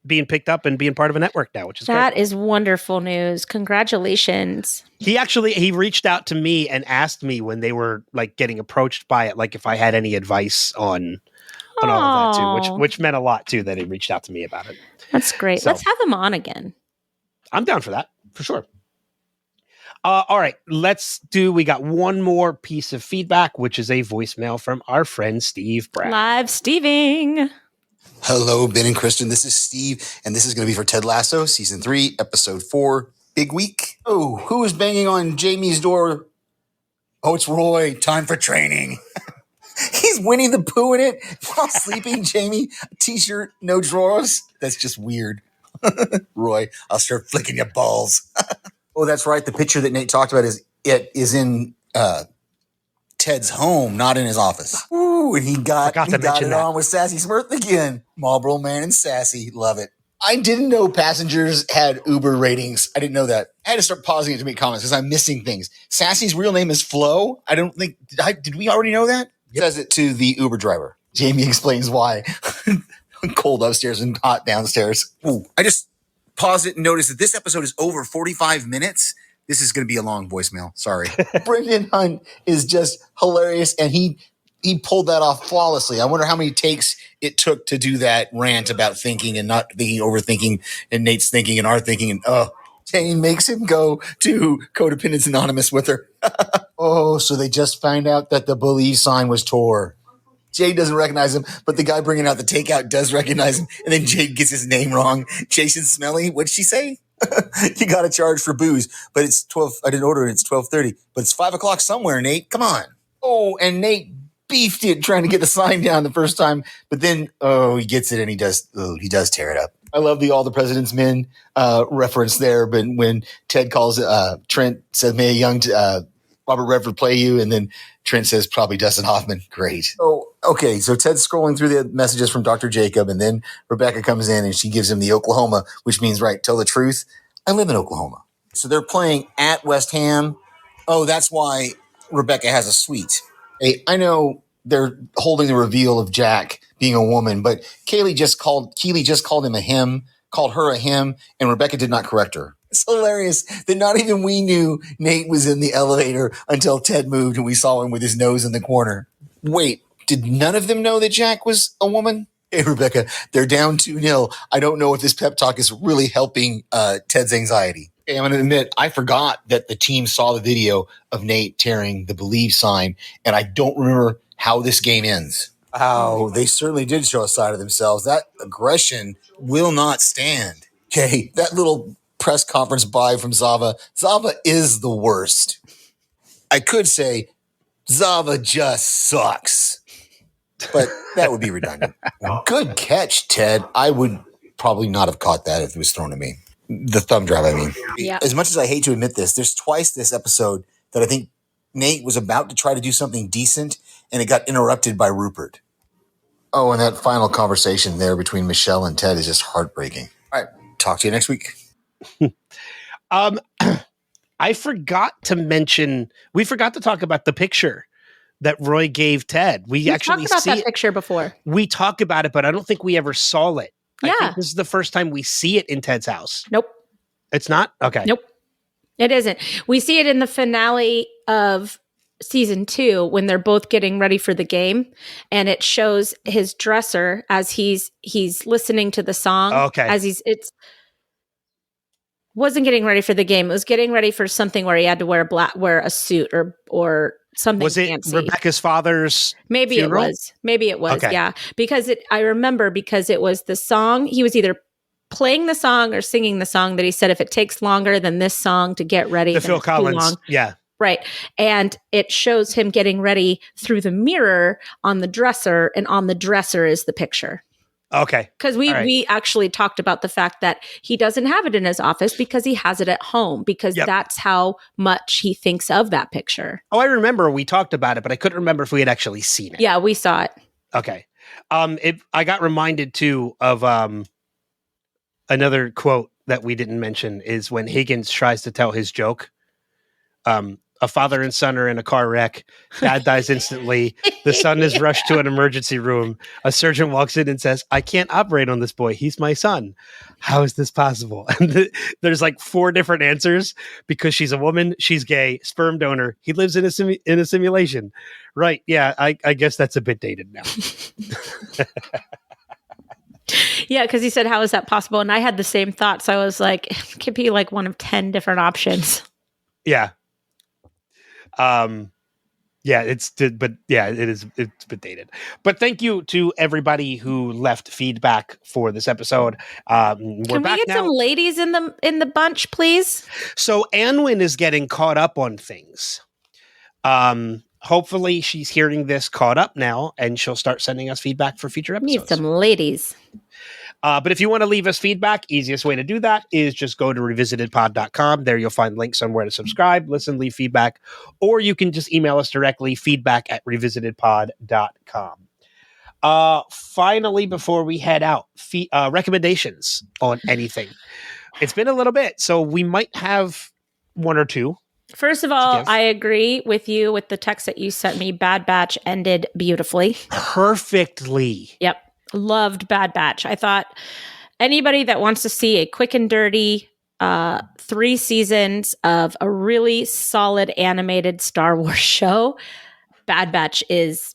being picked up and being part of a network now, which is great. That is wonderful news. Congratulations. He reached out to me and asked me when they were like getting approached by it, like if I had any advice on all of that too, which meant a lot too, that he reached out to me about it. That's great. So, let's have him on again. I'm down for that, for sure. All right, we got one more piece of feedback, which is a voicemail from our friend Steve Brown. Live Steving. Hello, Ben and Kristin. This is Steve, and this is going to be for Ted Lasso, Season 3, Episode 4, Big Week. Oh, who is banging on Jamie's door? Oh, it's Roy. Time for training. He's Winnie the Pooh in it while sleeping. Jamie, a t-shirt, no drawers. That's just weird. Roy, I'll start flicking your balls. Oh, that's right. The picture that Nate talked about is in Ted's home, not in his office. Ooh, and he got it on with Sassy Smurf again. Marlboro Man and Sassy. Love it. I didn't know passengers had Uber ratings. I didn't know that. I had to start pausing it to make comments because I'm missing things. Sassy's real name is Flo. I don't think, did we already know that? Yep. Says it to the Uber driver. Jamie explains why. Cold upstairs and hot downstairs. Ooh, I just paused it and noticed that this episode is over 45 minutes. This is going to be a long voicemail. Sorry. Brendan Hunt is just hilarious, and he pulled that off flawlessly. I wonder how many takes it took to do that rant about thinking and not thinking, overthinking, and Nate's thinking and our thinking. And Jane makes him go to Codependence Anonymous with her. Oh, so they just found out that the believe sign was Tor. Jade doesn't recognize him, but the guy bringing out the takeout does recognize him. And then Jade gets his name wrong. Jason Smelly. What'd she say? You got to charge for booze, but it's 12. I didn't order it. It's 12:30, but it's 5 o'clock somewhere, Nate. Come on. Oh, and Nate beefed it trying to get the sign down the first time, but then, he gets it and he does tear it up. I love the All the President's Men reference there, but when Ted calls Trent, says, may a young Robert Redford play you, and then Trent says, probably Dustin Hoffman. Great. Oh, okay. So Ted's scrolling through the messages from Dr. Jacob, and then Rebecca comes in and she gives him the Oklahoma, which means, right, tell the truth. I live in Oklahoma. So they're playing at West Ham. Oh, that's why Rebecca has a suite. Hey, I know they're holding the reveal of Jack being a woman, but Keely just called him a him, called her a him, and Rebecca did not correct her. It's hilarious that not even we knew Nate was in the elevator until Ted moved and we saw him with his nose in the corner. Wait, did none of them know that Jack was a woman? Hey, Rebecca, they're down 2-0. I don't know if this pep talk is really helping Ted's anxiety. Hey, I'm going to admit, I forgot that the team saw the video of Nate tearing the believe sign, and I don't remember how this game ends. Oh, they certainly did show a side of themselves. That aggression will not stand. Okay, that little press conference by from Zava. Zava is the worst. I could say Zava just sucks, but that would be redundant. Good catch, Ted. I would probably not have caught that if it was thrown at me. The thumb drive, I mean. Yeah. As much as I hate to admit this, there's twice this episode that I think Nate was about to try to do something decent and it got interrupted by Rupert. Oh, and that final conversation there between Michelle and Ted is just heartbreaking. All right. Talk to you next week. I forgot to mention, we forgot to talk about the picture that Roy gave Ted. We actually talked about see that it. picture before. We talk about it, but I don't think we ever saw it. Yeah. I think this is the first time we see it in Ted's house. Nope. It's not? Okay. Nope. It isn't. We see it in the finale of season 2 when they're both getting ready for the game, and it shows his dresser as he's listening to the song. Okay. As wasn't getting ready for the game. It was getting ready for something where he had to wear a suit or something. Was it fancy. Rebecca's father's Maybe funeral? it was. Maybe it was. Okay. Yeah. Because I remember because it was the song. He was either playing the song or singing the song that he said, if it takes longer than this song to get ready, The then Phil it's too Collins. long. Yeah. Right. And it shows him getting ready through the mirror on the dresser, and on the dresser is the picture. Okay. Because we actually talked about the fact that he doesn't have it in his office because he has it at home, because that's how much he thinks of that picture. Oh, I remember we talked about it, but I couldn't remember if we had actually seen it. Yeah, we saw it. Okay. I got reminded too of another quote that we didn't mention is when Higgins tries to tell his joke. A father and son are in a car wreck. Dad dies instantly. The son is rushed to an emergency room. A surgeon walks in and says, "I can't operate on this boy. He's my son. How is this possible?" And there's like 4 different answers, because she's a woman, she's gay, sperm donor, he lives in a simulation. Right. Yeah. I guess that's a bit dated now. Yeah, because he said, "How is that possible?" And I had the same thought. So I was like, it could be like one of 10 different options. Yeah. It's a bit dated, but thank you to everybody who left feedback for this episode. We're Can we back get now. some ladies in the bunch, please? So Anwin is getting caught up on things. Hopefully she's hearing this caught up now, and she'll start sending us feedback for future episodes. Need some ladies. But if you want to leave us feedback, easiest way to do that is just go to revisitedpod.com. There you'll find links on where to subscribe, listen, leave feedback, or you can just email us directly, feedback@revisitedpod.com. Finally, before we head out, recommendations on anything. It's been a little bit, so we might have 1 or 2. First of all, I agree with you with the text that you sent me. Bad Batch ended beautifully. Perfectly. Yep. Loved Bad Batch. I thought anybody that wants to see a quick and dirty 3 seasons of a really solid animated Star Wars show, Bad Batch is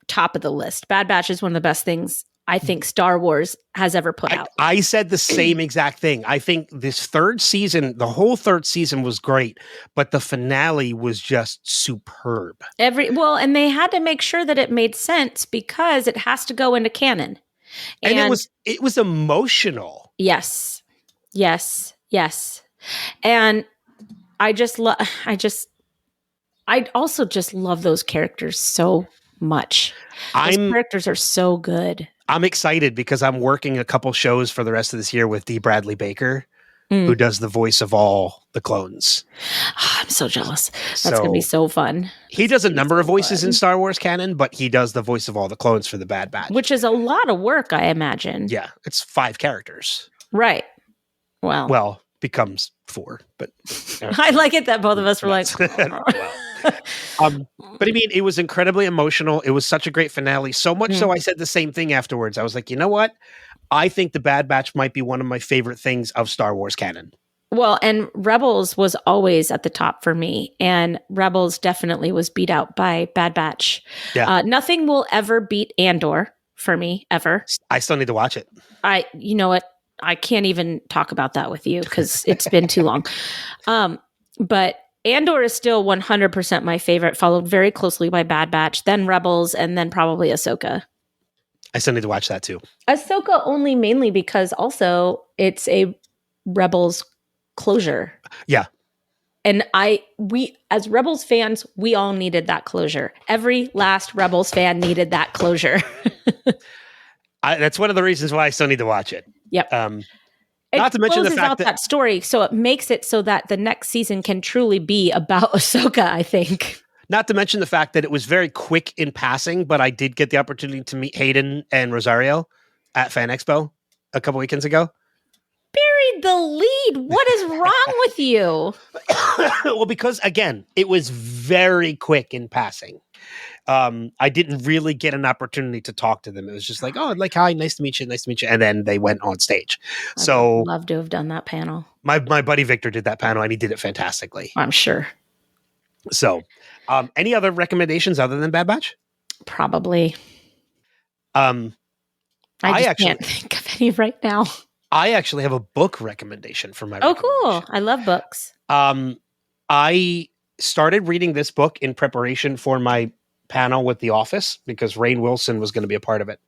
top of the list. Bad Batch is one of the best things I think Star Wars has ever put out. I said the same exact thing. I think this 3rd season, the whole 3rd season was great, but the finale was just superb. And they had to make sure that it made sense because it has to go into canon. And it was emotional. Yes. And I also just love those characters so much. Those characters are so good. I'm excited because I'm working a couple shows for the rest of this year with D. Bradley Baker, who does the voice of all the clones. Oh, I'm so jealous. That's going to be so fun. He does a number of voices in Star Wars canon, but he does the voice of all the clones for the Bad Batch. Which is a lot of work, I imagine. Yeah, it's 5 characters. Right. Well, becomes 4, but I like it that both of us were like, but I mean, it was incredibly emotional. It was such a great finale. So much so I said the same thing afterwards. I was like, you know what? I think the Bad Batch might be one of my favorite things of Star Wars canon. Well, and Rebels was always at the top for me. And Rebels definitely was beat out by Bad Batch. Yeah. Nothing will ever beat Andor for me, ever. I still need to watch it. You know what? I can't even talk about that with you because it's been too long. But Andor is still 100% my favorite, followed very closely by Bad Batch, then Rebels, and then probably Ahsoka. I still need to watch that too. Ahsoka only mainly because also it's a Rebels closure. Yeah. And we as Rebels fans, we all needed that closure. Every last Rebels fan needed that closure. That's one of the reasons why I still need to watch it. Yep. Not to mention the closes fact out that story, so it makes it so that the next season can truly be about Ahsoka, I think. Not to mention the fact that it was very quick in passing, but I did get the opportunity to meet Hayden and Rosario at Fan Expo a couple weekends ago. Buried the lead. What is wrong with you? Well, because again, it was very quick in passing. I didn't really get an opportunity to talk to them. It was just like, oh, like, hi, nice to meet you. And then they went on stage. I'd love to have done that panel. My buddy Victor did that panel and he did it fantastically. I'm sure. So, any other recommendations other than Bad Batch? Probably. I can't think of any right now. I actually have a book recommendation for my cool. I love books. I started reading this book in preparation for my panel with The Office because Rainn Wilson was going to be a part of it.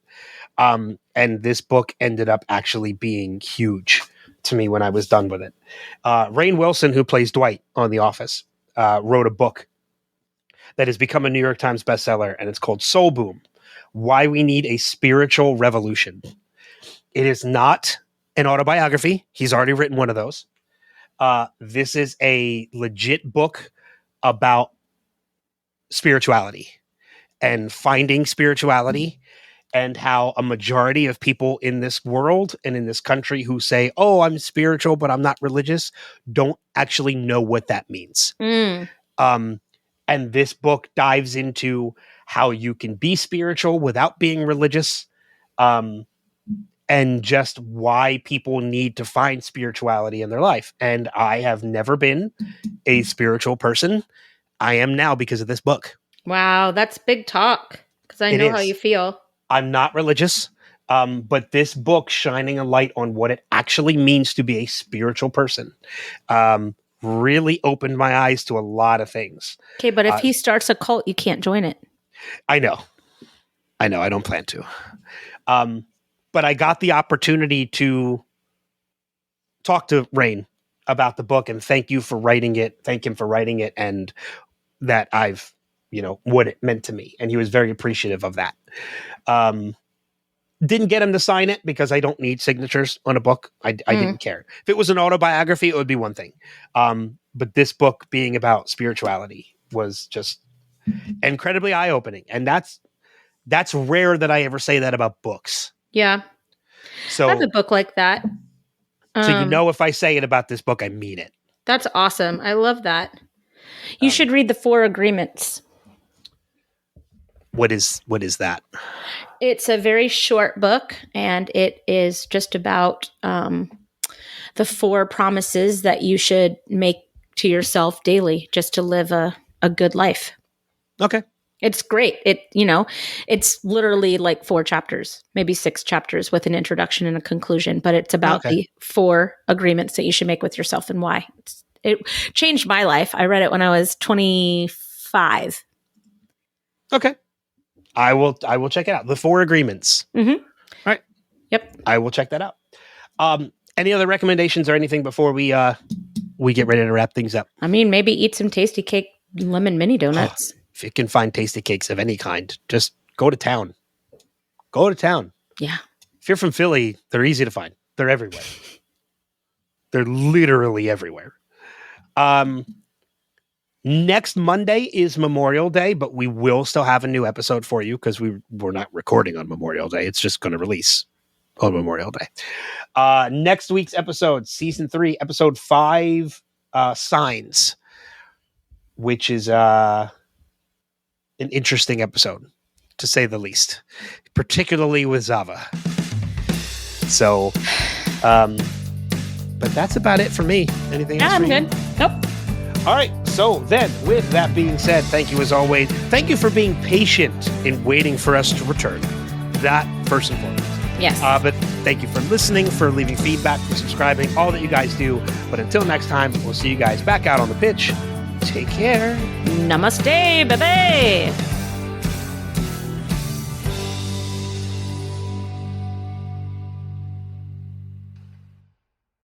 And And this book ended up actually being huge to me when I was done with it. Rainn Wilson, who plays Dwight on The Office, wrote a book that has become a New York Times bestseller, and it's called Soul Boom: Why We Need a Spiritual Revolution. It is not an autobiography. He's already written one of those. This is a legit book about spirituality and finding spirituality, and how a majority of people in this world and in this country who say, oh, I'm spiritual, but I'm not religious, don't actually know what that means. And this book dives into how you can be spiritual without being religious, and just why people need to find spirituality in their life. And I have never been a spiritual person. I am now because of this book. Wow, that's big talk, because I It know how is. you feel. I'm not religious, but this book shining a light on what it actually means to be a spiritual person really opened my eyes to a lot of things. Okay, but if he starts a cult, you can't join it. I know. I don't plan to. But I got the opportunity to talk to Rainn about the book and thank him for writing it, and that I've, what it meant to me. And he was very appreciative of that. Didn't get him to sign it because I don't need signatures on a book. I didn't care. If it was an autobiography, it would be one thing. But this book being about spirituality was just incredibly eye-opening. And that's rare that I ever say that about books. Yeah. So I have a book like that. So if I say it about this book, I mean it. That's awesome. I love that. You should read the 4 Agreements. What is that? It's a very short book, and it is just about the 4 promises that you should make to yourself daily just to live a good life. Okay. It's great. It's literally like 4 chapters, maybe 6 chapters with an introduction and a conclusion, but it's about the 4 agreements that you should make with yourself and why. It changed my life. I read it when I was 25. Okay. I will check it out. The 4 Agreements. Mm-hmm. All right. Yep. I will check that out. Any other recommendations or anything before we get ready to wrap things up? I mean, maybe eat some Tasty Cake lemon mini donuts. If you can find tasty cakes of any kind, just go to town. Go to town. Yeah. If you're from Philly, they're easy to find. They're everywhere. They're literally everywhere. Next Monday is Memorial Day, but we will still have a new episode for you because we're not recording on Memorial Day. It's just going to release on Memorial Day. Next week's episode, Season 3, Episode 5, Signs, which is an interesting episode, to say the least, particularly with Zava. So, but that's about it for me. Anything else? I'm for you? good. Nope. All right. So then, with that being said, thank you as always. Thank you for being patient in waiting for us to return. That first and foremost. Yes. But thank you for listening, for leaving feedback, for subscribing, all that you guys do. But until next time, we'll see you guys back out on the pitch. Take care. Namaste, baby.